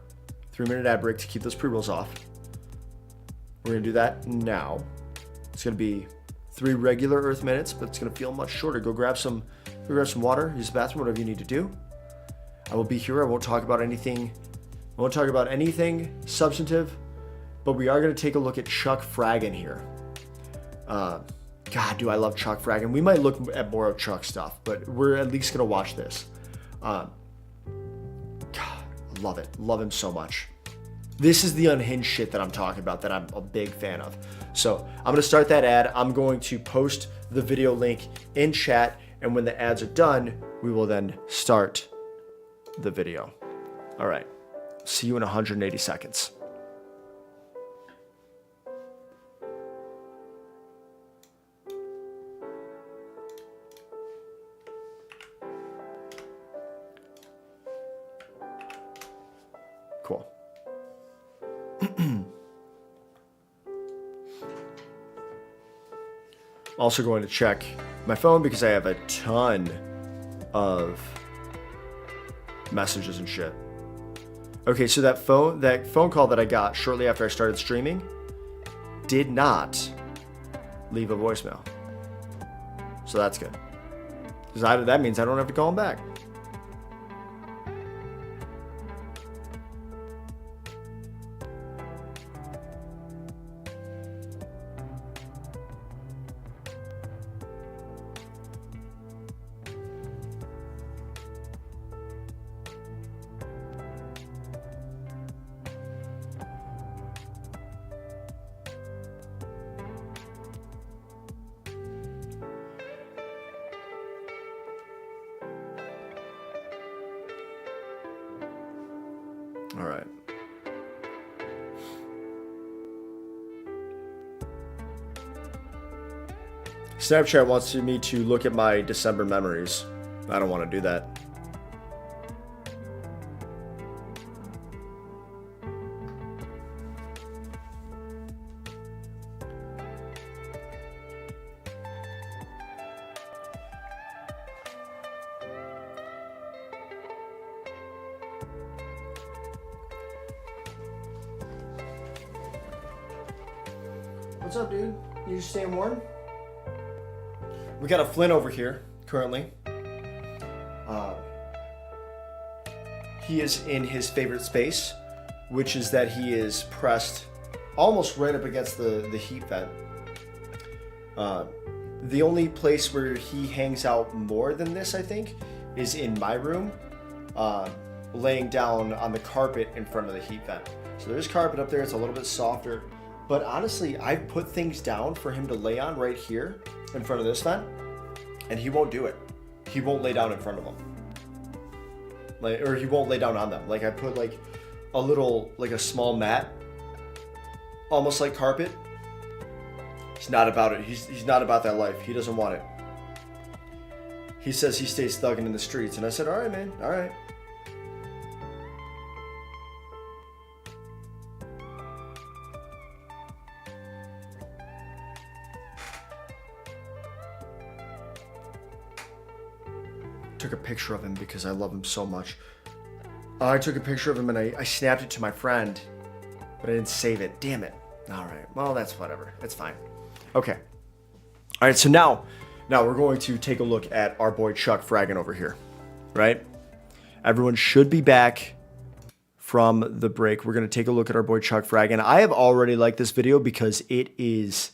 3-minute ad break to keep those pre-rolls off. We're going to do that now. It's going to be 3 regular Earth minutes, but it's going to feel much shorter. Go grab some water, use the bathroom, whatever you need to do. I will be here. I won't talk about anything. I won't talk about anything substantive, but we are going to take a look at Chuck Fragan here. God, do I love Chuck Fragan. We might look at more of Chuck stuff, but we're at least going to watch this. God, I love it. Love him so much. This is the unhinged shit that I'm talking about that I'm a big fan of. So I'm going to start that ad. I'm going to post the video link in chat, and when the ads are done, we will then start the video. All right. See you in 180 seconds. Cool. Also going to check my phone because I have a ton of messages and shit. Okay, so that phone call that I got shortly after I started streaming did not leave a voicemail. So that's good. Because that means I don't have to call him back. All right. Snapchat wants me to look at my December memories. I don't want to do that. What's up, dude? You just staying warm? We got a Flynn over here currently. He is in his favorite space, which is that he is pressed almost right up against the heat vent. The only place where he hangs out more than this, I think, is in my room, laying down on the carpet in front of the heat vent. So there's carpet up there. It's a little bit softer. But honestly, I've put things down for him to lay on right here in front of this vent, and he won't do it. He won't lay down in front of them. Or he won't lay down on them. Like, I put like a small mat, almost like carpet. He's not about it. He's not about that life. He doesn't want it. He says he stays thugging in the streets. And I said, all right, man, all right. took a picture of him because I love him so much. I took a picture of him and I snapped it to my friend, but I didn't save it. Damn it. All right. Well, that's whatever. It's fine. Okay. All right. So now we're going to take a look at our boy Chuck fragging over here, right? Everyone should be back from the break. We're going to take a look at our boy Chuck fragging. I have already liked this video because it is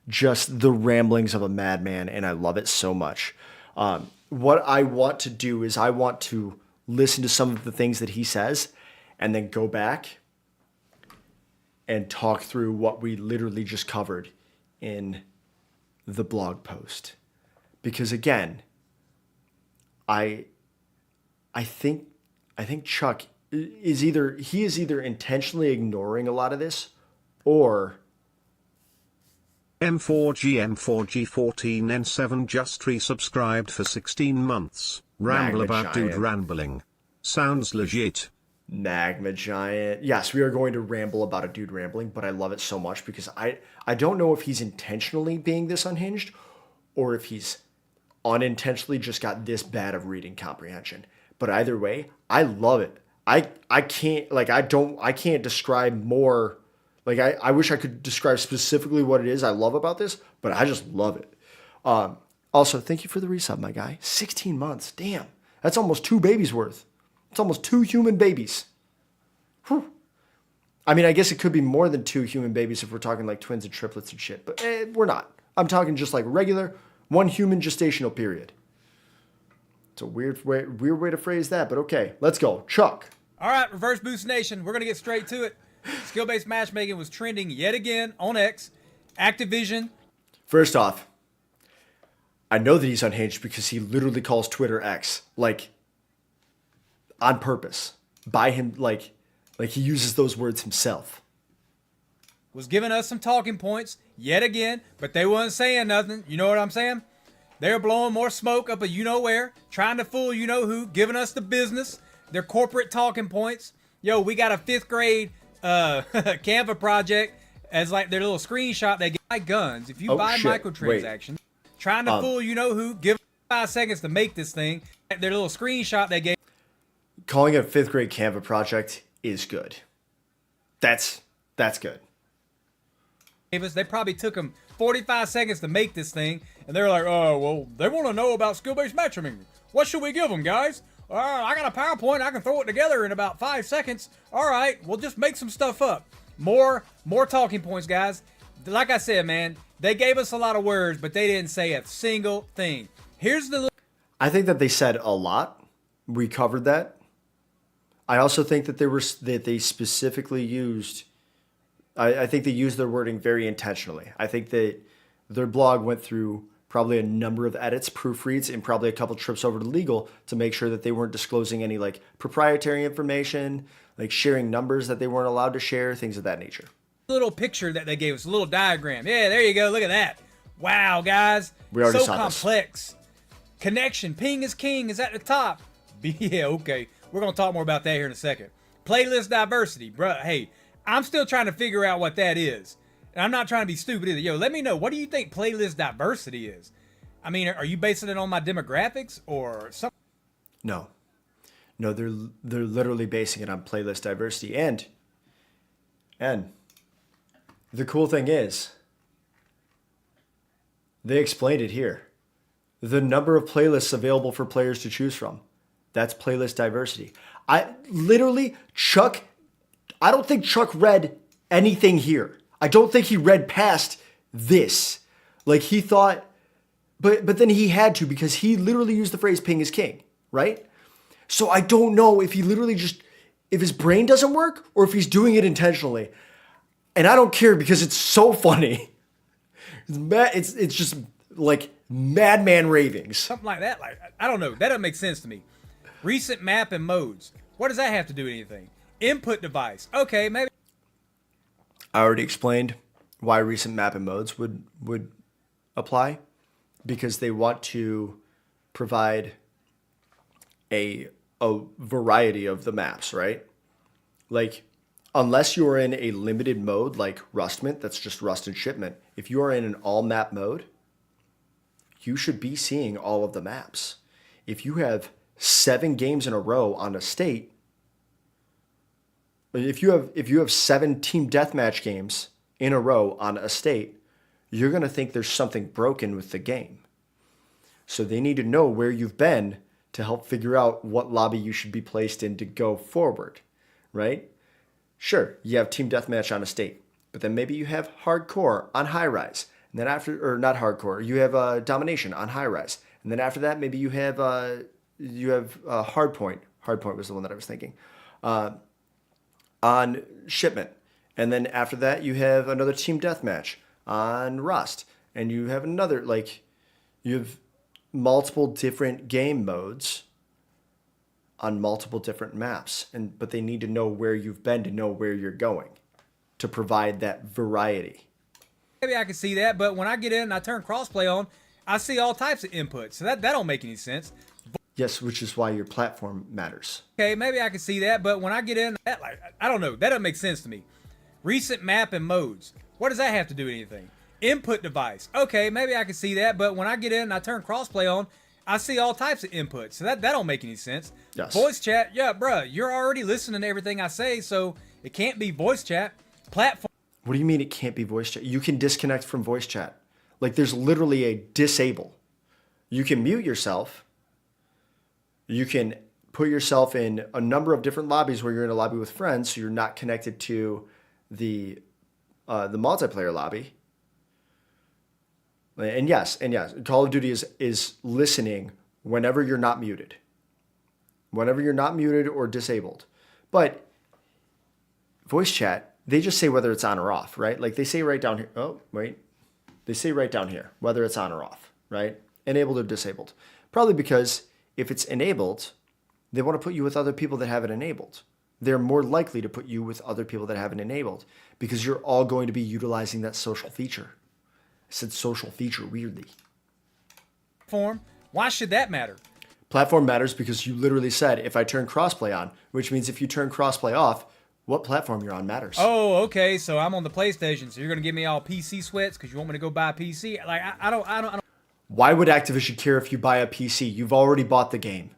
just the ramblings of a madman, and I love it so much. What I want to do is I want to listen to some of the things that he says and then go back and talk through what we literally just covered in the blog post. Because again, I think Chuck is either intentionally ignoring a lot of this, or M4G14N7 just resubscribed for 16 months. Ramble Magma about dude Giant. rambling. Sounds legit. Magma Giant. Yes, we are going to ramble about a dude rambling, but I love it so much because I don't know if he's intentionally being this unhinged or if he's unintentionally just got this bad of reading comprehension. But either way, I love it. I can't describe more. Like, I wish I could describe specifically what it is I love about this, but I just love it. Also, thank you for the resub, my guy. 16 months. Damn. That's almost 2 babies worth. It's almost 2 human babies. Whew. I mean, I guess it could be more than 2 human babies if we're talking like twins and triplets and shit, but we're not. I'm talking just like regular 1 human gestational period. It's a weird way to phrase that, but okay. Let's go. Chuck. All right, Reverse Boost Nation, we're going to get straight to it. Skill-based matchmaking was trending yet again on X. Activision. First off, I know that he's unhinged because he literally calls Twitter X, like, on purpose. By him, like he uses those words himself. Was giving us some talking points yet again, but they wasn't saying nothing. You know what I'm saying? They're blowing more smoke up a you-know-where, trying to fool you-know-who, giving us the business, their corporate talking points. Yo, we got a 5th grade Canva project as like their little screenshot they get. Buy guns. If you buy microtransactions, trying to fool you-know-who, give 5 seconds to make this thing. Their little screenshot they gave. Calling it a 5th grade Canva project is good. That's good. They probably took them 45 seconds to make this thing, and they're like, oh, well, they want to know about skill-based matchmaking. What should we give them, guys? I got a PowerPoint. I can throw it together in about 5 seconds. All right, we'll just make some stuff up. More talking points, guys. Like I said, man, they gave us a lot of words, but they didn't say a single thing. Here's the... I think that they said a lot. We covered that. I also think that they specifically used... I think they used their wording very intentionally. I think that their blog went through probably a number of edits, proofreads, and probably a couple trips over to legal to make sure that they weren't disclosing any like proprietary information, like sharing numbers that they weren't allowed to share, things of that nature. Little picture that they gave us, a little diagram. Yeah, there you go. Look at that. Wow, guys. We already so saw complex. Connection. Ping is king is at the top. Yeah, okay. We're going to talk more about that here in a second. Playlist diversity. Bruh, hey, I'm still trying to figure out what that is. And I'm not trying to be stupid either. Yo, let me know. What do you think playlist diversity is? I mean, are you basing it on my demographics or something? No, they're literally basing it on playlist diversity. And the cool thing is, they explained it here. The number of playlists available for players to choose from. That's playlist diversity. I don't think Chuck read anything here. I don't think he read past this. Like he thought, but then he had to because he literally used the phrase ping is king, right? So I don't know if he literally if his brain doesn't work or if he's doing it intentionally. And I don't care because it's so funny. It's just like madman ravings. Something like that. Like, I don't know. That doesn't make sense to me. Recent map and modes. What does that have to do with anything? Input device. Okay, maybe. I already explained why recent map and modes would apply, because they want to provide a variety of the maps, right? Like, unless you're in a limited mode like Rustment, that's just Rust and Shipment, if you are in an all map mode, you should be seeing all of the maps. if you have 7 games in a row on a state, if you have 7 team deathmatch games in a row on a state, you're going to think there's something broken with the game. So they need to know where you've been to help figure out what lobby you should be placed in to go forward, right? Sure, you have team deathmatch on a state, but then maybe you have hardcore on high rise, and then after, or not hardcore, you have domination on high rise, and then after that maybe you have hardpoint. Hardpoint was the one that I was thinking. On shipment, and then after that you have another team deathmatch on Rust, and you have another, like, you have multiple different game modes on multiple different maps, but they need to know where you've been to know where you're going to provide that variety. Maybe I can see that, but when I get in and I turn crossplay on, I see all types of inputs. So that don't make any sense. Yes, which is why your platform matters. Okay, maybe I can see that, but when I get in, I don't know. That doesn't make sense to me. Recent map and modes. What does that have to do with anything? Input device. Okay, maybe I can see that, but when I get in and I turn crossplay on, I see all types of inputs. So that don't make any sense. Yes. Voice chat. Yeah, bruh, you're already listening to everything I say, so it can't be voice chat. Platform. What do you mean it can't be voice chat? You can disconnect from voice chat. Like, there's literally a disable. You can mute yourself. You can put yourself in a number of different lobbies where you're in a lobby with friends, so you're not connected to the multiplayer lobby. And yes, Call of Duty is listening whenever you're not muted. Whenever you're not muted or disabled. But voice chat, they just say whether it's on or off, right? Like, they say right down here. Oh, wait. They say right down here whether it's on or off, right? Enabled or disabled. Probably because if it's enabled, they want to put you with other people that have it enabled. They're more likely to put you with other people that have it enabled because you're all going to be utilizing that social feature. I said social feature weirdly. Why should that matter? Platform matters because you literally said if I turn crossplay on, which means if you turn crossplay off, what platform you're on matters. Oh, okay. So I'm on the PlayStation. So you're gonna give me all PC sweats because you want me to go buy a PC? Like, I don't. Why would Activision care if you buy a PC? You've already bought the game.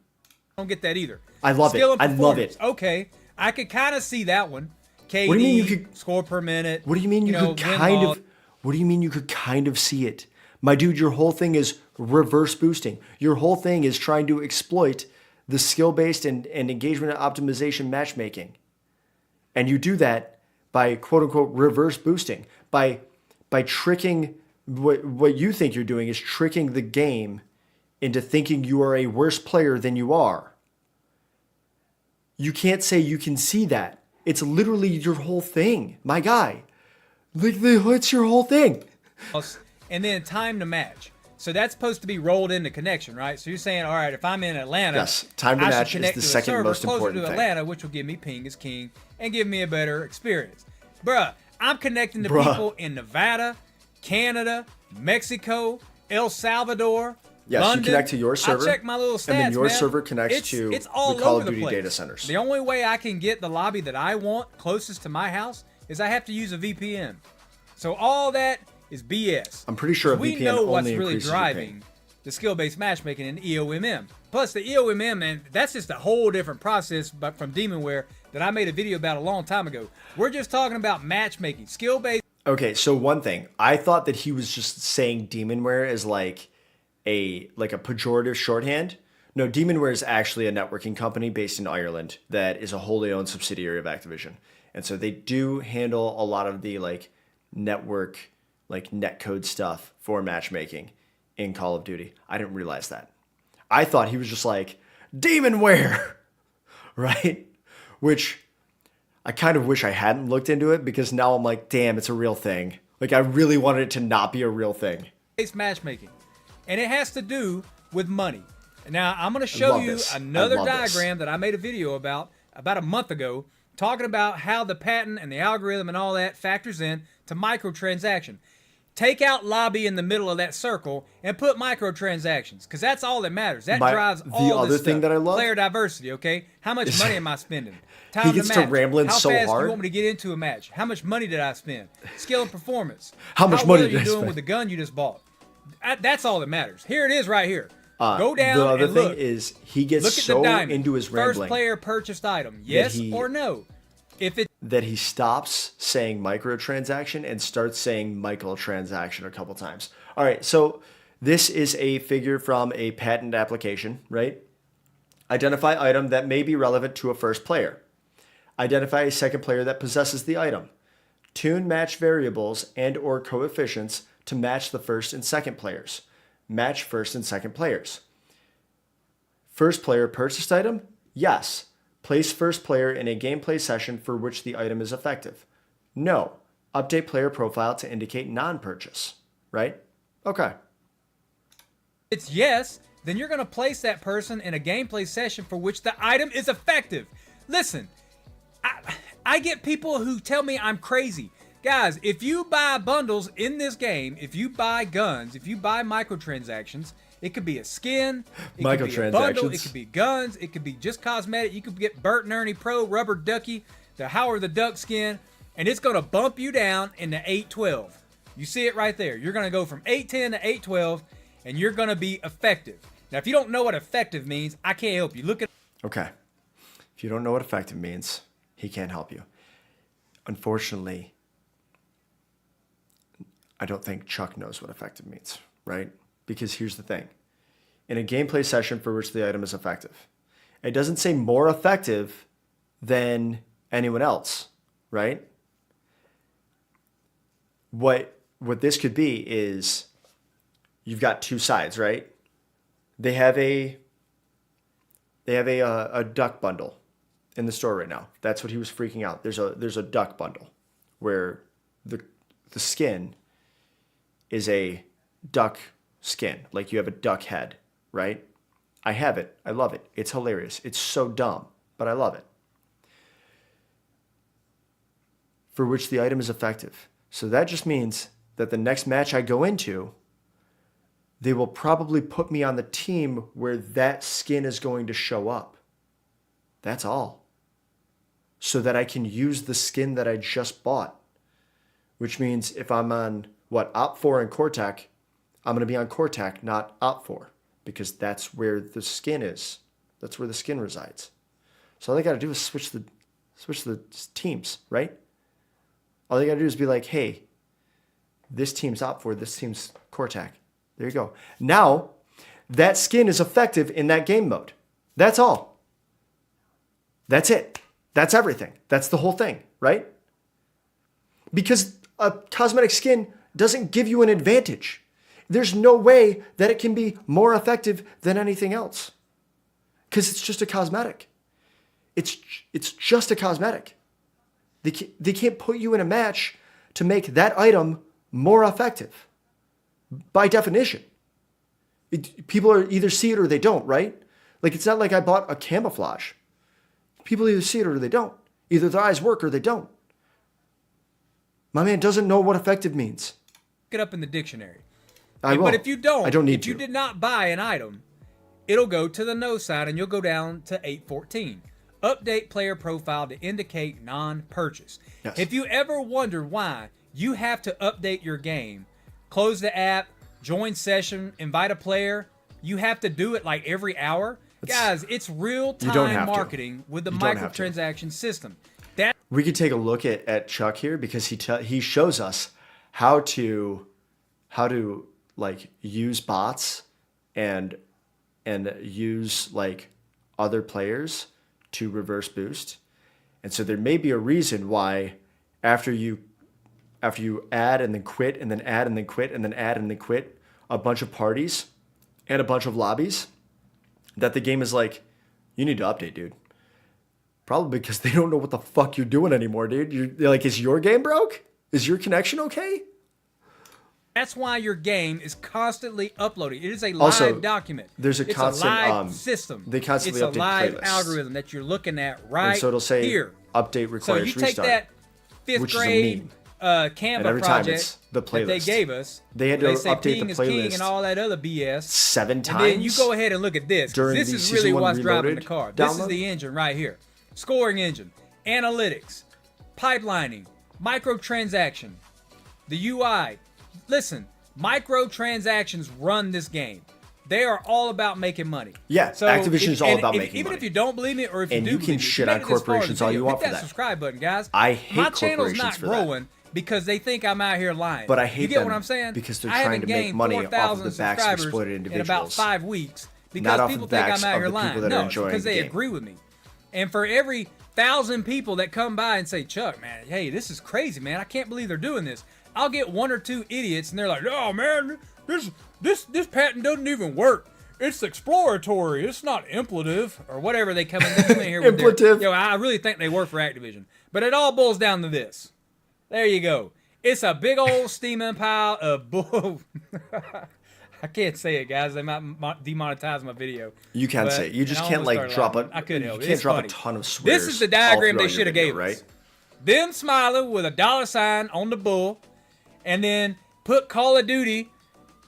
I don't get that either. I love it. I love it. Okay, I could kind of see that one. KD, what do you mean you could score per minute? What do you mean you could kind of? What do you mean you could kind of see it? My dude, your whole thing is reverse boosting. Your whole thing is trying to exploit the skill-based and engagement optimization matchmaking. And you do that by quote-unquote reverse boosting, by tricking what you think you're doing is tricking the game into thinking you are a worse player than you are. You can't say you can see that. It's literally your whole thing, my guy. Like, it's your whole thing. And then time to match. So that's supposed to be rolled into connection, right? So you're saying, all right, if I'm in Atlanta, yes, time to match is the second most important thing. Atlanta, which will give me ping as king and give me a better experience. Bruh, I'm connecting to people in Nevada, Canada, Mexico, El Salvador, yes, London. You connect to your server. I check my little stats, and then your man. server connects to it's all the Call over of Duty the data centers. The only way I can get the lobby that I want closest to my house is I have to use a VPN. So all that is BS. I'm pretty sure a VPN we know only what's really increases driving the skill-based matchmaking in EOMM. Plus, the EOMM, man, that's just a whole different process but from Demonware that I made a video about a long time ago. We're just talking about matchmaking, skill-based. Okay, so one thing. I thought that he was just saying Demonware is like a pejorative shorthand. No, Demonware is actually a networking company based in Ireland that is a wholly owned subsidiary of Activision. And so they do handle a lot of the network, netcode stuff for matchmaking in Call of Duty. I didn't realize that. I thought he was just like, Demonware, right? Which I kind of wish I hadn't looked into it because now I'm like, damn, it's a real thing. Like, I really wanted it to not be a real thing. It's matchmaking. And it has to do with money. Now, I'm going to show you another diagram that I made a video about a month ago, talking about how the patent and the algorithm and all that factors in to microtransaction. Take out lobby in the middle of that circle and put microtransactions, because that's all that matters. That drives all the other this thing stuff. That I love, player diversity. Okay, how much money am I spending? Time he gets to match. rambling how so fast hard. Do you want me to get into a match? How much money did I spend? Skill and performance. How much well money are you did I doing spend? with the gun you just bought? That's all that matters. Here it is, right here. Go down The other and thing look. is he gets Look at the so diamond. into his First rambling player purchased item. Yes or no? If it that he stops saying microtransaction and starts saying microtransaction a couple times. All right, so this is a figure from a patent application, right? Identify item that may be relevant to a first player. Identify a second player that possesses the item. Tune match variables and or coefficients to match the first and second players. Match first and second players. First player purchased item? Yes. Place first player in a gameplay session for which the item is effective. No. Update player profile to indicate non-purchase. Right? Okay. it's yes, then you're going to place that person in a gameplay session for which the item is effective. Listen, I get people who tell me I'm crazy. Guys, if you buy bundles in this game, if you buy guns, if you buy microtransactions, it could be a skin, it could be a bundle, it could be guns, it could be just cosmetic. You could get Bert and Ernie Pro Rubber Ducky, the Howard the Duck skin, and it's going to bump you down into 812. You see it right there. You're going to go from 810 to 812, and you're going to be effective. Now, if you don't know what effective means, I can't help you. Look at. Okay. If you don't know what effective means, he can't help you. Unfortunately, I don't think Chuck knows what effective means, right? Because here's the thing. In a gameplay session for which the item is effective, it doesn't say more effective than anyone else, right? What this could be is you've got two sides, right? They have a duck bundle in the store right now. That's what he was freaking out. There's a duck bundle where the skin is a duck skin, like you have a duck head, right? I have it. I love it. It's hilarious. It's so dumb, but I love it. For which the item is effective. So that just means that the next match I go into, they will probably put me on the team where that skin is going to show up. That's all. So that I can use the skin that I just bought. Which means if I'm on, Op 4 and Cortec, I'm going to be on Cortec, not Op 4. Because that's where the skin is. That's where the skin resides. So all they got to do is switch the teams, right? All they got to do is be like, hey, this team's Op 4, this team's Cortec. There you go. Now, that skin is effective in that game mode. That's all. That's it. That's everything. That's the whole thing, right? Because a cosmetic skin doesn't give you an advantage. There's no way that it can be more effective than anything else. Because it's just a cosmetic. It's just a cosmetic. They can't put you in a match to make that item more effective. By definition. People are either see it or they don't, right? Like, it's not like I bought a camouflage. People either see it or they don't. Either their eyes work or they don't. My man doesn't know what effective means. Look it up in the dictionary. But if you don't, I don't need if you did not buy an item, it'll go to the no side and you'll go down to 814. Update player profile to indicate non-purchase. Yes. If you ever wonder why you have to update your game, close the app, join session, invite a player, you have to do it like every hour. Guys, it's real-time marketing with the microtransaction system. We could take a look at Chuck here because he shows us how to like use bots and use like other players to reverse boost. And so there may be a reason why after you add and then quit and then add and then quit and then add and then quit a bunch of parties and a bunch of lobbies, that the game is like, you need to update, dude. Probably because they don't know what the fuck you're doing anymore, dude. They're like, is your game broke? Is your connection okay? That's why your game is constantly uploading. It is a live document. There's a constant live system. They constantly update. It's a live playlists. algorithm that you're looking at right and so it'll say here. Update requires so you take restart, that fifth grade Canva project the playlist. that they gave us. They had to update the is playlist king and all that other BS 7 times. And then you go ahead and look at this. This is really what's driving the car. This is the engine right here. Scoring engine, analytics, pipelining, microtransaction, the UI. Listen, microtransactions run this game. They are all about making money. Yeah, Activision is all about making even money. if you don't believe me, or if And you you do can believe me, shit if you on made it this far in the corporations all you video, want hit for that that. subscribe button, guys. I hate my channel's corporations not for that. growing because they think I'm out here lying. But I hate you get them what I'm saying? because they're I trying haven't to make gained money off of 4,000 the backs of subscribers exploited in about individuals. 5 weeks because Not off people the think backs I'm out of here the people lying. that are No, it's enjoying because the they game. agree with me. And for every 1,000 people that come by and say, Chuck, man, hey, this is crazy, man. I can't believe they're doing this. I'll get 1 or 2 idiots, and they're like, oh, man, this patent doesn't even work. It's exploratory. It's not impletive, or whatever they come in here with. Impletive. I really think they work for Activision. But it all boils down to this. There you go. It's a big old steaming pile of bull. I can't say it, guys. They might demonetize my video. You can say it. You just can't like drop it. I couldn't help it. You can't It's drop funny. a ton of swears. This is the diagram all they throughout should have your gave video, us. right? Them smiling with a $sign on the bull, and then put Call of Duty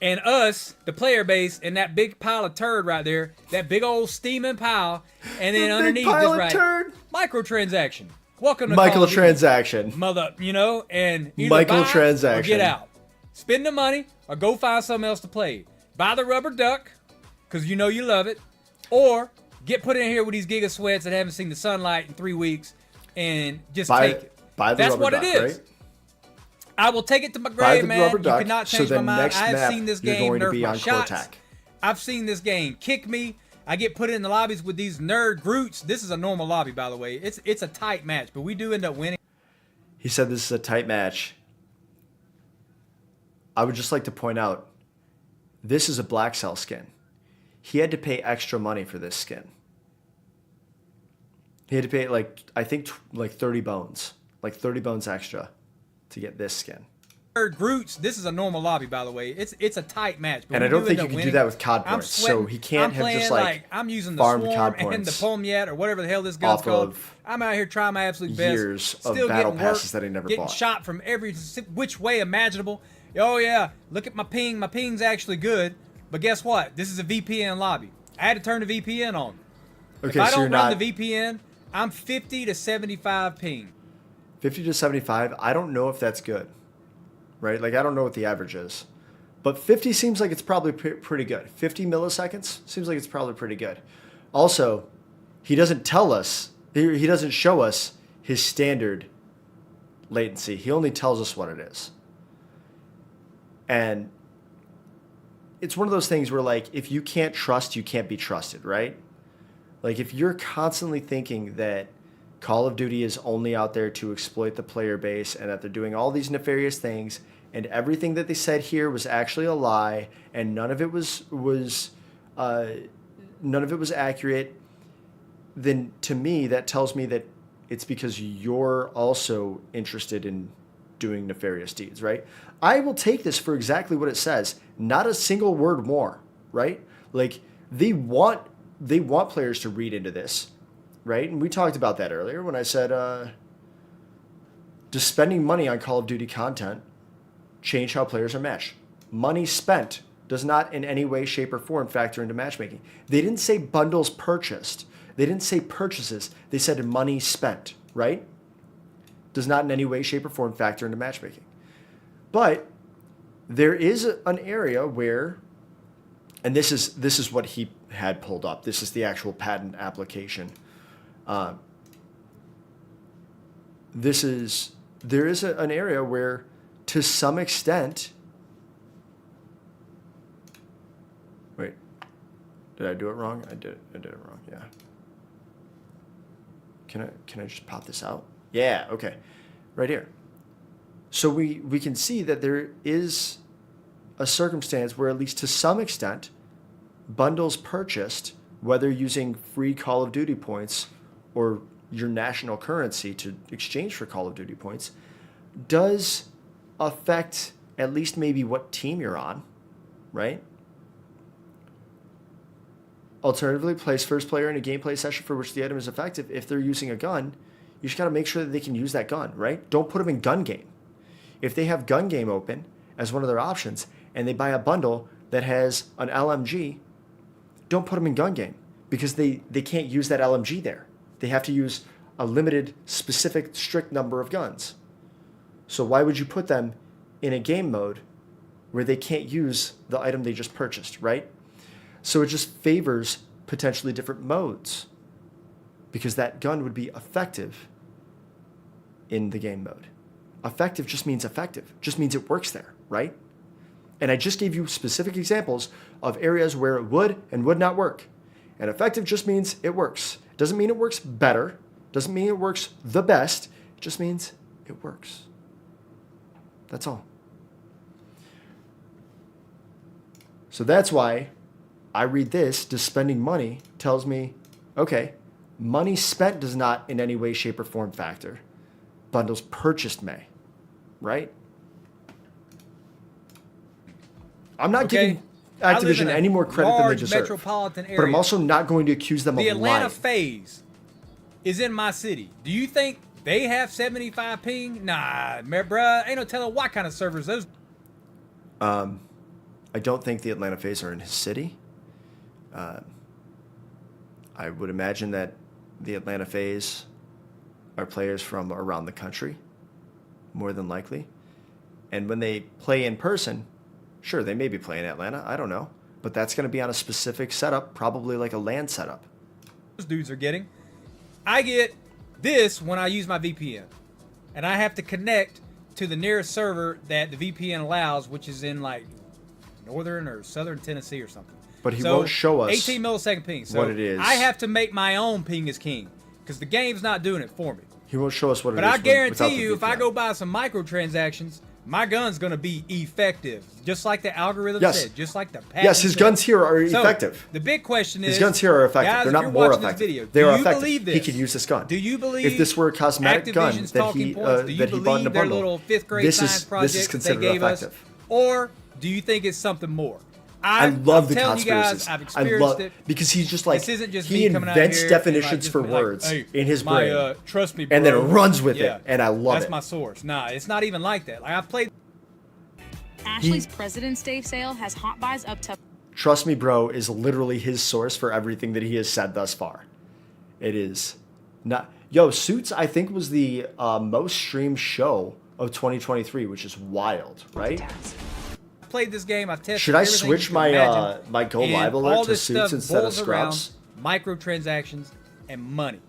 and us, the player base, in that big pile of turd right there, that big old steaming pile, and then The big underneath pile this of right, turd. microtransaction. Welcome to Call of Duty. Microtransaction. Mother, and either buy or Microtransaction. get out. Spend the money or go find something else to play. Buy the rubber duck, because you know you love it, or get put in here with these giga sweats that haven't seen the sunlight in 3 weeks and just take it. Buy the That's rubber what duck, it is. right? I will take it to my Buy grave, the man. rubber You duck, cannot so change the my mind. next I have map seen this you're game going to nerf be my on shots. Cortac. I've seen this game kick me. I get put in the lobbies with these nerd Groots. This is a normal lobby, by the way. It's a tight match, but we do end up winning. He said this is a tight match. I would just like to point out, this is a Black Cell skin. He had to pay extra money for this skin. He had to pay I think 30 bones, like 30 bones extra to get this skin. Nerd Groots. This is a normal lobby, by the way. It's a tight match. But And we I don't do think end you up can do winning. that with COD I'm points, so sweating. he can't I'm have playing just like I'm using the farmed Swarm COD and the points Pomyat or whatever the hell this gun's off called. of I'm out here trying my absolute best. years of Still battle getting passes work, that he never getting bought. shot from every which way imaginable. Oh yeah, look at my ping. My ping's actually good. But guess what? This is a VPN lobby. I had to turn the VPN on. Okay, if I so don't you're run not the VPN, I'm 50 to 75 ping. 50 to 75. I don't know if that's good, right? Like I don't know what the average is, but 50 seems like it's probably pretty good. 50 milliseconds seems like it's probably pretty good. Also, he doesn't tell us. He doesn't show us his standard latency. He only tells us what it is. And it's one of those things where like if you can't trust, you can't be trusted, right? Like if you're constantly thinking that Call of Duty is only out there to exploit the player base and that they're doing all these nefarious things and everything that they said here was actually a lie and none of it was accurate, then to me that tells me that it's because you're also interested in doing nefarious deeds, right? I will take this for exactly what it says, not a single word more, right? Like they want players to read into this, right? And we talked about that earlier when I said, does spending money on Call of Duty content change how players are matched? Money spent does not in any way, shape, or form factor into matchmaking. They didn't say bundles purchased. They didn't say purchases. They said money spent, right? Does not in any way, shape, or form factor into matchmaking. But there is an area where, and this is what he had pulled up. This is the actual patent application. There is an area where, to some extent, wait, did I do it wrong? I did it wrong. Yeah. Can I just pop this out? Yeah. Okay. Right here. So we can see that there is a circumstance where, at least to some extent, bundles purchased, whether using free Call of Duty points or your national currency to exchange for Call of Duty points, does affect at least maybe what team you're on, right? Alternatively, place first player in a gameplay session for which the item is effective. If they're using a gun, you just got to make sure that they can use that gun, right? Don't put them in gun game. If they have gun game open as one of their options and they buy a bundle that has an LMG, don't put them in gun game because they can't use that LMG there. They have to use a limited, specific, strict number of guns. So why would you put them in a game mode where they can't use the item they just purchased, right? So it just favors potentially different modes because that gun would be effective in the game mode. Effective just means effective, just means it works there, right? And I just gave you specific examples of areas where it would and would not work. And effective just means it works. Doesn't mean it works better, doesn't mean it works the best, it just means it works. That's all. So that's why I read this, does spending money tells me, okay, money spent does not in any way, shape, or form factor. Bundles purchased may, right? I'm not giving Activision any more credit than they deserve. Metropolitan area. But I'm also not going to accuse them of lying. The Atlanta phase is in my city. Do you think they have 75 ping? Nah, bruh, ain't no telling what kind of servers those. I don't think the Atlanta phase are in his city. I would imagine that the Atlanta phase are players from around the country, more than likely. And when they play in person, sure, they may be playing Atlanta. I don't know. But that's going to be on a specific setup, probably like a LAN setup. Those dudes are getting. I get this when I use my VPN. And I have to connect to the nearest server that the VPN allows, which is in like northern or southern Tennessee or something. But he won't show us 18 millisecond ping. So what it is. I have to make my own ping as king because the game's not doing it for me. He won't show us what it is. But I guarantee you, the if I go buy some microtransactions, my gun's going to be effective. Just like the algorithm said. Just like the patent Yes, his said. guns here are effective. The big question is... His guns here are effective. Guys, They're if not you're more watching effective. This video, they are you effective. believe this? He could use this gun. Do you believe if this were a cosmetic gun Activision's that he points? Do you that he bought in a believe their bundle, little fifth grade science project this is that they considered gave effective. us? Or do you think it's something more? I love the telling conspiracies. You guys, I've experienced it. Because he's just like, this isn't just he me coming out invents here definitions and for like, just words like, hey, in his brain. Trust me, bro. And then runs with Yeah, it. And I love That's it. my source. Nah, it's not even like that. Like I played. Ashley's President's Day sale has hot buys up to. Trust me, bro, is literally his source for everything that he has said thus far. It is not. Yo, Suits, I think, was the most streamed show of 2023, which is wild, right? Played this game. I've tested. Should I everything switch you my can imagine, my Go and Live all alert to this Suits stuff instead of boils around Scrubs? microtransactions and money.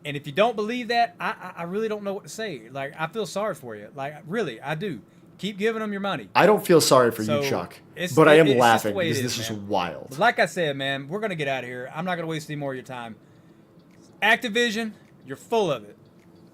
And if you don't believe that, I really don't know what to say. Like I feel sorry for you. Like really, I do. Keep giving them your money. I don't feel sorry for So, you, Chuck, it's- but I am it's just the laughing way it because is, this is man. wild. But like I said, man, we're gonna get out of here. I'm not gonna waste any more of your time. Activision, you're full of it.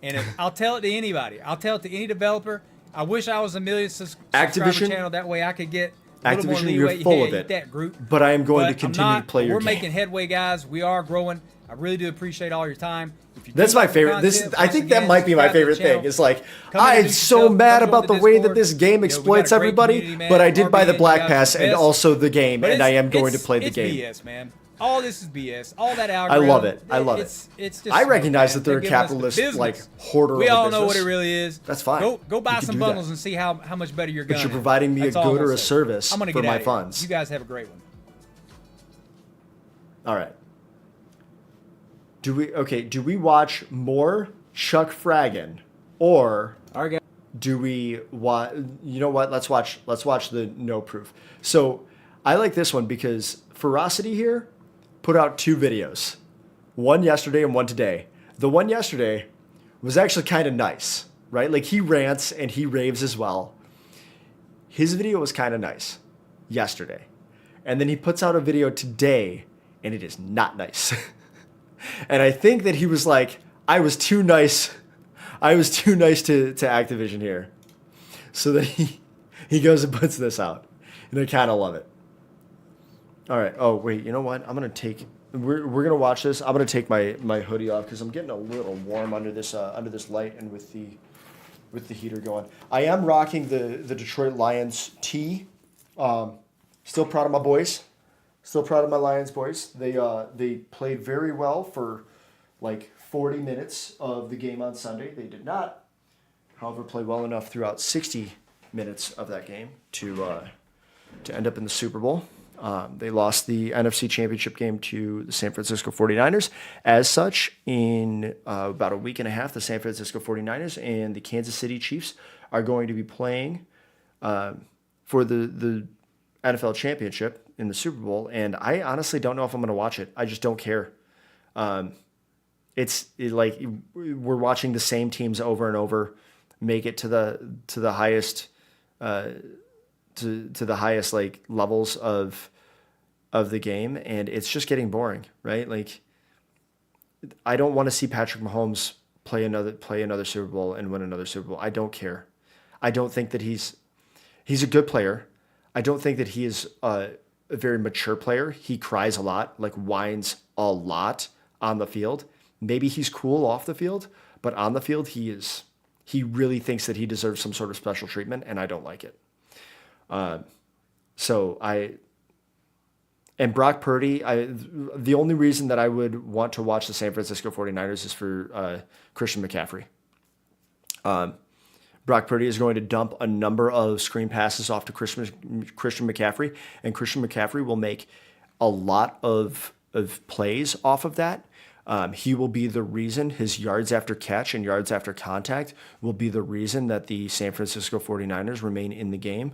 And if, I'll tell it to anybody. I'll tell it to any developer. I wish I was a million subscriber Activision- channel. That way I could get a little more Activision, leeway. you're full Yeah, of eat it. that group. But I am going to But continue I'm to not. play your We're game. making headway, guys. We are growing. I really do appreciate all your time. If you That's do my like the favorite. content, I once think that again, might be my subscribe to the favorite thing. channel. It's like, Come in and I'm do so yourself. mad Come about join the way that Discord. this game You know, we got a exploits great everybody, community, man. but I did buy the RBN, Black you guys Pass are the and best. also the game, But and I am going to it's play the game. BS, man. All this is BS. All that I algorithm. love it. I love It's just. I recognize smoke, that they're man. a giving us the capitalist, business. like, hoarder We of a all know what business. it really is. That's fine. Go buy You can some do bundles that. and see how much better your gun But you're is. providing me a That's all I'm good or gonna a say. service I'm gonna for get my out of here. funds. You guys have a great one. All right. Do we watch more Chuck Fragan, or do we watch? You know what? Let's watch the no proof. So I like this one because Ferocity here put out 2 videos, one yesterday and one today. The one yesterday was actually kind of nice, right? Like he rants and he raves as well. His video was kind of nice yesterday, and then he puts out a video today, and it is not nice. And I think that he was like, I was too nice to Activision here. So that he goes and puts this out. And I kind of love it. All right. Oh, wait, you know what? We're going to watch this. I'm going to take my hoodie off because I'm getting a little warm under this light and with the heater going. I am rocking the Detroit Lions tee. Still proud of my boys. Still proud of my Lions boys. They played very well for like 40 minutes of the game on Sunday. They did not, however, play well enough throughout 60 minutes of that game to end up in the Super Bowl. They lost the NFC Championship game to the San Francisco 49ers. As such, in about a week and a half, the San Francisco 49ers and the Kansas City Chiefs are going to be playing for the NFL Championship in the Super Bowl, and I honestly don't know if I'm going to watch it. I just don't care. Like we're watching the same teams over and over make it to the highest to the highest like levels of the game, and it's just getting boring, right? Like I don't want to see Patrick Mahomes play another Super Bowl and win another Super Bowl. I don't care. I don't think that he's a good player. I don't think that he is a very mature player. He cries a lot, like whines a lot on the field. Maybe he's cool off the field, but on the field he really thinks that he deserves some sort of special treatment, and I don't like it. And Brock Purdy, the only reason that I would want to watch the San Francisco 49ers is for Christian McCaffrey. Brock Purdy is going to dump a number of screen passes off to Christian McCaffrey, and Christian McCaffrey will make a lot of plays off of that. He will be the reason, his yards after catch and yards after contact will be the reason that the San Francisco 49ers remain in the game.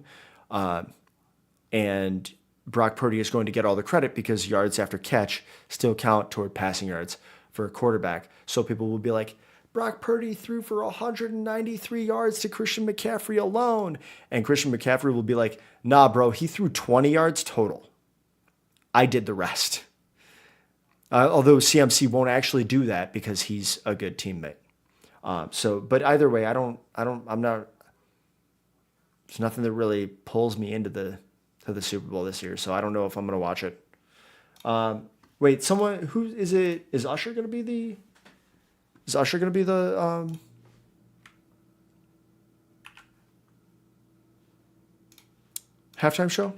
And Brock Purdy is going to get all the credit because yards after catch still count toward passing yards for a quarterback. So people will be like, Brock Purdy threw for 193 yards to Christian McCaffrey alone. And Christian McCaffrey will be like, nah, bro, he threw 20 yards total. I did the rest. Although CMC won't actually do that because he's a good teammate. But either way, I'm not, there's nothing that really pulls me into the Super Bowl this year. So I don't know if I'm going to watch it. Wait, who is it? Is Usher going to be the halftime show? I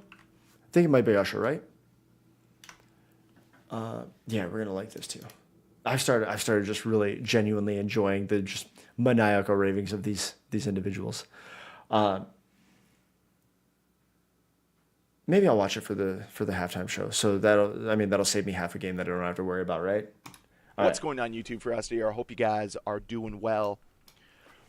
think it might be Usher, right? Yeah, we're gonna like this too. I've started just really genuinely enjoying the just maniacal ravings of these individuals. Maybe I'll watch it for the halftime show. So that'll save me half a game that I don't have to worry about, right? What's going on YouTube for us here? I hope you guys are doing well.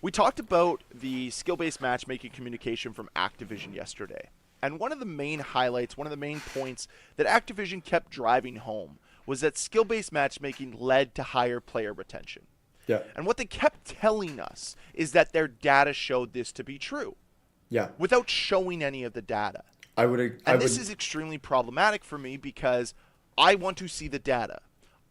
We talked about the skill-based matchmaking communication from Activision yesterday. And one of the main highlights, one of the main points that Activision kept driving home was that skill-based matchmaking led to higher player retention. Yeah. And what they kept telling us is that their data showed this to be true. Yeah. Without showing any of the data. This is extremely problematic for me because I want to see the data.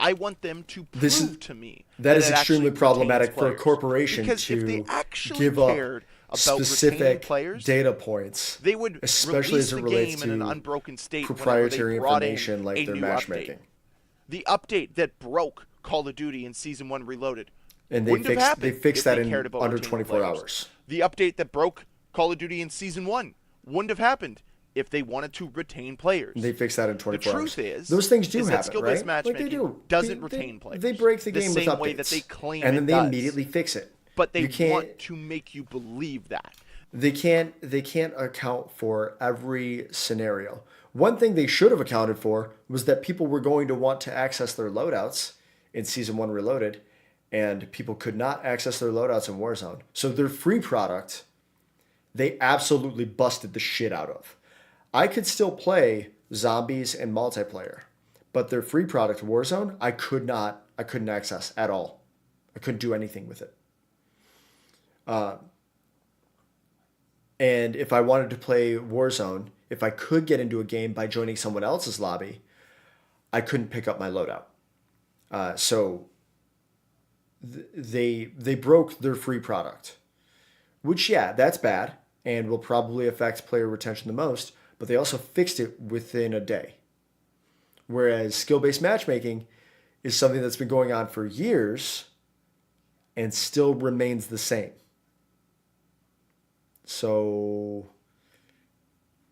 I want them to prove to me that is extremely problematic for a corporation because to if they actually give up cared about specific players, data points. They would especially as it relates in an to unbroken state proprietary they brought information like their matchmaking. Update. The update that broke Call of Duty in Season 1 Reloaded. And they fixed that in under 24 hours. The update that broke Call of Duty in Season 1 wouldn't have happened if they wanted to retain players. They fixed that in 24 hours. The truth is, those things do is happen, that skill-based right? matchmaking doesn't retain players. They break the game same with updates, way that they claim and then they does. immediately fix it. But they want to make you believe that. They can't account for every scenario. One thing they should have accounted for was that people were going to want to access their loadouts in Season 1 Reloaded, and people could not access their loadouts in Warzone. So their free product, they absolutely busted the shit out of. I could still play zombies and multiplayer, but their free product Warzone, I couldn't access at all. I couldn't do anything with it. And if I wanted to play Warzone, if I could get into a game by joining someone else's lobby, I couldn't pick up my loadout. They broke their free product, which, yeah, that's bad and will probably affect player retention the most, but they also fixed it within a day. Whereas skill-based matchmaking is something that's been going on for years and still remains the same. So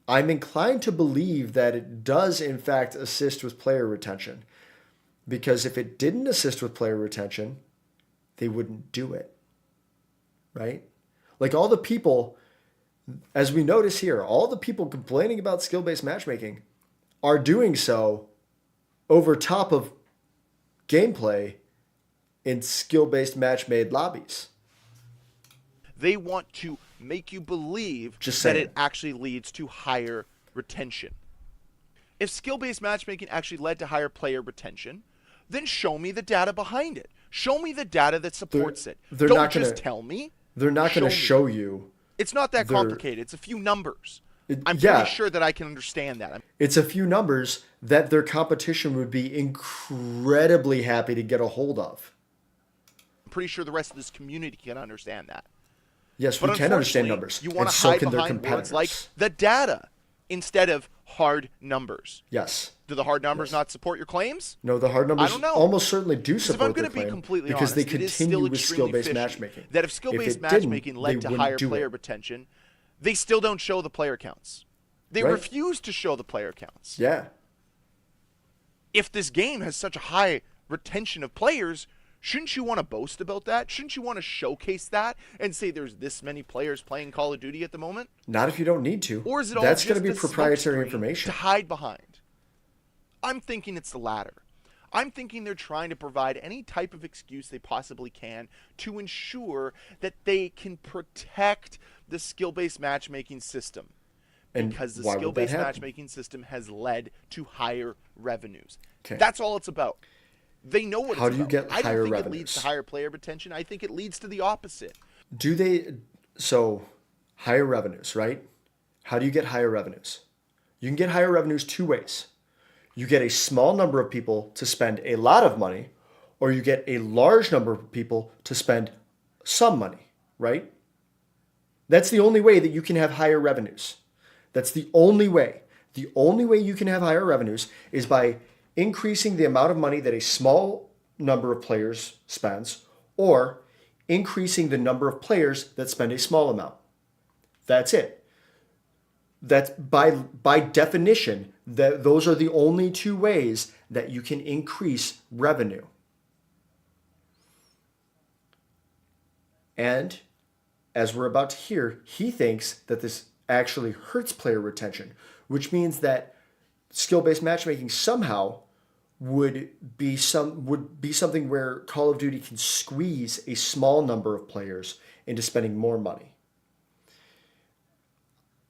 I'm inclined to believe that it does, in fact, assist with player retention. Because if it didn't assist with player retention, they wouldn't do it. Right? Like all the people, as we notice here, all the people complaining about skill-based matchmaking are doing so over top of gameplay in skill-based match-made lobbies. They want to make you believe Just that saying. it actually leads to higher retention. If skill-based matchmaking actually led to higher player retention, then show me the data behind it. Show me the data that supports it. they're Don't not just gonna- tell me. They're not going to me. show you. It's not that they're- complicated. It's a few numbers. I'm yeah. pretty sure that I can understand that. It's a few numbers that their competition would be incredibly happy to get a hold of. I'm pretty sure the rest of this community can understand that. Yes, But we can understand unfortunately, numbers. You and want to so hide can their behind words competitors. like the data instead of hard numbers. Yes. Do the hard numbers Yes. not support your claims? No, the hard numbers I don't know. almost certainly do Because if I'm support going their to be claim completely because honest, they it is continue still with extremely skill-based fishy matchmaking. that if skill-based it matchmaking didn't, led they to wouldn't higher do player it. retention, they still don't show the player counts. They Right. refuse to show the player counts. Yeah. If this game has such a high retention of players, shouldn't you want to boast about that? Shouldn't you want to showcase that and say there's this many players playing Call of Duty at the moment? Not if you don't need to. Or is it all That's just going to be a proprietary smokescreen information. to hide behind? I'm thinking it's the latter. I'm thinking they're trying to provide any type of excuse they possibly can to ensure that they can protect the skill-based matchmaking system. And Because the why would that skill-based happen? matchmaking system has led to higher revenues. Okay. That's all it's about. They know what How it's do you about. get I don't higher think it revenues? leads to higher player retention. I think it leads to the opposite. Do they? So, higher revenues, right? How do you get higher revenues? You can get higher revenues two ways. You get a small number of people to spend a lot of money, or you get a large number of people to spend some money, right? That's the only way that you can have higher revenues. That's the only way. The only way you can have higher revenues is by increasing the amount of money that a small number of players spends, or increasing the number of players that spend a small amount. That's it. That's by definition, that those are the only two ways that you can increase revenue. And as we're about to hear, he thinks that this actually hurts player retention, which means that skill-based matchmaking somehow would be something where Call of Duty can squeeze a small number of players into spending more money.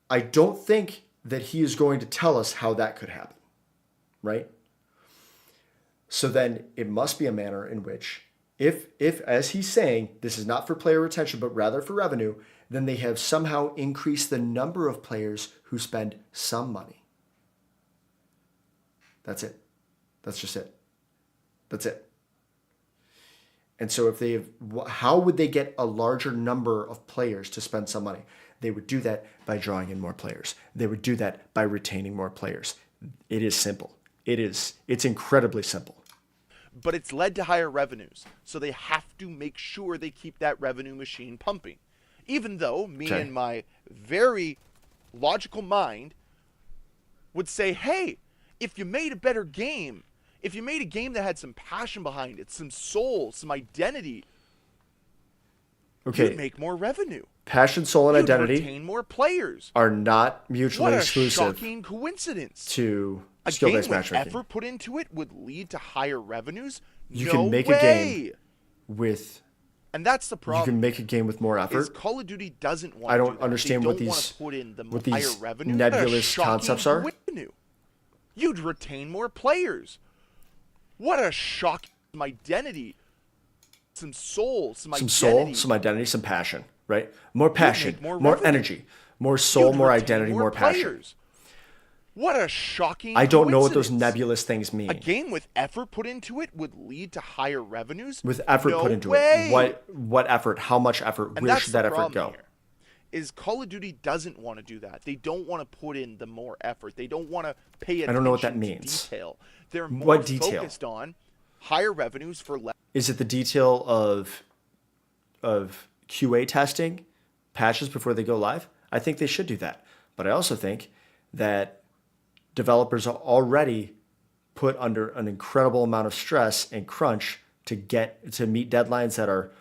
I don't think that he is going to tell us how that could happen, right? So then it must be a manner in which, if as he's saying, this is not for player retention, but rather for revenue, then they have somehow increased the number of players who spend some money. That's it. That's just it. That's it. And so if they have, how would they get a larger number of players to spend some money? They would do that by drawing in more players. They would do that by retaining more players. It is simple. It's incredibly simple. But it's led to higher revenues. So they have to make sure they keep that revenue machine pumping. Even though me Okay. and my very logical mind would say, hey, if you made a better game, if you made a game that had some passion behind it, some soul, some identity, Okay, you'd make more revenue. passion, soul, and You'd identity retain more players. are not mutually What a exclusive shocking coincidence. to A game skill-based with matchmaking. effort put into it would lead to higher revenues? You No can make way. a game with And that's the you problem. can make a game with more Is effort. Call of Duty doesn't want I to don't do that. understand they what don't want these- to put in the what higher these revenue. What a nebulous shocking concepts are. revenue. You'd retain more players. What a shocking identity. Some soul, some Some identity. soul, some identity, some passion, right? More passion, make more more revenue. energy, more soul, You'd more retain identity, more passion. players. What a shocking I don't know what those coincidence. nebulous things mean. A game with effort put into it would lead to higher revenues? With effort No put into way. it. What effort? How much effort? And Where that's should the that effort problem go? here, is Call of Duty doesn't want to do that. They don't want to put in the more effort. They don't want to pay attention I don't know what that to means. detail. They're more What detail? focused on higher revenues for less. Is it the detail of QA testing patches before they go live? I think they should do that. But I also think that developers are already put under an incredible amount of stress and crunch to meet deadlines that are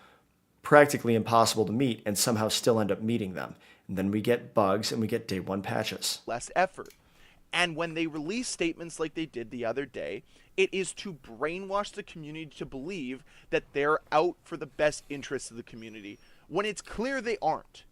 practically impossible to meet and somehow still end up meeting them. And then we get bugs and we get day one patches. Less effort. And when they release statements like they did the other day, it is to brainwash the community to believe that they're out for the best interests of the community, when it's clear they aren't.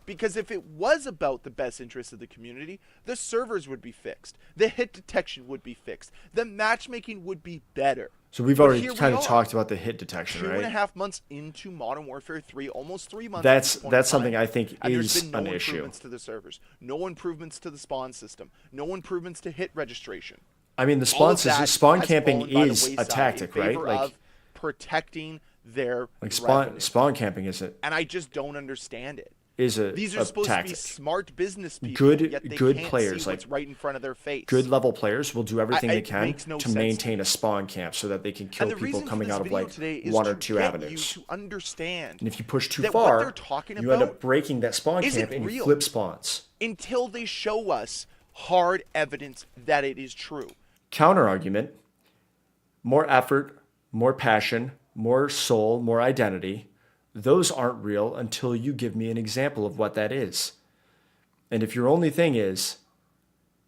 Because if it was about the best interest of the community, the servers would be fixed. The hit detection would be fixed. The matchmaking would be better. So we've But already here we kind of are, talked about the hit detection, 2.5 right? months into Modern Warfare 3, almost 3 months. That's at this point in something time, I think and there's is been no an issue. improvements to the servers, no improvements to the spawn system, no improvements to hit registration. I mean, the All spawn of that spawn has camping fallen by the is a wayside tactic, in right? favor Like of protecting their spawn revenue. camping is a And I just don't understand it. is a These a are supposed tactic. to be smart business people, Good- yet they good can't players, see like, what's right in front of their face. Good level players will do everything they it can makes no to sense to maintain me. a spawn camp so that they can kill And the people reason for coming this out of video like today is one or to two get avenues. you to understand And if you push too that what far, they're talking you end up about breaking that spawn isn't camp and you real. flip spawns. until they show us hard evidence that it is true. Counter argument: more effort, more passion, more soul, more identity. Those aren't real until you give me an example of what that is. And if your only thing is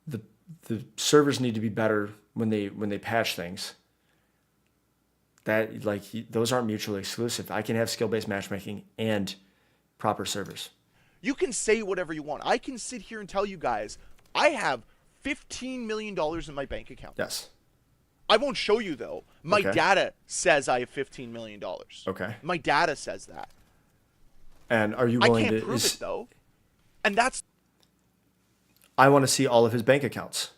the servers need to be better when they patch things, that like those aren't mutually exclusive. I can have skill-based matchmaking and proper servers. You can say whatever you want. I can sit here and tell you guys, I have $15 million in my bank account. Yes. I won't show you, though. My Okay. data says I have $15 million. Okay. My data says that. And are you I willing can't to? prove it, though. And that's... I want to see all of his bank accounts.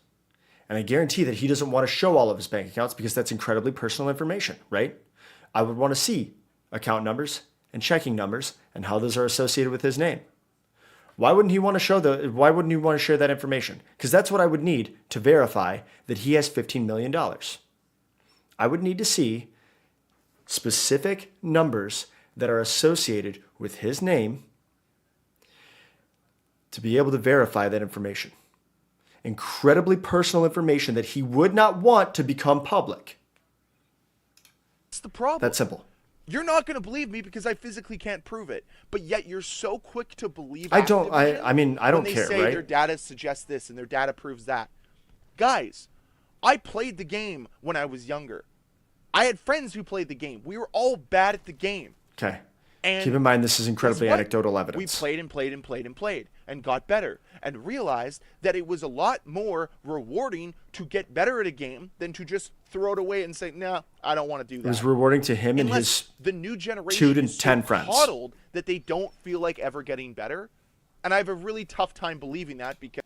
And I guarantee that he doesn't want to show all of his bank accounts because that's incredibly personal information, right? I would want to see account numbers and checking numbers and how those are associated with his name. Why wouldn't he want to why wouldn't he want to share that information? Because that's what I would need to verify that he has $15 million. I would need to see specific numbers that are associated with his name to be able to verify that information. Incredibly personal information that he would not want to become public. the problem. That's simple. You're not going to believe me because I physically can't prove it. But yet you're so quick to believe I don't when they care, say right? their data suggests this and their data proves that. Guys, I played the game when I was younger. I had friends who played the game. We were all bad at the game. Okay. And keep in mind this is incredibly guess what? anecdotal evidence. We played and played and played and played and got better and realized that it was a lot more rewarding to get better at a game than to just throw it away and say, nah, I don't want to do that. It was rewarding to him and Unless his the new generation 2 to is 10 so friends. coddled that they don't feel like ever getting better. And I have a really tough time believing that because,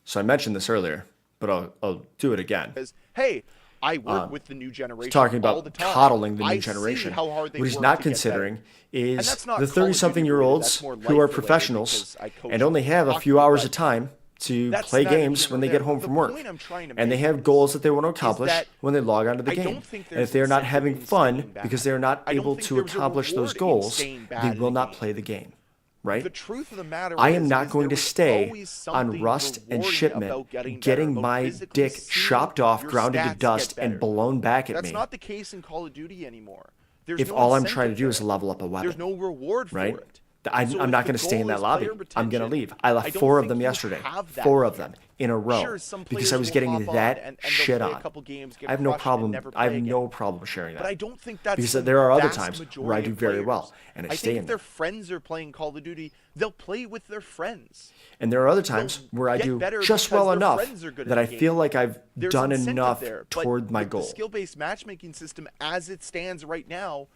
So I mentioned this earlier, but I'll do it again. hey, I work with the new generation Talking all the about time. coddling the new I generation. see how hard they What he's work not to get considering better. And is that's not the Call of Duty 30-something-year-olds related, that's more who life are related professionals because I coach and only have a hockey, few hours but of time to that's play neither games here when nor they get there. home The from work. point I'm trying to And they make have is- goals that they want to is accomplish that when they log onto the I game. don't think And there's if they're not incentive having in fun staying bad. because they're not I don't able think to there's a accomplish those reward in goals, staying bad they in will the not game. play the game. Right? The truth of the matter I am is not going there to was stay always on something rust and rewarding shipment, about getting getting better, about my physically dick seeing chopped off, your ground into stats dust, get and better. blown back at That's me. not the case in Call of Duty anymore. There's If no all I'm trying to incentive do is there. level up a weapon. There's no reward right? for it. I'm So not if going the to stay in goal that is lobby. player I'm going to retention, leave. I left I don't 4 of think them you yesterday. have that 4 of here. them in a row. Sure, some because players I was will getting hop on that and they'll shit play a on. couple games, get I have no crushed, and problem. never I have play no again. problem sharing that. But I don't think that's because the there are other vast times where I majority do of very players. well and I stay think in if their there. friends are playing Call of Duty, they'll play with their friends. And there are other times where I get do better just because well their enough friends are good that at I the feel game. like I've There's done incentive enough there, but toward my with goal. The skill-based matchmaking system, as it stands right now,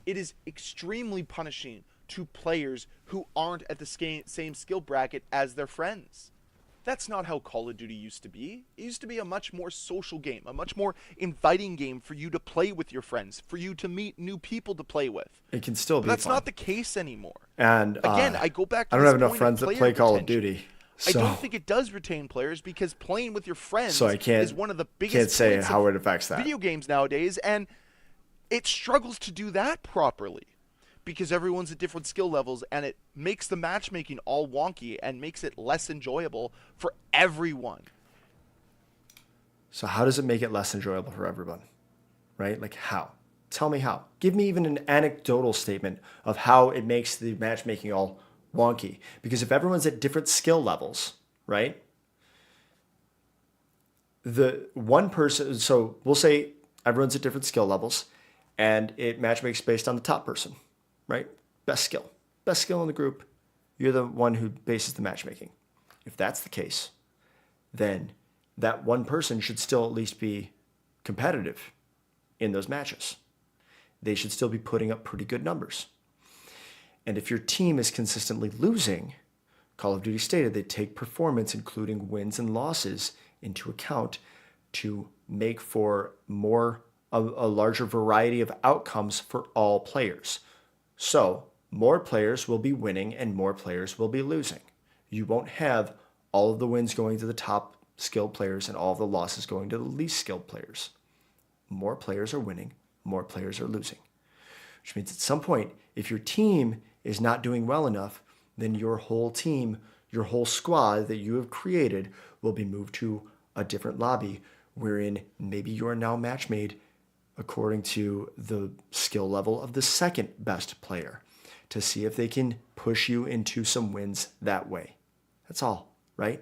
it is extremely punishing to players who aren't at the same skill bracket as their friends. That's not how Call of Duty used to be. It used to be a much more social game, a much more inviting game for you to play with your friends, for you to meet new people to play with. It can still But be that's fun. not the case anymore. And Again, I go back to I don't this have enough point friends of that player play Call of retention. Duty. I So, don't think it does retain players because playing with your friends so I can't, is one of the biggest can't say points how of it affects that. video games nowadays, and it struggles to do that properly because everyone's at different skill levels, and it makes the matchmaking all wonky and makes it less enjoyable for everyone. So how does it make it less enjoyable for everyone? Right? Like how? Tell me how. Give me even an anecdotal statement of how it makes the matchmaking all wonky. Because if everyone's at different skill levels, right? The one person, so we'll say everyone's at different skill levels and it matchmakes based on the top person, right? Best skill in the group you're the one who bases the matchmaking. If that's the case, then that one person should still at least be competitive in those matches. They should still be putting up pretty good numbers. And if your team is consistently losing, Call of Duty stated they take performance, including wins and losses, into account to make for a larger variety of outcomes for all players. So more players will be winning and more players will be losing. You won't have all of the wins going to the top skilled players and all of the losses going to the least skilled players. More players are winning, more players are losing. Which means at some point, if your team is not doing well enough, then your whole team, your whole squad that you have created will be moved to a different lobby wherein maybe you are now match made according to the skill level of the second best player to see if they can push you into some wins that way. That's all, right?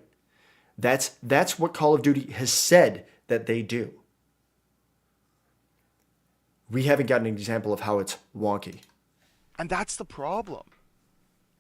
That's what Call of Duty has said that they do. We haven't got an example of how it's wonky. And that's the problem.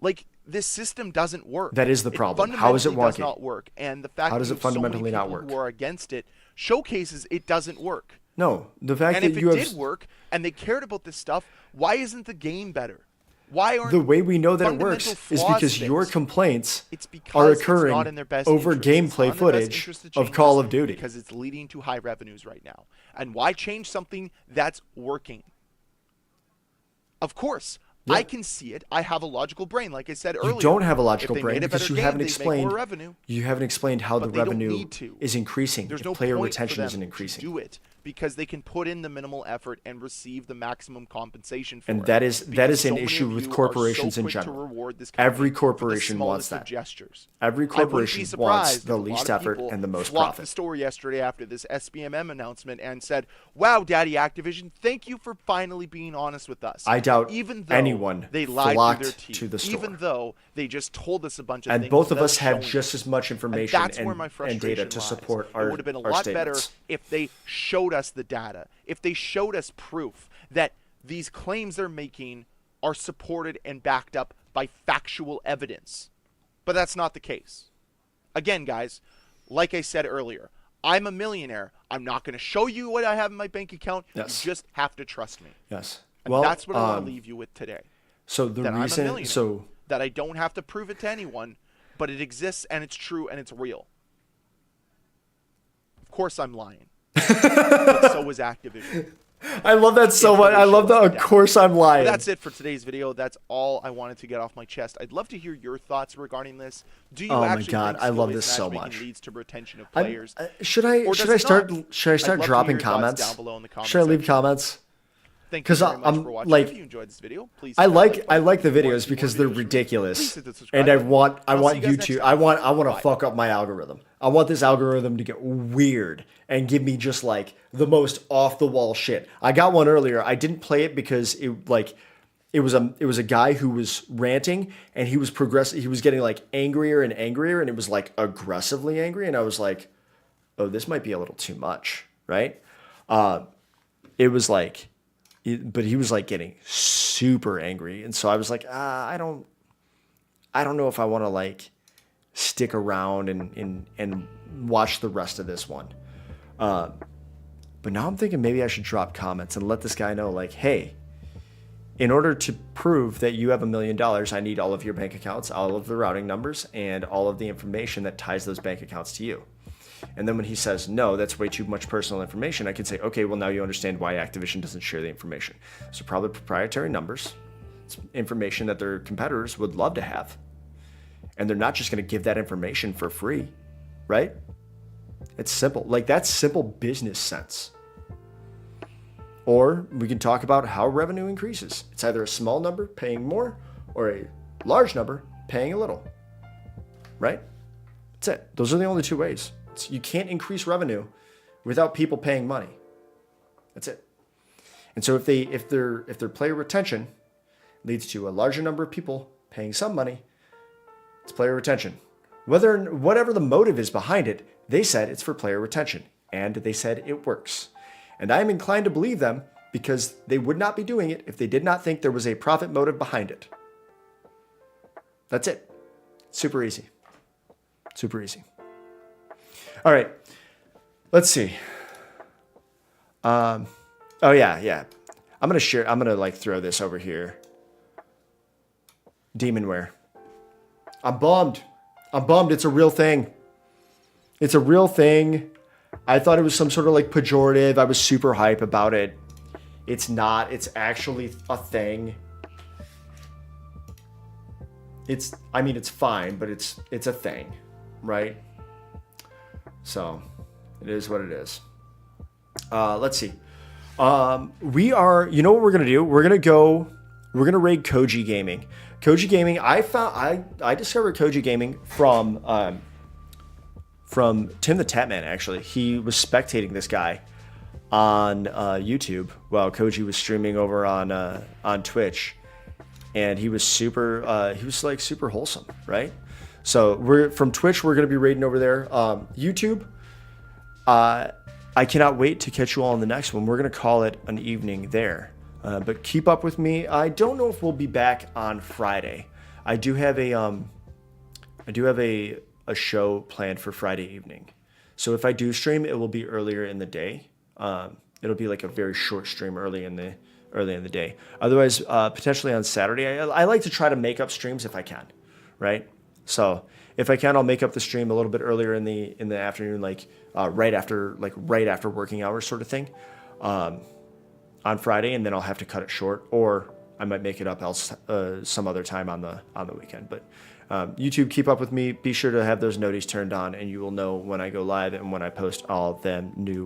Like, this system doesn't work. That is the problem. How is it fundamentally wonky? does not work. And the fact How does that it fundamentally so many not people work? who are against it showcases it doesn't work. No, the fact And that if you it have did work and they cared about this stuff, why isn't the game better? Why aren't the way we know that it fundamental works is flaws because your fixed? complaints It's because are it's occurring not in their best over interest. It's not gameplay in their best footage interest to of change Call this of Duty. because it's leading to high revenues right now. And why change something that's working? Of course, Yeah. I can see it. I have a logical brain, like I said earlier. You don't have a If logical they brain made a because better you game, haven't they'd make explained. more revenue. You haven't explained how But the they don't revenue need to. is increasing. There's if no player point retention for them isn't increasing. to do it because they can put in the minimal effort and receive the maximum compensation for it. And that is Because an so many issue of with you are corporations so in quick to general. reward this company Every for the corporation wants smallest that. of gestures. Every I wouldn't be corporation surprised wants if the a lot least of effort people and the most flocked profit. the story yesterday after this SBMM announcement and said, "Wow, Daddy Activision, thank you for finally being honest with us." I doubt even though anyone they lied flocked through their teeth, to the store. even though they just told us a bunch of And things. both of without us have showing just us. as much And information that's where my and frustration data to lies. support our It would have been a our lot better statements. if they showed us the data, if they showed us proof that these claims they're making are supported and backed up by factual evidence. But that's not the case. Again, guys, like I said earlier, I'm a millionaire. I'm not going to show you what I have in my bank account. Yes. You just have to trust me. Yes. And Well, that's what I want to leave you with today. So the That I'm a reason, millionaire. so That I don't have to prove it to anyone, but it exists and it's true and it's real. Of course I'm lying. But so is Activision. I love that so much. I love the. Of course, I'm lying. But that's it for today's video. That's all I wanted to get off my chest. I'd love to hear your thoughts regarding this. Do you Oh my actually God, think I love skill-based this so matchmaking much. least to retention of I'm- players? should I Or should does I it start not? should I I'd start love to dropping hear your thoughts comments? down below in the comment Should I leave section. comments? Thank you 'Cause very much I'm, for watching. like- If you enjoyed this video, please. I hit that like button. the If you want videos to see more because they're videos from me, ridiculous, please hit the subscribe and I button. want I'll see you guys next YouTube. time. I want to Bye. fuck up my algorithm. I want this algorithm to get weird and give me just like the most off the wall shit. I got one earlier. I didn't play it because it was a guy who was ranting and he was progressing. He was getting like angrier and angrier, and it was like aggressively angry. And I was like, oh, this might be a little too much, right? It was like, but he was like getting super angry, and so I was like, I don't know if I want to like stick around and watch the rest of this one. But now I'm thinking maybe I should drop comments and let this guy know, like, hey, in order to prove that you have $1 million, I need all of your bank accounts, all of the routing numbers, and all of the information that ties those bank accounts to you. And then when he says, no, that's way too much personal information, I can say, okay, well, now you understand why Activision doesn't share the information. So probably proprietary numbers. It's information that their competitors would love to have. And they're not just going to give that information for free, right? It's simple. Like, that's simple business sense. Or we can talk about how revenue increases. It's either a small number paying more or a large number paying a little, right? That's it. Those are the only two ways. You can't increase revenue without people paying money. That's it. And so if their player retention leads to a larger number of people paying some money, it's player retention. Whatever the motive is behind it, they said it's for player retention, and they said it works. And I am inclined to believe them because they would not be doing it if they did not think there was a profit motive behind it. That's it. Super easy. Super easy. All right. Let's see. Oh yeah. I'm gonna like throw this over here. Demonware. I'm bummed. It's a real thing. It's a real thing. I thought it was some sort of like pejorative. I was super hype about it. It's not. It's actually a thing. It's fine, but it's a thing, right? So it is what it is. Let's see. We are, you know what we're going to do? We're going to raid Koji Gaming. Koji Gaming, I discovered Koji Gaming from Tim the Tatman, actually. He was spectating this guy on YouTube while Koji was streaming over on Twitch. And he was super wholesome, right? So from Twitch, we're going to be raiding over there. YouTube, I cannot wait to catch you all in the next one. We're going to call it an evening there. But keep up with me. I don't know if we'll be back on Friday. I do have a show planned for Friday evening. So if I do stream, it will be earlier in the day. It'll be like a very short stream early in the day. Otherwise, potentially on Saturday. I like to try to make up streams if I can, right? So if I can, I'll make up the stream a little bit earlier in the afternoon, like right after working hours, sort of thing, on Friday, and then I'll have to cut it short, or I might make it up else some other time on the weekend. But YouTube, keep up with me. Be sure to have those noties turned on, and you will know when I go live and when I post all of them new